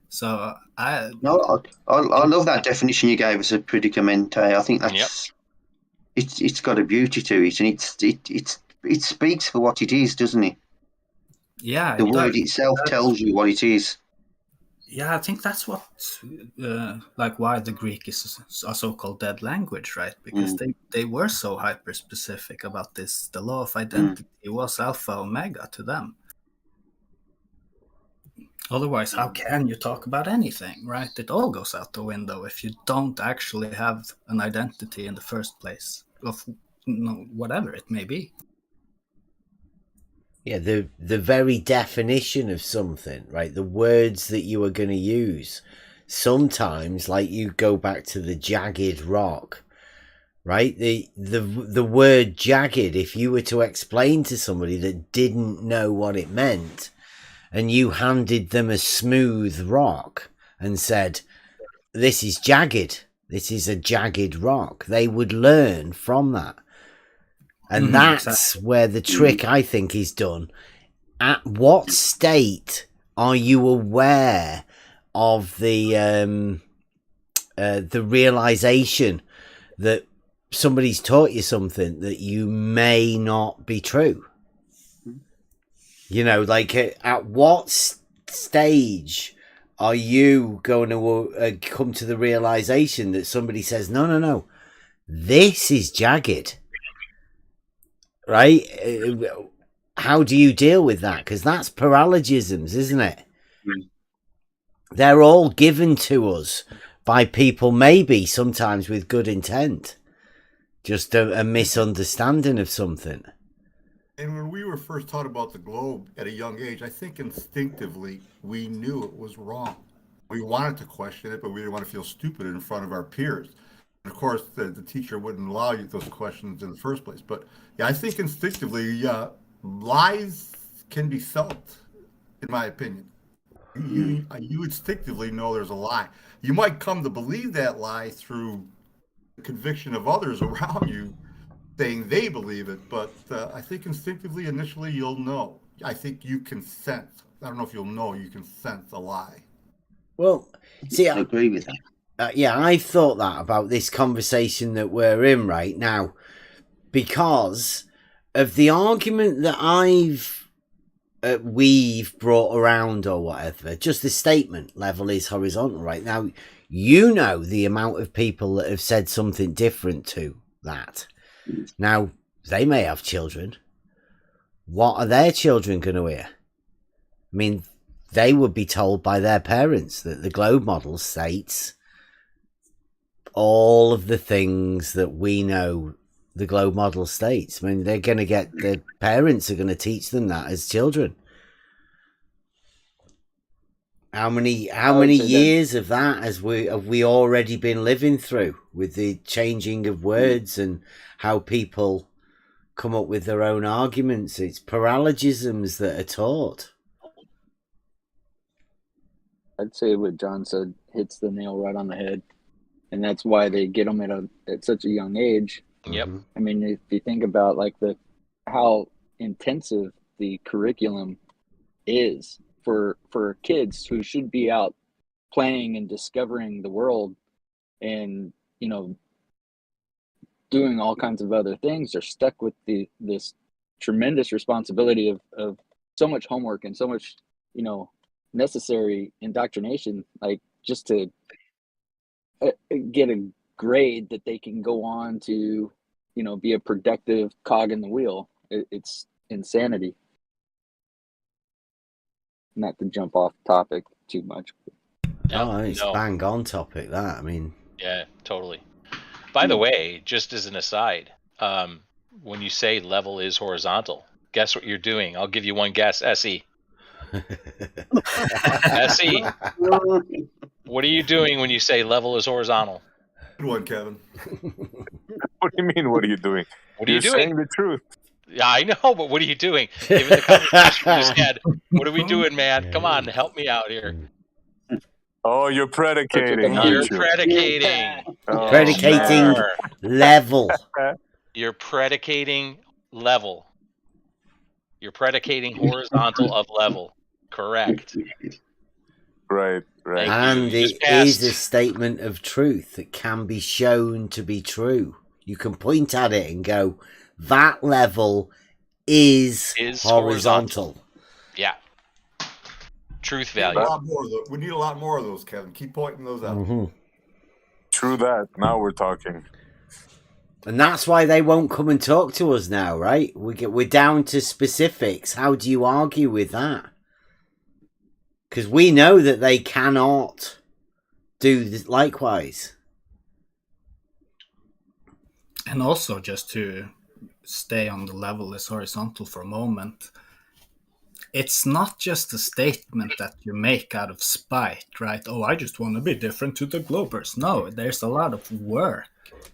So I love that definition you gave us of predicamente. I think that's it's got a beauty to it, and it speaks for what it is, doesn't it? Yeah, the word itself tells you what it is. Yeah, I think that's what, why the Greek is a so-called dead language, right? Because they were so hyper-specific about this. The law of identity was alpha omega to them. Otherwise, how can you talk about anything, right? It all goes out the window if you don't actually have an identity in the first place of whatever it may be. Yeah, the very definition of something, right? The words that you are going to use. Sometimes, like, you go back to the jagged rock, right? The word jagged, if you were to explain to somebody that didn't know what it meant, and you handed them a smooth rock and said, this is jagged, this is a jagged rock, they would learn from that. And that's where the trick, I think, is done. At what state are you aware of the realization that somebody's taught you something that you may not be true? At what stage are you going to come to the realization that somebody says, no, this is jagged? Right? How do you deal with that? Because that's paralogisms, isn't it? They're all given to us by people, maybe sometimes with good intent. Just a misunderstanding of something. And when we were first taught about the globe at a young age, I think instinctively we knew it was wrong. We wanted to question it, but we didn't want to feel stupid in front of our peers. And of course, the teacher wouldn't allow you those questions in the first place. But yeah, I think instinctively, lies can be felt, in my opinion. You instinctively know there's a lie. You might come to believe that lie through the conviction of others around you saying they believe it, but I think instinctively, initially, you'll know. I think you can sense. I don't know if you'll know. You can sense a lie. Well, see, I agree with that. I thought that about this conversation that we're in right now, because of the argument that we've brought around or whatever. Just the statement level is horizontal right now. The amount of people that have said something different to that. Now, they may have children. What are their children going to hear? I mean, they would be told by their parents that the globe model states all of the things that we know the globe model states. I mean, they're going to their parents are going to teach them that as children. How many years of that have we already been living through with the changing of words and how people come up with their own arguments? It's paralogisms that are taught. I'd say what John said hits the nail right on the head, and that's why they get them at such a young age. Yep. I mean, if you think about how intensive the curriculum is for kids who should be out playing and discovering the world and, you know, doing all kinds of other things, are stuck with this tremendous responsibility of so much homework and so much, you know, necessary indoctrination, like just to get a grade that they can go on to, you know, be a productive cog in the wheel. It's insanity. Not to jump off topic too much. Oh, it's bang on topic, that. I mean... Yeah, totally. By the way, just as an aside, when you say level is horizontal, guess what you're doing? I'll give you one guess, SE. SE. What are you doing when you say level is horizontal? Good one, Kevin. What do you mean, what are you doing? What are you doing? Saying the truth. Yeah, I know, but what are you doing? Given the conversation we just had, what are we doing, man? Come on, help me out here. Oh, you're predicating, You're aren't you? predicating. Oh, Predicating man. level. You're predicating level. You're predicating horizontal of level. Correct. Right, right. And it is a statement of truth that can be shown to be true. You can point at it and go, that level is horizontal. Yeah. Truth value. We need a lot more of those, Kevin. Keep pointing those out. Mm-hmm. True that. Now we're talking. And that's why they won't come and talk to us now, right? We're down to specifics. How do you argue with that? Because we know that they cannot do this likewise. And also, just to stay on the level is horizontal for a moment, it's not just a statement that you make out of spite, right? Oh, I just want to be different to the Globers. No, there's a lot of work,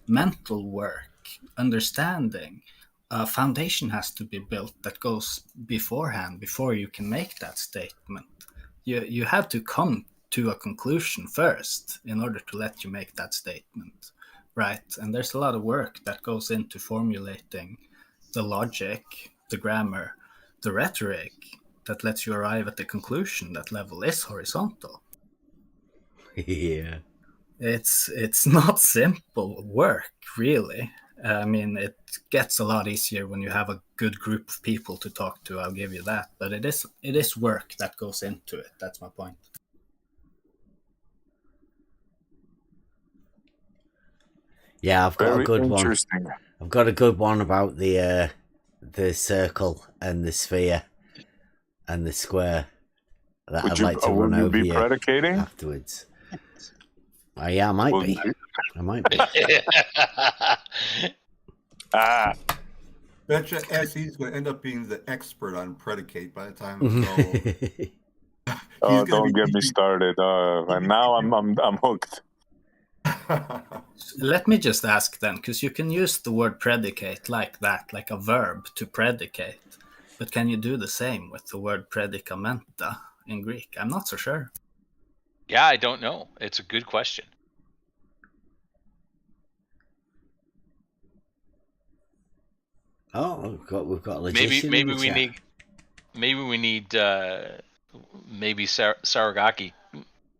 mental work, understanding. A foundation has to be built that goes beforehand, before you can make that statement. You have to come to a conclusion first in order to let you make that statement, right? And there's a lot of work that goes into formulating the logic, the grammar, the rhetoric that lets you arrive at the conclusion that level is horizontal. Yeah. It's not simple work, really. I mean, it gets a lot easier when you have a good group of people to talk to, I'll give you that. But it is work that goes into it. That's my point. Yeah, I've got Very a good one. interesting. I've got a good one about the circle and the sphere and the square that I'd like to run over you predicating afterwards. Yeah, I might be. I might be. Betcha SE's going to end up being the expert on predicate by the time it's all. Oh, don't get me started. And now I'm hooked. Let me just ask then, because you can use the word predicate like that, like a verb to predicate. But can you do the same with the word predicamenta in Greek? I'm not so sure. Yeah, I don't know. It's a good question. Oh, we've got a logician. Maybe we need Saragaki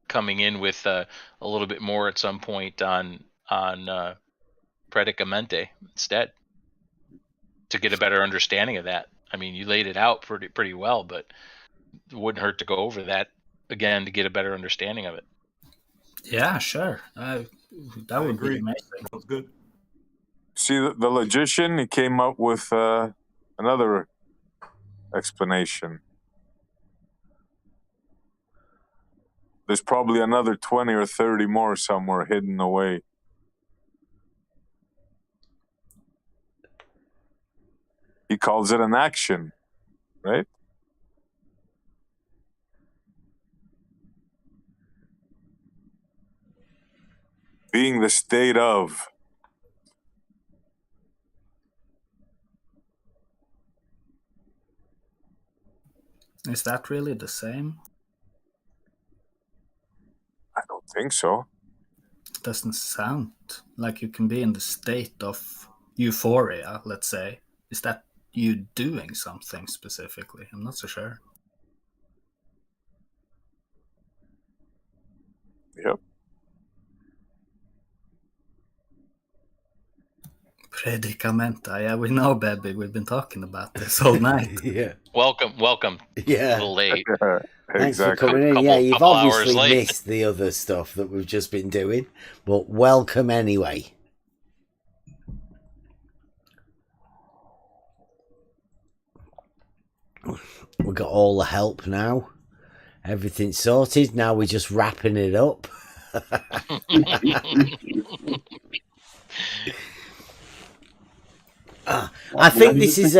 coming in with a little bit more at some point on predicamente instead, to get a better understanding of that. I mean, you laid it out pretty well, but it wouldn't hurt to go over that again to get a better understanding of it. Yeah, sure. That would be amazing. Sounds good. See, the logician, he came up with another explanation. There's probably another 20 or 30 more somewhere hidden away. He calls it an action, right? Being the state of. Is that really the same? I don't think so. It doesn't sound like you can be in the state of euphoria, let's say. Is that you doing something specifically? I'm not so sure. Yep. Predicamenta. Yeah, we know, baby. We've been talking about this all night. Yeah. Welcome. Yeah. A little late. Thanks for Exactly. coming in. Yeah, you've Couple hours obviously late. missed the other stuff that we've just been doing, but welcome anyway. We've got all the help now. Everything's sorted. Now we're just wrapping it up. I think this is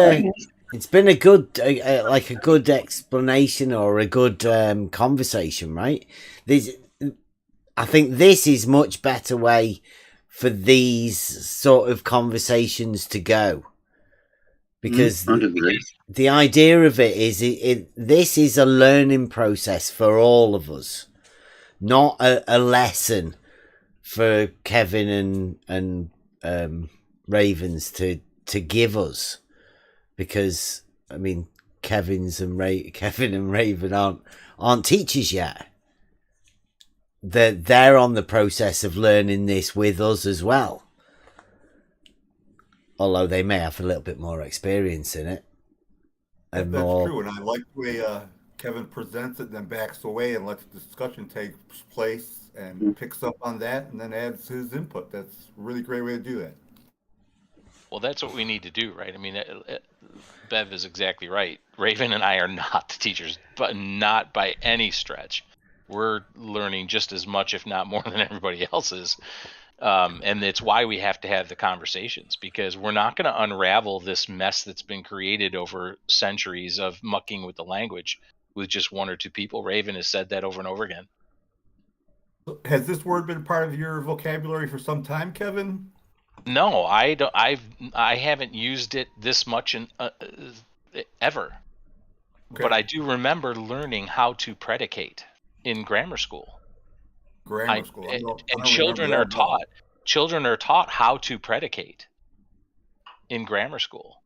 it's been a good like a good explanation or a good conversation, right? I think this is much better way for these sort of conversations to go, because the idea of it is this is a learning process for all of us, not a lesson for Kevin and Ravens to give us, because I mean Kevin and Raven aren't teachers yet. They're on the process of learning this with us as well, although they may have a little bit more experience in it. And that's more... true, and I like the way Kevin presents it, then backs away and lets the discussion take place and picks up on that and then adds his input. That's a really great way to do that. Well, that's what we need to do, right? I mean, Bev is exactly right. Raven and I are not the teachers, but not by any stretch. We're learning just as much, if not more, than everybody else is. And it's why we have to have the conversations, because we're not going to unravel this mess that's been created over centuries of mucking with the language with just one or two people. Raven has said that over and over again. Has this word been part of your vocabulary for some time, Kevin? No, I don't. I haven't used it this much in ever. Okay. But I do remember learning how to predicate in grammar school. And children are taught. Children are taught how to predicate in grammar school.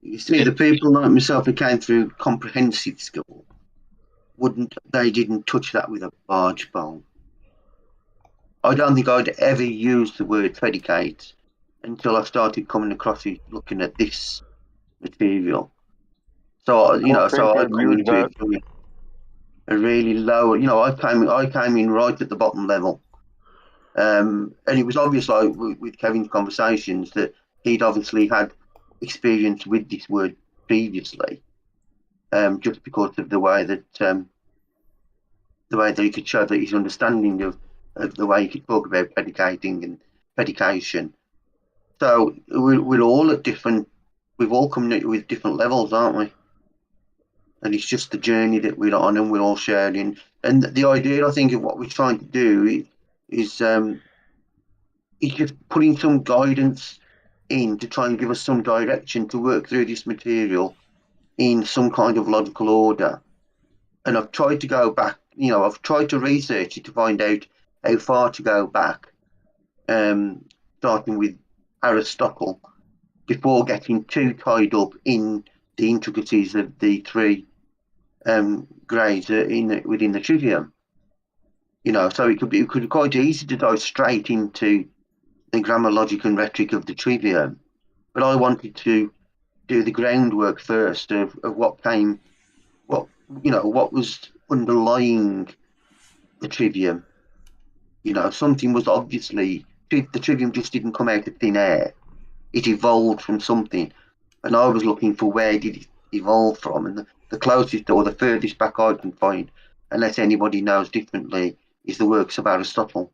You see, the people like myself who came through comprehensive school they didn't touch that with a barge pole. I don't think I'd ever used the word predicate until I started coming across it, looking at this material. So I come into it from a really low. I came in right at the bottom level, and it was obvious, like with Kevin's conversations, that he'd obviously had experience with this word previously, just because of the way that he could show that his understanding of the way he could talk about predicating and predication. So we're all at different. We've all come with different levels, aren't we? And it's just the journey that we're on, and we're all sharing. And the idea, I think, of what we're trying to do is just putting some guidance in to try and give us some direction to work through this material in some kind of logical order. And I've tried to go back. I've tried to research it to find out how far to go back, starting with Aristotle, before getting too tied up in the intricacies of the three grades within the Trivium. So it could be quite easy to dive straight into the grammar, logic, and rhetoric of the Trivium, but I wanted to do the groundwork first of what was underlying the Trivium. Something was obviously, the Trivium just didn't come out of thin air. It evolved from something, and I was looking for where did it evolve from, and the closest or the furthest back I can find, unless anybody knows differently, is the works of Aristotle.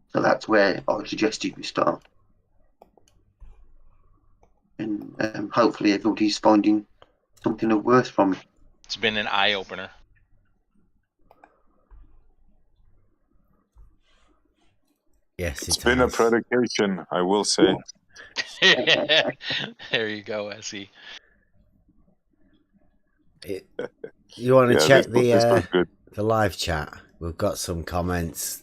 So that's where I suggested we start. And hopefully everybody's finding something of worth from it. It's been an eye-opener. Yes, it's been a predication, I will say. There you go, Essie. You want to check the live chat? We've got some comments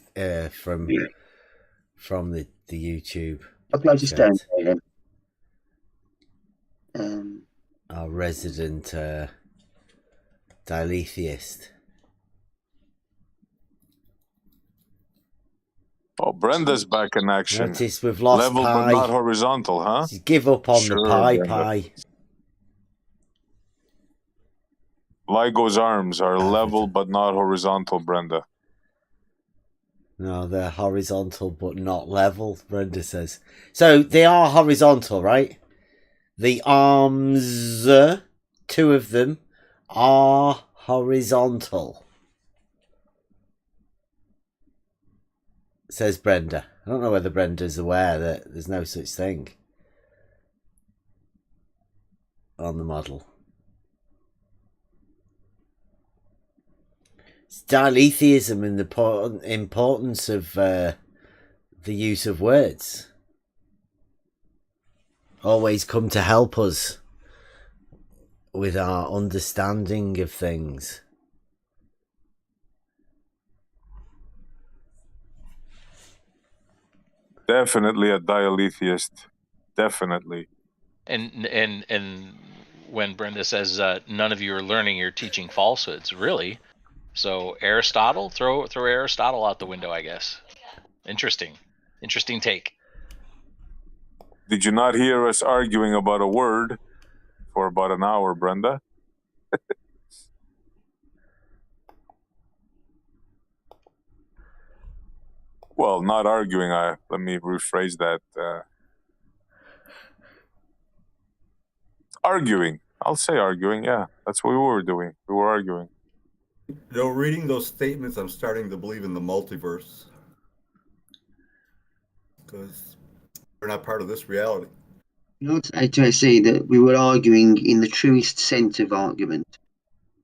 from the YouTube. I'll close this down. Our resident. Diletheist. Oh, Brenda's back in action. Notice we've lost level pi. but not horizontal, huh? Just give up on the Brenda. pi. LIGO's arms are level but not horizontal, Brenda. No, they're horizontal but not level, Brenda says. So they are horizontal, right? The arms, 2 of them, are horizontal, says Brenda. I don't know whether Brenda's aware that there's no such thing on the model. It's dialetheism and the importance of the use of words. Always come to help us with our understanding of things. Definitely a dialetheist. Definitely. And when Brenda says none of you are learning, you're teaching falsehoods, really. So Aristotle, throw Aristotle out the window, I guess. Interesting take. Did you not hear us arguing about a word for about an hour, Brenda? Well, not arguing. Let me rephrase that. Arguing. I'll say arguing. Yeah, that's what we were doing. We were arguing. Though reading those statements, I'm starting to believe in the multiverse because we're not part of this reality. I say that we were arguing in the truest sense of argument,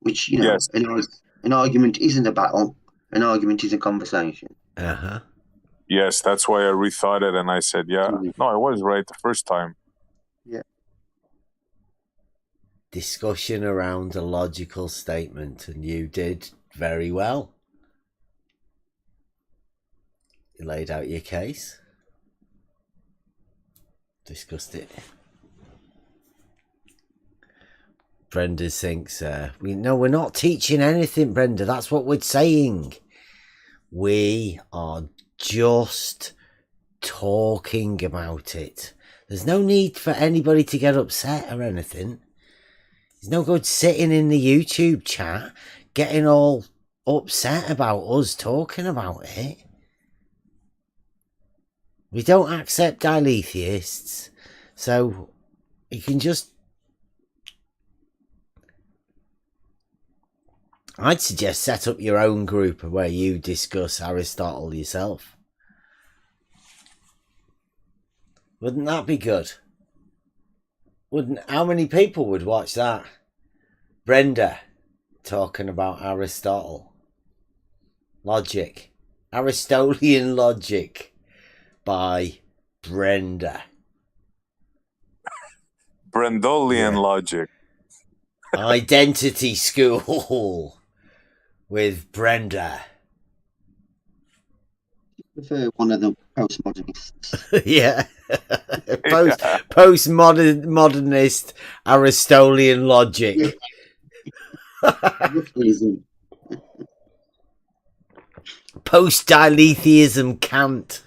which, yes. An argument isn't a battle. An argument is a conversation. Uh-huh. Yes, that's why I rethought it and I said, yeah, no, I was right the first time. Yeah. Discussion around a logical statement, and you did very well. You laid out your case. Discussed it. Brenda thinks, we're not teaching anything, Brenda. That's what we're saying. We are just talking about it. There's no need for anybody to get upset or anything. There's no good sitting in the YouTube chat getting all upset about us talking about it. We don't accept dialetheists, so you can just... I'd suggest set up your own group where you discuss Aristotle yourself. Wouldn't that be good? How many people would watch that? Brenda talking about Aristotle. Logic. Aristotelian logic by Brenda. Brendolian logic. Identity School with Brenda. I prefer one of the postmodernists. Yeah. Postmodernist Aristotelian logic. Post-dialetheism Kant.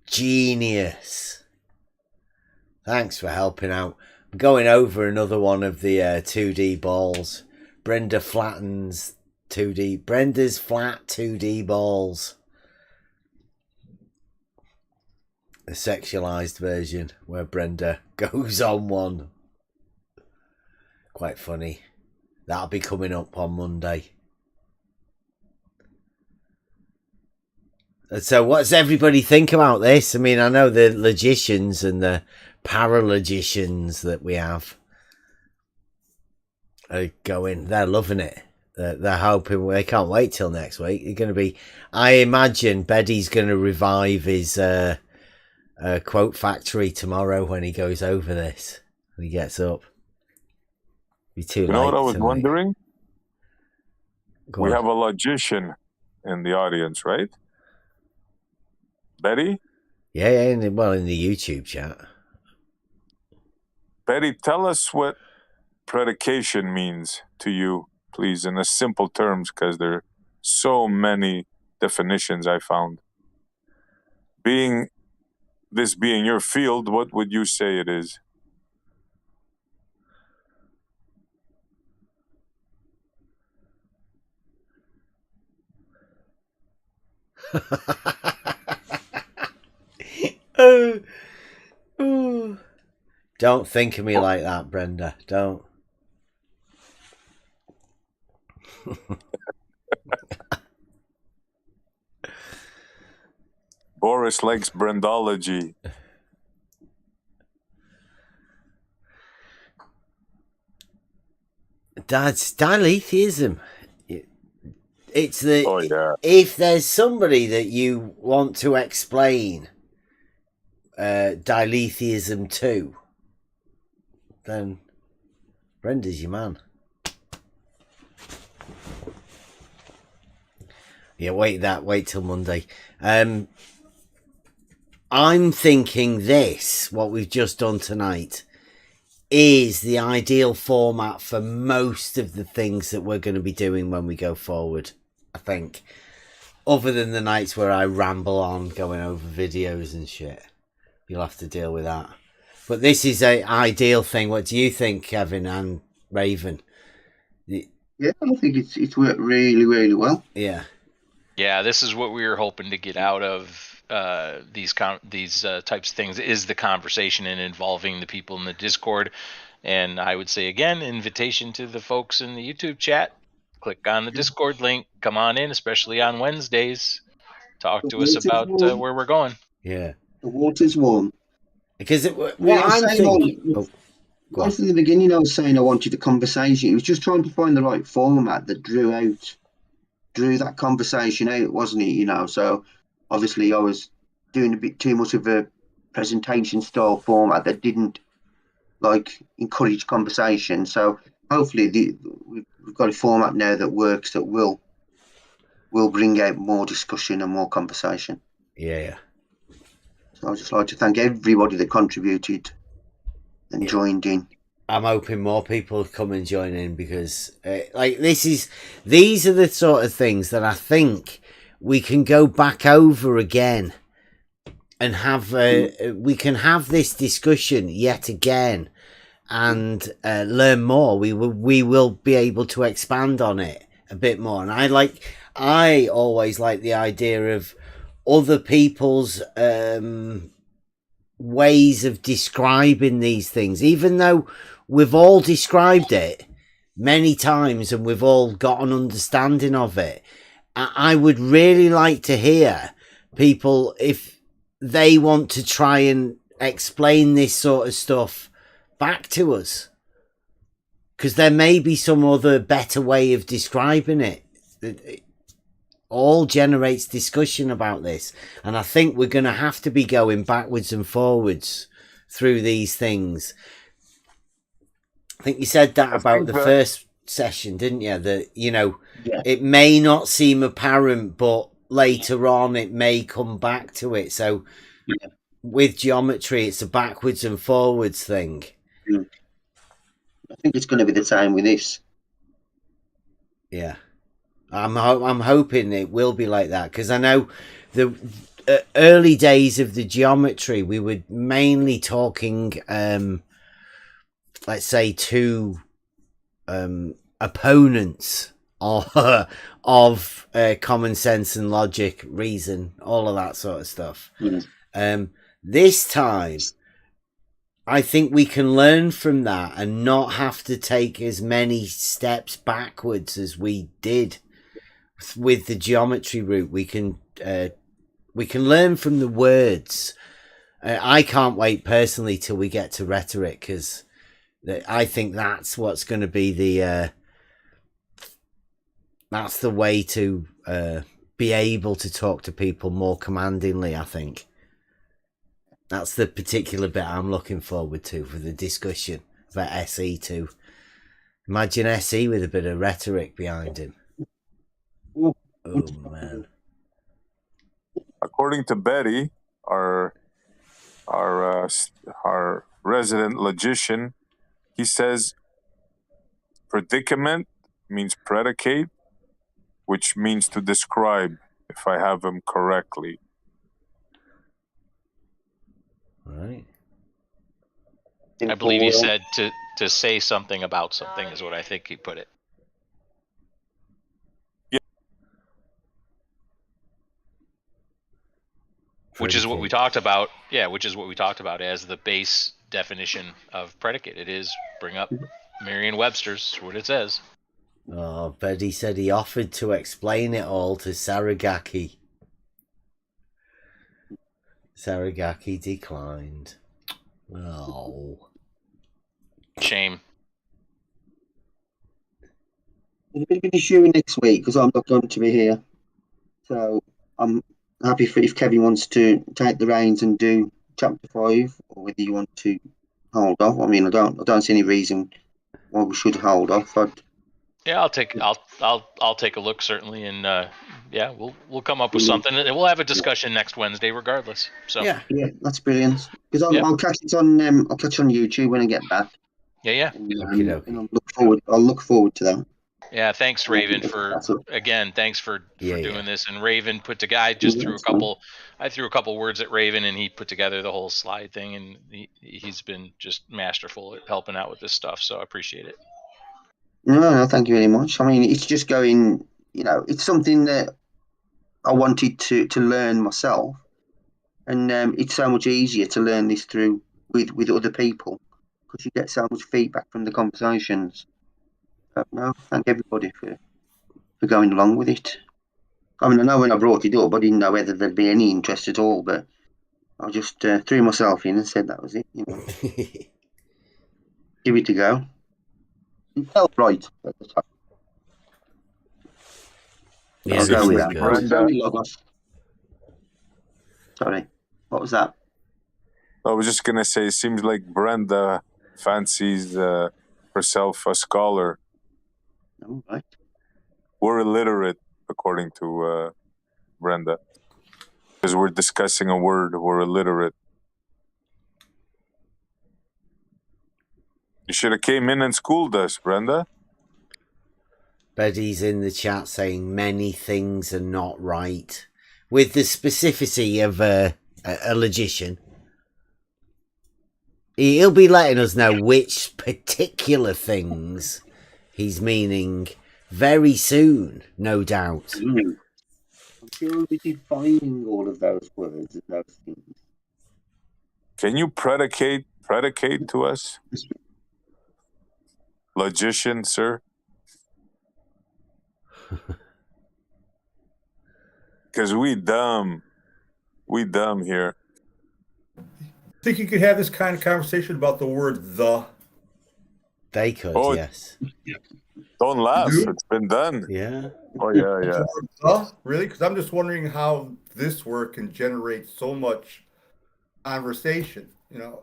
Genius. Thanks for helping out. I'm going over another one of the 2D balls. Brenda flattens 2D. Brenda's flat 2D balls. The sexualized version where Brenda goes on one. Quite funny. That'll be coming up on Monday. So what does everybody think about this? I mean, I know the logicians and the paralogicians that we have are going, they're loving it. They're hoping, they can't wait till next week. They're going to be, I imagine Beddy's going to revive his quote factory tomorrow when he goes over this. When he gets up. Be too late. You know what I was tonight. wondering? We have a logician in the audience, right? Betty? Yeah, in the YouTube chat. Betty, tell us what predication means to you, please, in the simple terms, because they're so many definitions I found. Being your field, what would you say it is? Oh. Don't think of me like that, Brenda. Don't. Boris likes Brendology. That's diletheism. It's the Oh yeah. If there's somebody that you want to explain diletheism to, then Brenda's your man. Yeah, wait till Monday. I'm thinking what we've just done tonight, is the ideal format for most of the things that we're going to be doing when we go forward, I think. Other than the nights where I ramble on going over videos and shit. You'll have to deal with that. But this is an ideal thing. What do you think, Kevin and Raven? Yeah, I think it's worked really, really well. Yeah. Yeah, this is what we were hoping to get out of these types of things, is the conversation and involving the people in the Discord. And I would say, again, invitation to the folks in the YouTube chat. Click on the Discord link. Come on in, especially on Wednesdays. Talk to us about where we're going. Yeah. The water's warm. Because I'm thinking... Right from the beginning, I was saying I wanted a conversation. It was just trying to find the right format that drew that conversation out, wasn't it? You know, so obviously I was doing a bit too much of a presentation style format that didn't encourage conversation. So hopefully we've got a format now that works, that will bring out more discussion and more conversation. Yeah. So I'd just like to thank everybody that contributed and joined in. I'm hoping more people come and join in, because these are the sort of things that I think we can go back over again and have we can have this discussion yet again and learn more. We will be able to expand on it a bit more. And I always like the idea of other people's ways of describing these things, even though we've all described it many times and we've all got an understanding of it. I would really like to hear people, if they want to try and explain this sort of stuff back to us, because there may be some other better way of describing it. It all generates discussion about this, and I think we're going to have to be going backwards and forwards through these things. I think you said that about the first session, didn't you? That, it may not seem apparent, but later on it may come back to it. So with geometry, it's a backwards and forwards thing. I think it's going to be the same with this. Yeah. I'm hoping it will be like that, because I know the early days of the geometry, we were mainly talking, let's say, two opponents of common sense and logic, reason, all of that sort of stuff. This time, I think we can learn from that and not have to take as many steps backwards as we did with the geometry route. We can learn from the words. I can't wait personally till we get to rhetoric, because I think that's what's going to be that's the way to be able to talk to people more commandingly. I think that's the particular bit I'm looking forward to for the discussion about SE too. Imagine SE with a bit of rhetoric behind him. Oh man! According to Betty, our resident logician, he says predicament means predicate, which means to describe, if I have him correctly. Right. I believe he said to say something about something is what I think he put it. Yeah. Which is what we talked about. Yeah, which is what we talked about as the base definition of predicate. It is bring up Merriam-Webster's, what it says. Oh, Betty said he offered to explain it all to Saragaki. Saragaki declined. Oh. Shame. There's a bit of an issue next week because I'm not going to be here. So I'm happy for if Kevin wants to take the reins and do chapter 5, or whether you want to hold off. I mean, I don't see any reason why we should hold off. But yeah, I'll take a look certainly, and yeah, we'll come up with something, and we'll have a discussion next Wednesday, regardless. So yeah, that's brilliant. Because I'll catch it on YouTube when I get back. Yeah. And I'll look forward to that. Yeah, thanks Raven thanks for doing this. And Raven put together. I threw a couple words at Raven, and he put together the whole slide thing, and he's been just masterful at helping out with this stuff. So I appreciate it. No, thank you very much. I mean, it's just going. It's something that I wanted to learn myself, and it's so much easier to learn this through with other people because you get so much feedback from the conversations. No, thank everybody for going along with it. I mean, I know when I brought it up, I didn't know whether there'd be any interest at all, but I just threw myself in and said that was it. Give it a go. It felt right at the time. Yeah, I'll go with that. Sorry, what was that? I was just going to say, it seems like Brenda fancies herself a scholar. Oh, right. We're illiterate, according to Brenda. Because we're discussing a word, we're illiterate. You should have came in and schooled us, Brenda. Betty's in the chat saying many things are not right. With the specificity of a logician. He'll be letting us know which particular things he's meaning very soon, no doubt. I'm sure we did finding all of those words and those things. Can you predicate to us? Logician, sir? Because we dumb here. Think you could have this kind of conversation about the word "the"? They could, yes. Don't laugh. It's been done. Yeah. Oh, yeah. Really? Because I'm just wondering how this word can generate so much conversation.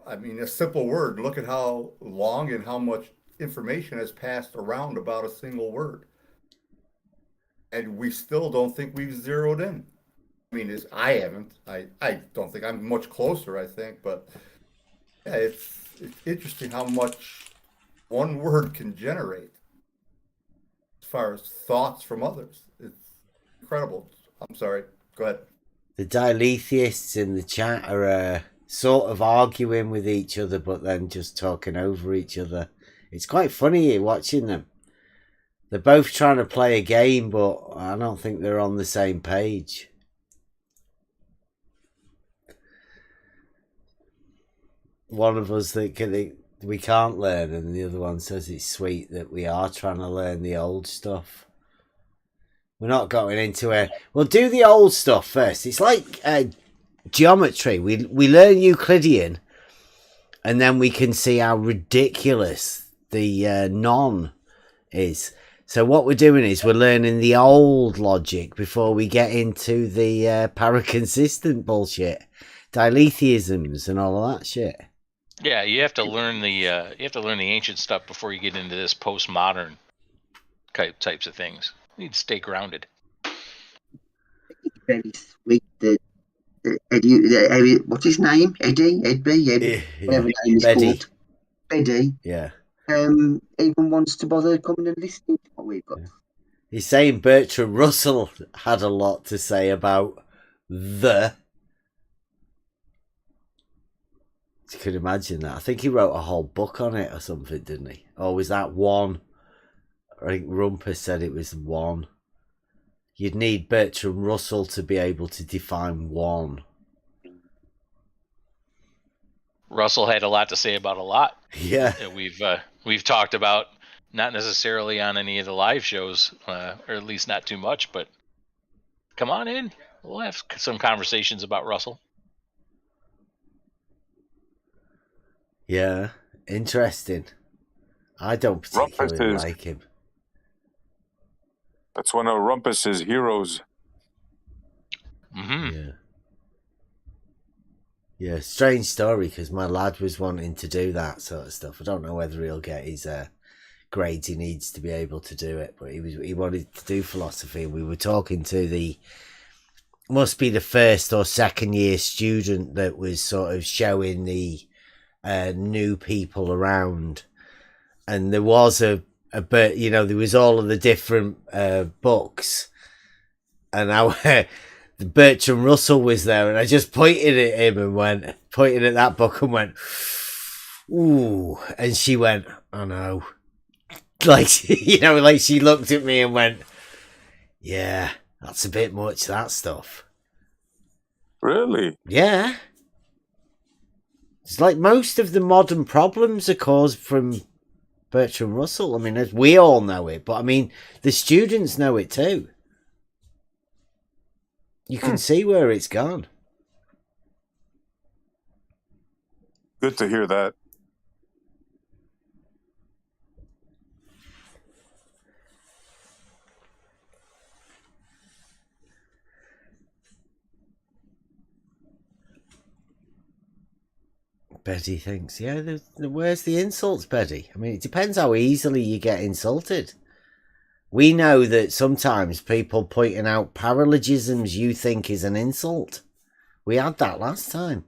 I mean, a simple word. Look at how long and how much information has passed around about a single word. And we still don't think we've zeroed in. I mean, I haven't. I don't think I'm much closer, I think. But yeah, it's interesting how much one word can generate as far as thoughts from others. It's incredible. I'm sorry. Go ahead. The diletheists in the chat are sort of arguing with each other, but then just talking over each other. It's quite funny watching them. They're both trying to play a game, but I don't think they're on the same page. One of us that we can't learn, and the other one says it's sweet that we are trying to learn the old stuff. We're not going into it. We'll do the old stuff first. It's like geometry. We learn Euclidean, and then we can see how ridiculous the non is. So what we're doing is we're learning the old logic before we get into the paraconsistent bullshit, diletheisms, and all of that shit. Yeah, you have to learn the ancient stuff before you get into this postmodern types of things. You need to stay grounded. It's very sweet that Eddie, what's his name? Eddie, whatever name he's called. Eddie. Yeah. Even wants to bother coming and listening to what we've got. He's saying Bertrand Russell had a lot to say about the. You could imagine that. I think he wrote a whole book on it or something, didn't he? Or was that one? I think Rumpus said it was one. You'd need Bertrand Russell to be able to define one. Russell had a lot to say about a lot. Yeah. We've talked about, not necessarily on any of the live shows, or at least not too much, but come on in. We'll have some conversations about Russell. Yeah, interesting. I don't particularly like him. That's one of Rumpus's heroes. Mm-hmm. Yeah, strange story, because my lad was wanting to do that sort of stuff. I don't know whether he'll get his grades he needs to be able to do it, but he wanted to do philosophy. We were talking to must be the first or second year student that was sort of showing the new people around, and there was there was all of the different books, and Bertrand Russell was there, and I just pointed at him and pointed at that book and went, ooh, and she went, oh no. Like, like she looked at me and went, yeah, that's a bit much, that stuff. Really? Yeah. It's like most of the modern problems are caused from Bertrand Russell. I mean, we all know it, but I mean, the students know it too. You can see where it's gone. Good to hear that. Betty thinks, yeah, where's the insults, Betty? I mean, it depends how easily you get insulted. We know that sometimes people pointing out paralogisms you think is an insult. We had that last time.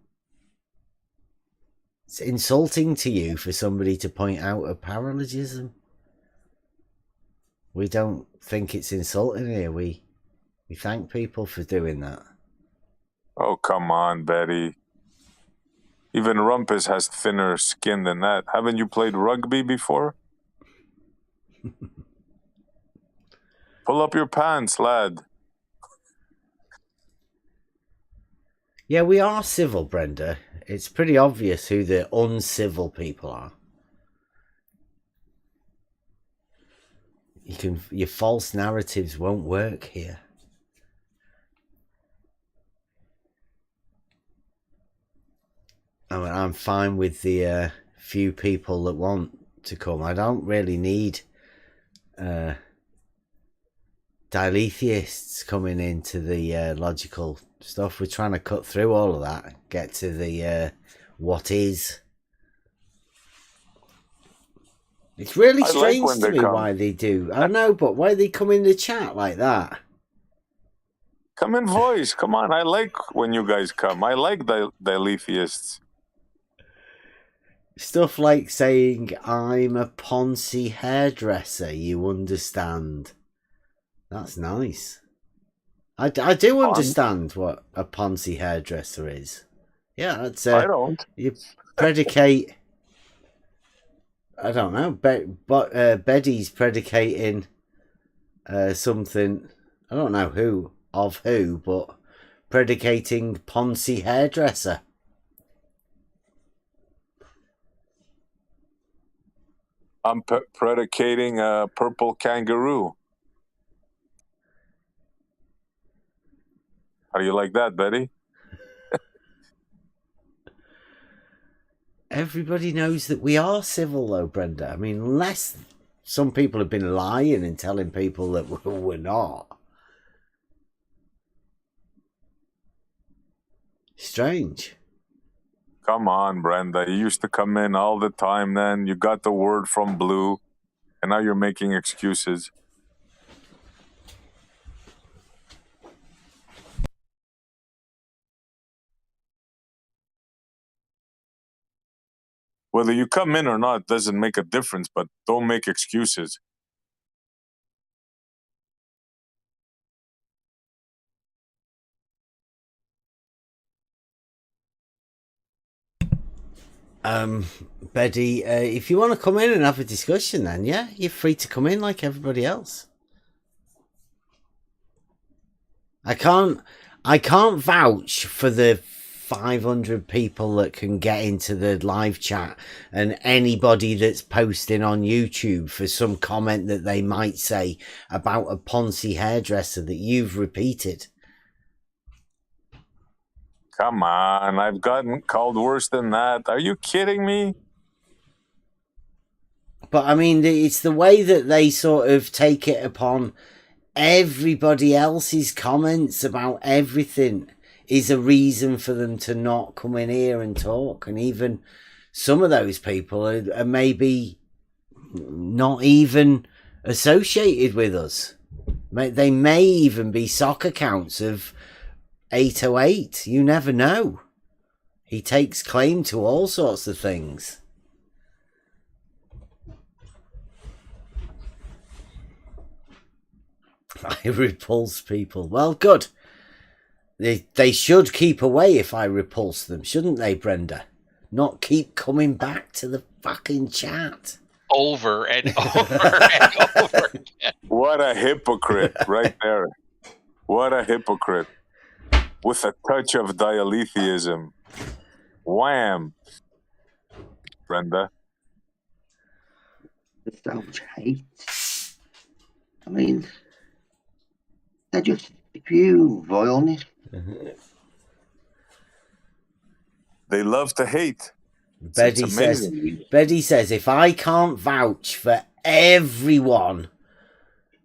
It's insulting to you for somebody to point out a paralogism. We don't think it's insulting here. We thank people for doing that. Oh, come on, Betty. Even Rumpus has thinner skin than that. Haven't you played rugby before? Pull up your pants, lad. Yeah, we are civil, Brenda. It's pretty obvious who the uncivil people are. Your false narratives won't work here. I mean, I'm fine with the few people that want to come. I don't really need diletheists coming into the logical stuff. We're trying to cut through all of that, get to the what is. It's really strange to me why they do. I know, but why they come in the chat like that? Come in voice. Come on. I like when you guys come. I like the diletheists. Stuff like saying, I'm a Ponzi hairdresser, you understand. That's nice. I do understand what a Ponzi hairdresser is. Yeah, that's I don't. You predicate. I don't know. Betty's predicating something. I don't know who, but predicating Ponzi hairdresser. I'm predicating a purple kangaroo. How do you like that, Betty? Everybody knows that we are civil, though, Brenda. I mean, unless some people have been lying and telling people that we're not. Strange. Come on, Brenda. You used to come in all the time then. You got the word from Blue, and now you're making excuses. Whether you come in or not doesn't make a difference, but don't make excuses. Betty, if you want to come in and have a discussion, then yeah, you're free to come in like everybody else. I can't vouch for the 500 people that can get into the live chat and anybody that's posting on YouTube for some comment that they might say about a Ponzi hairdresser that you've repeated. Come on, I've gotten called worse than that. Are you kidding me? But I mean, it's the way that they sort of take it upon everybody else's comments about everything is a reason for them to not come in here and talk. And even some of those people are maybe not even associated with us. They may even be sock accounts of 808. You never know. He takes claim to all sorts of things. I repulse people. Well, good. They should keep away if I repulse them, shouldn't they, Brenda? Not keep coming back to the fucking chat. Over and over and over again. What a hypocrite right there. What a hypocrite. With a touch of dialetheism. Wham. Brenda. So much hate. I mean, they're just pure vileness. They love to hate. Betty says, if I can't vouch for everyone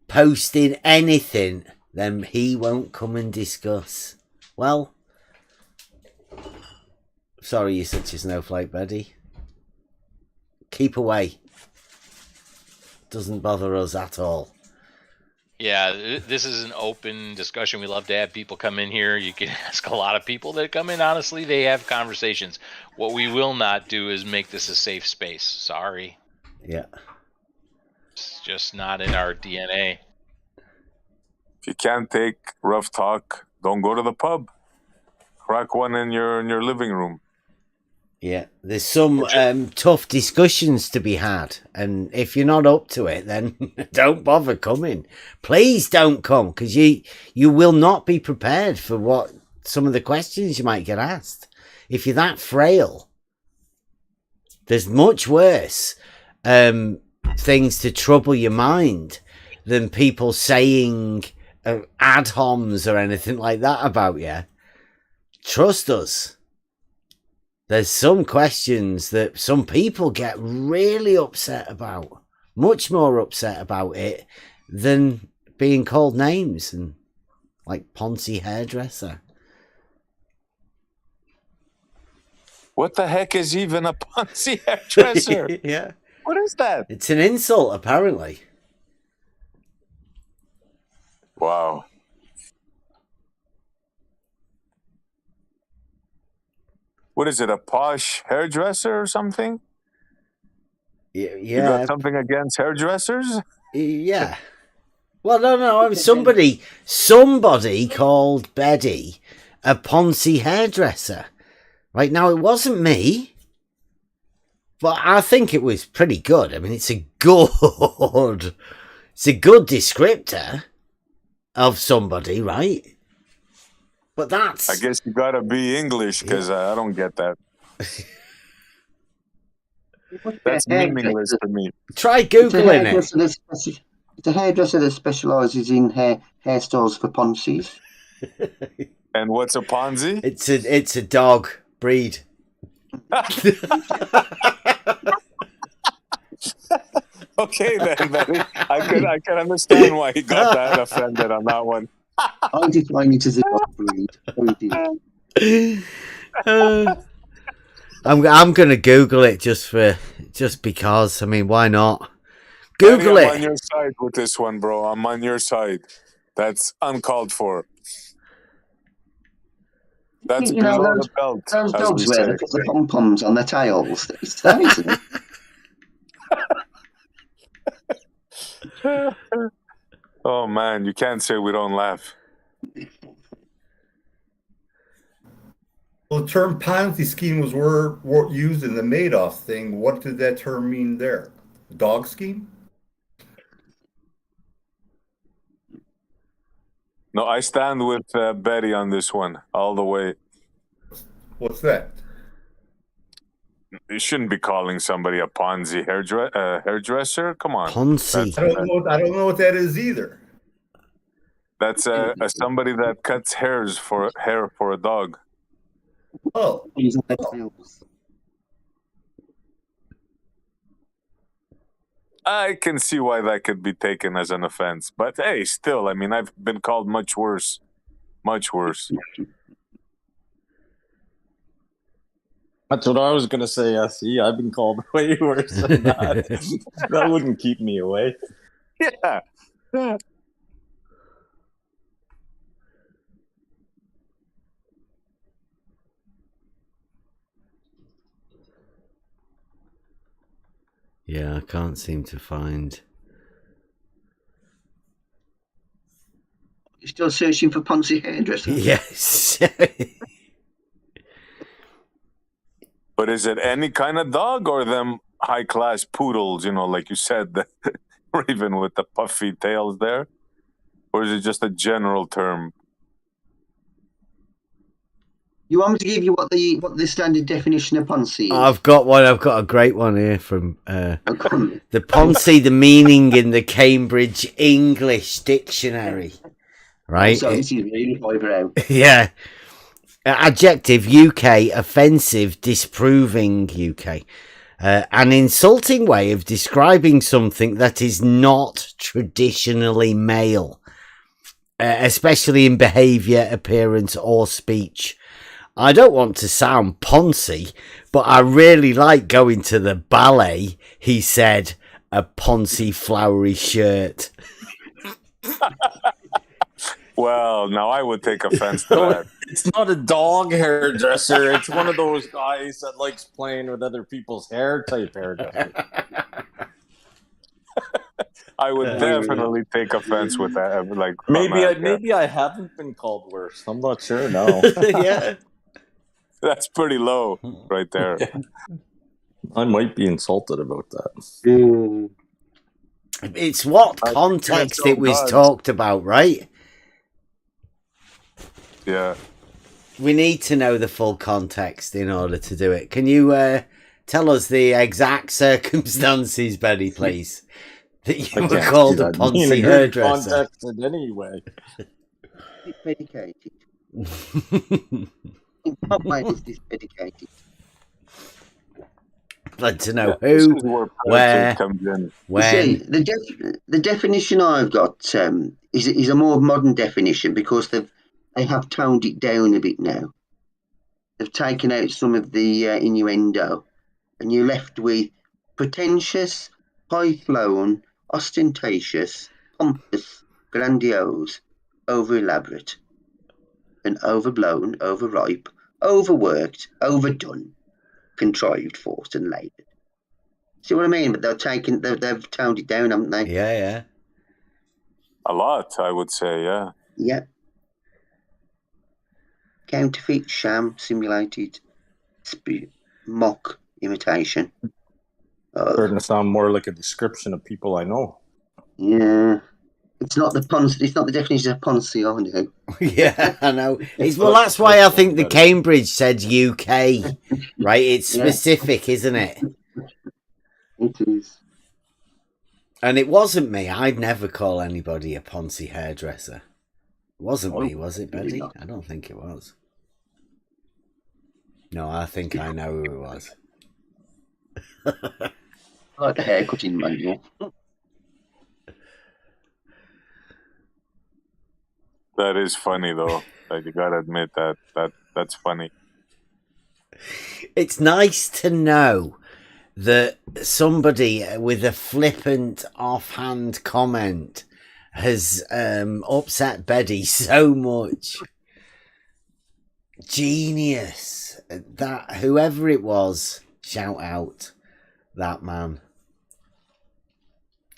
posting anything, then he won't come and discuss. Well, sorry you're such a snowflake, Betty. Keep away. Doesn't bother us at all. Yeah, this is an open discussion. We love to have people come in here. You can ask a lot of people that come in. Honestly, they have conversations. What we will not do is make this a safe space. Sorry. Yeah. It's just not in our DNA. If you can't take rough talk, don't go to the pub. Crack one in your living room. Yeah, there's some tough discussions to be had, and if you're not up to it, then don't bother coming. Please don't come, because you will not be prepared for what some of the questions you might get asked. If you're that frail, there's much worse things to trouble your mind than people saying ad homs or anything like that about you. Trust us. There's some questions that some people get really upset about. Much more upset about it than being called names and like Ponzi hairdresser. What the heck is even a Ponzi hairdresser? Yeah. What is that? It's an insult, apparently. Wow. What is it, a posh hairdresser or something? Yeah. You got something against hairdressers? Yeah. Well, no. I mean, somebody called Betty a Ponzi hairdresser. Right now, it wasn't me, but I think it was pretty good. I mean, it's a good descriptor of somebody, right? But that's... I guess you gotta be English, because I don't get that. That's meaningless to me. Try Googling it. It's a hairdresser that specialises in hairstyles for Ponzi's. And what's a Ponzi? It's a dog breed. Okay then, Betty. I can understand why he got that offended on that one. I define it as a dog breed. I'm gonna Google it just because. I mean, why not? Google Betty, it. I'm on your side with this one, bro. I'm on your side. That's uncalled for. That's below the belt. Those dogs where they put the pom-poms on their tails. It's that, isn't it? Oh man, you can't say we don't laugh. Well, the term Ponzi scheme was used in the Madoff thing. What did that term mean there? Dog scheme? No, I stand with Betty on this one all the way. What's that? You shouldn't be calling somebody a Ponzi hairdresser. Come on. Ponzi. I don't know what that is either. That's somebody that cuts hair for a dog. Oh. I can see why that could be taken as an offense, but hey, still, I mean, I've been called much worse. Much worse. That's what I was going to say, SE. I've been called way worse than that. That wouldn't keep me away. Yeah. Yeah, I can't seem to find. You're still searching for Ponzi hairdresser? Yes. But is it any kind of dog or them high-class poodles, like you said, the Raven with the puffy tails there? Or is it just a general term? You want me to give you what the standard definition of Ponzi is? I've got one. I've got a great one here from the Ponzi, the meaning in the Cambridge English Dictionary. Right? So this is really highbrow. Yeah. Adjective, UK, offensive, disproving, UK. An insulting way of describing something that is not traditionally male, especially in behaviour, appearance, or speech. I don't want to sound poncy, but I really like going to the ballet, he said, a poncy flowery shirt. Well, now I would take offense to that. It's not a dog hairdresser. It's one of those guys that likes playing with other people's hair type hairdresser. I would definitely take offense with that. Like maybe I haven't been called worse. I'm not sure now. Yeah. That's pretty low right there. I might be insulted about that. It's what context it was talked about, right? Yeah. We need to know the full context in order to do it. Can you tell us the exact circumstances, Benny, please? That you were called a Ponzi hairdresser. Contexted anyway. Predicated. In what way is this predicated? I'd like to know who, where, when. You see, the definition I've got is a more modern definition because they have toned it down a bit now. They've taken out some of the innuendo, and you're left with pretentious, high-flown, ostentatious, pompous, grandiose, over-elaborate, and overblown, overripe, overworked, overdone, contrived, forced, and laboured. See what I mean? But they've toned it down, haven't they? Yeah, yeah. A lot, I would say, yeah. Yeah. Counterfeit, sham, simulated, mock, imitation. Starting to sound more like a description of people I know. Yeah. It's not the Ponzi. It's not the definition of Ponzi, I know. Yeah, I know. Well, that's why I think the Cambridge said UK, right? It's specific, isn't it? It is. And it wasn't me. I'd never call anybody a Ponzi hairdresser. It wasn't me, was it, Betty? I don't think it was. No, I think I know who it was. Like the haircutting manual. That is funny, though. Like, you gotta admit that's funny. It's nice to know that somebody with a flippant, offhand comment has upset Betty so much. Genius. That whoever it was, shout out that man.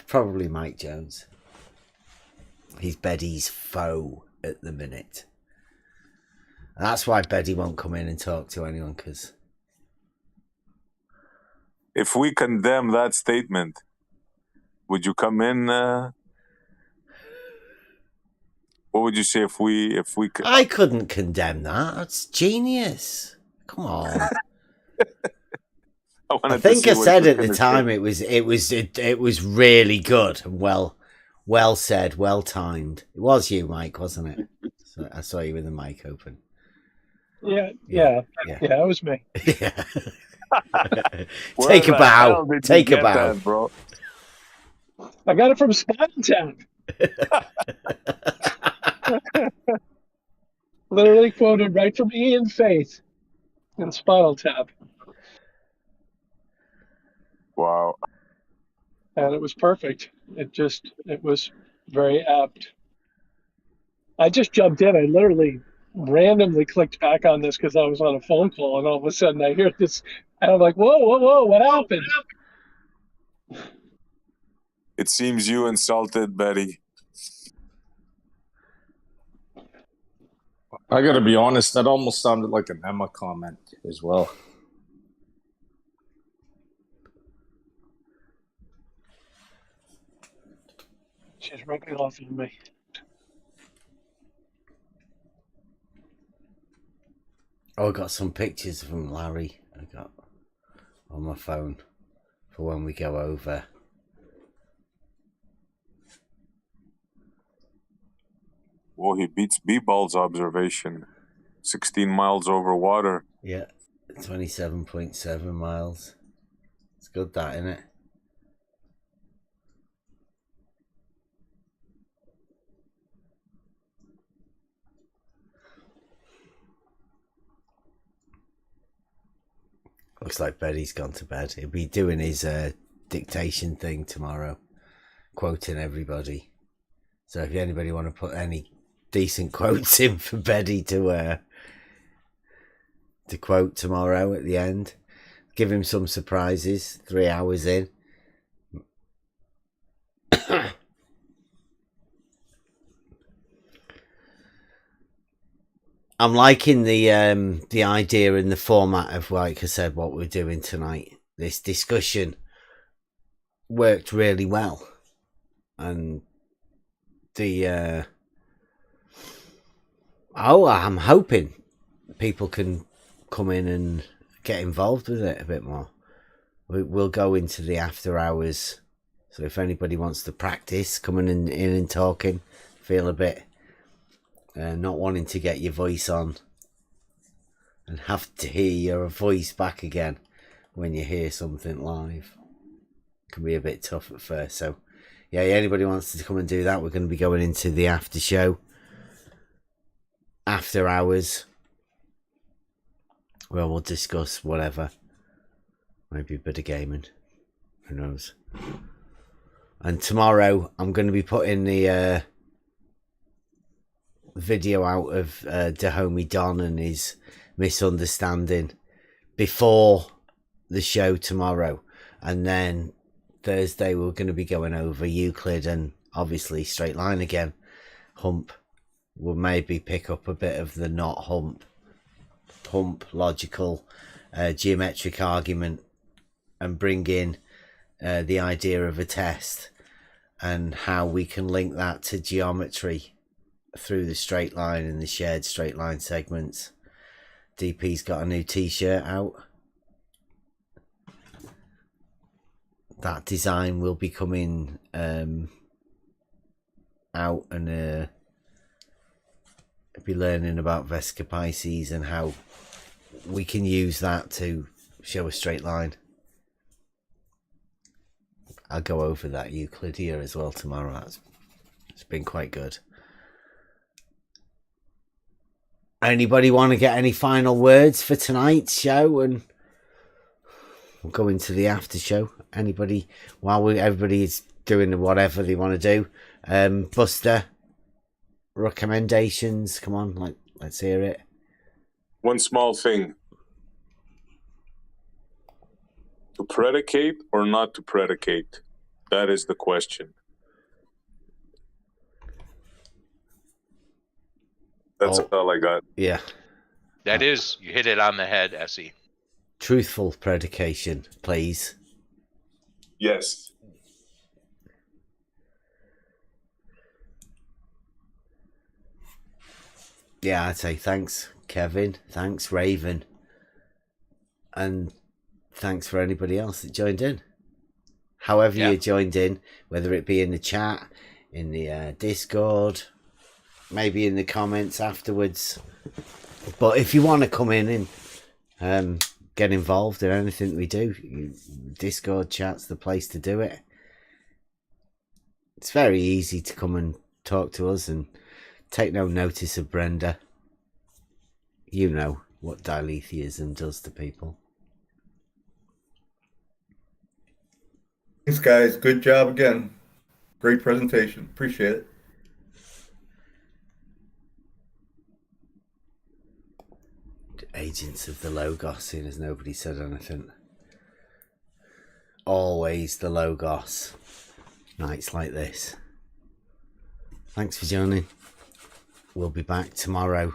Probably Mike Jones. He's Betty's foe at the minute. That's why Betty won't come in and talk to anyone, because... If we condemn that statement, would you come in? What would you say if we? I couldn't condemn that. That's genius. Come on. I think I said at the time it was really good and well said, well timed. It was you, Mike, wasn't it? So I saw you with the mic open. Yeah, it was me. Yeah. Take a bow. Take a bow, bro. I got it from Spinal Town. Literally quoted right from Ian Faith in Spinal Tap. Wow. And it was perfect. It was very apt. I just jumped in. I literally randomly clicked back on this because I was on a phone call, and all of a sudden I hear this, and I'm like, whoa, what happened? It seems you insulted Betty. I gotta be honest, that almost sounded like an Emma comment as well. She's ripping off of me. Oh, I got some pictures from Larry I got on my phone for when we go over. Well, he beats B-Ball's observation. 16 miles over water. Yeah, 27.7 miles. It's good, that, isn't it? Looks like Betty's gone to bed. He'll be doing his dictation thing tomorrow, quoting everybody. So if anybody want to put any decent quotes in for Betty to quote tomorrow at the end, give him some surprises. 3 hours in. I'm liking the idea and the format of, like I said, what we're doing tonight. This discussion worked really well, and I'm hoping people can come in and get involved with it a bit more. We'll go into the after hours, so if anybody wants to practice coming in and talking, feel a bit not wanting to get your voice on and have to hear your voice back again when you hear something live, it can be a bit tough at first. So yeah, anybody wants to come and do that, we're going to be going into the after show, after hours, where we'll discuss whatever, maybe a bit of gaming, who knows. And tomorrow I'm going to be putting the video out of Dahomey Don and his misunderstanding before the show tomorrow, and then Thursday we're going to be going over Euclid and obviously straight line again. Hump, we'll maybe pick up a bit of the not hump logical geometric argument and bring in the idea of a test and how we can link that to geometry through the straight line and the shared straight line segments. DP's got a new t-shirt out. That design will be coming out, and be learning about Vesica Pisces and how we can use that to show a straight line. I'll go over that Euclid here as well tomorrow. It's been quite good. Anybody want to get any final words for tonight's show, and we'll go into the after show? Anybody, while everybody's doing whatever they want to do? Buster, recommendations? Come on, let's hear it. One small thing. To predicate or not to predicate? That is the question. That's all I got. Yeah. That is, you hit it on the head, Essie. Truthful predication, please. Yes. Yeah, I'd say thanks, Kevin. Thanks, Raven. And thanks for anybody else that joined in. However you joined in, whether it be in the chat, in the Discord, maybe in the comments afterwards. But if you want to come in and get involved in anything we do, Discord chat's the place to do it. It's very easy to come and talk to us and take no notice of Brenda. You know what diletheism does to people. Thanks, guys. Good job again. Great presentation. Appreciate it. Agents of the Logos, seeing as nobody said anything. Always the Logos. Nights like this. Thanks for joining. We'll be back tomorrow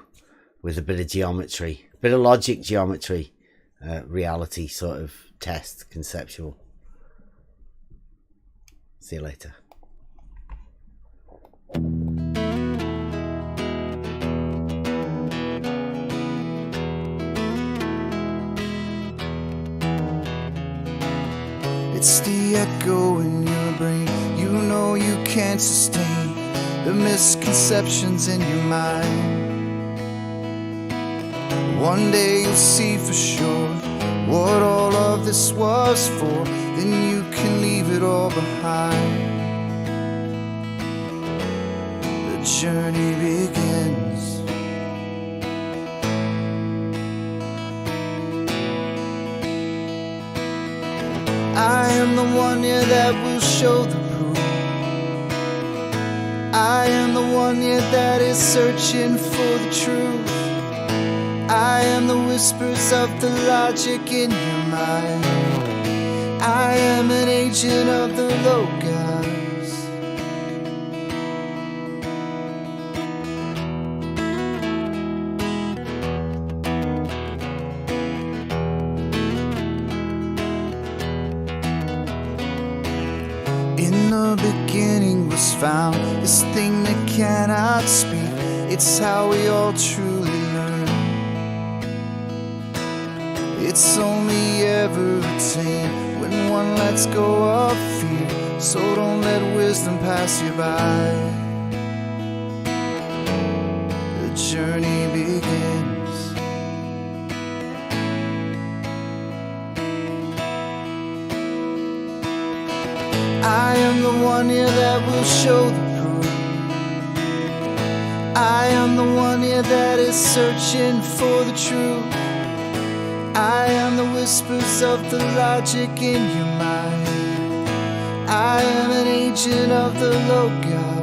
with a bit of geometry, a bit of logic geometry, reality sort of test, conceptual. See you later. It's the echo in your brain. You know you can't sustain the misconceptions in your mind. One day you'll see for sure what all of this was for. Then you can leave it all behind. The journey begins. I am the one, yeah, that will show the proof. I am the one, yeah, that is searching for the truth. I am the whispers of the logic in your mind. I am an agent of the Logos. In the beginning was found this thing that cannot speak. It's how we all truly learn. It's only ever attained when one lets go of fear. So don't let wisdom pass you by. The journey begins. I am the one, yeah, that will show the proof. I am the one, yeah, that is searching for the truth. I am the whispers of the logic in your mind. I am an agent of the Logos.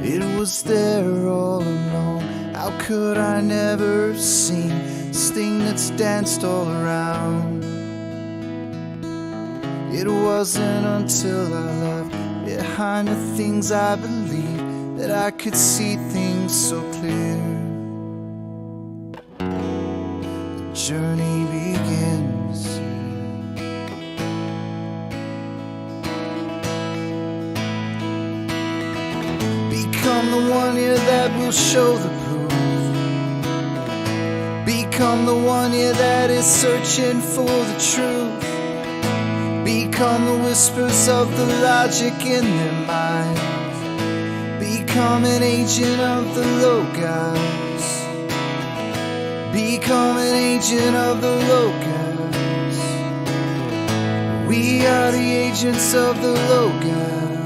It was there all along. How could I never have seen this thing that's danced all around? It wasn't until I left behind the things I believed that I could see things so clear. The journey begins. Become the one, yeah, that will show the proof. Become the one, yeah, that is searching for the truth. Become the whispers of the logic in their minds. Become an agent of the Logos. Become an agent of the Logos. We are the agents of the Logos.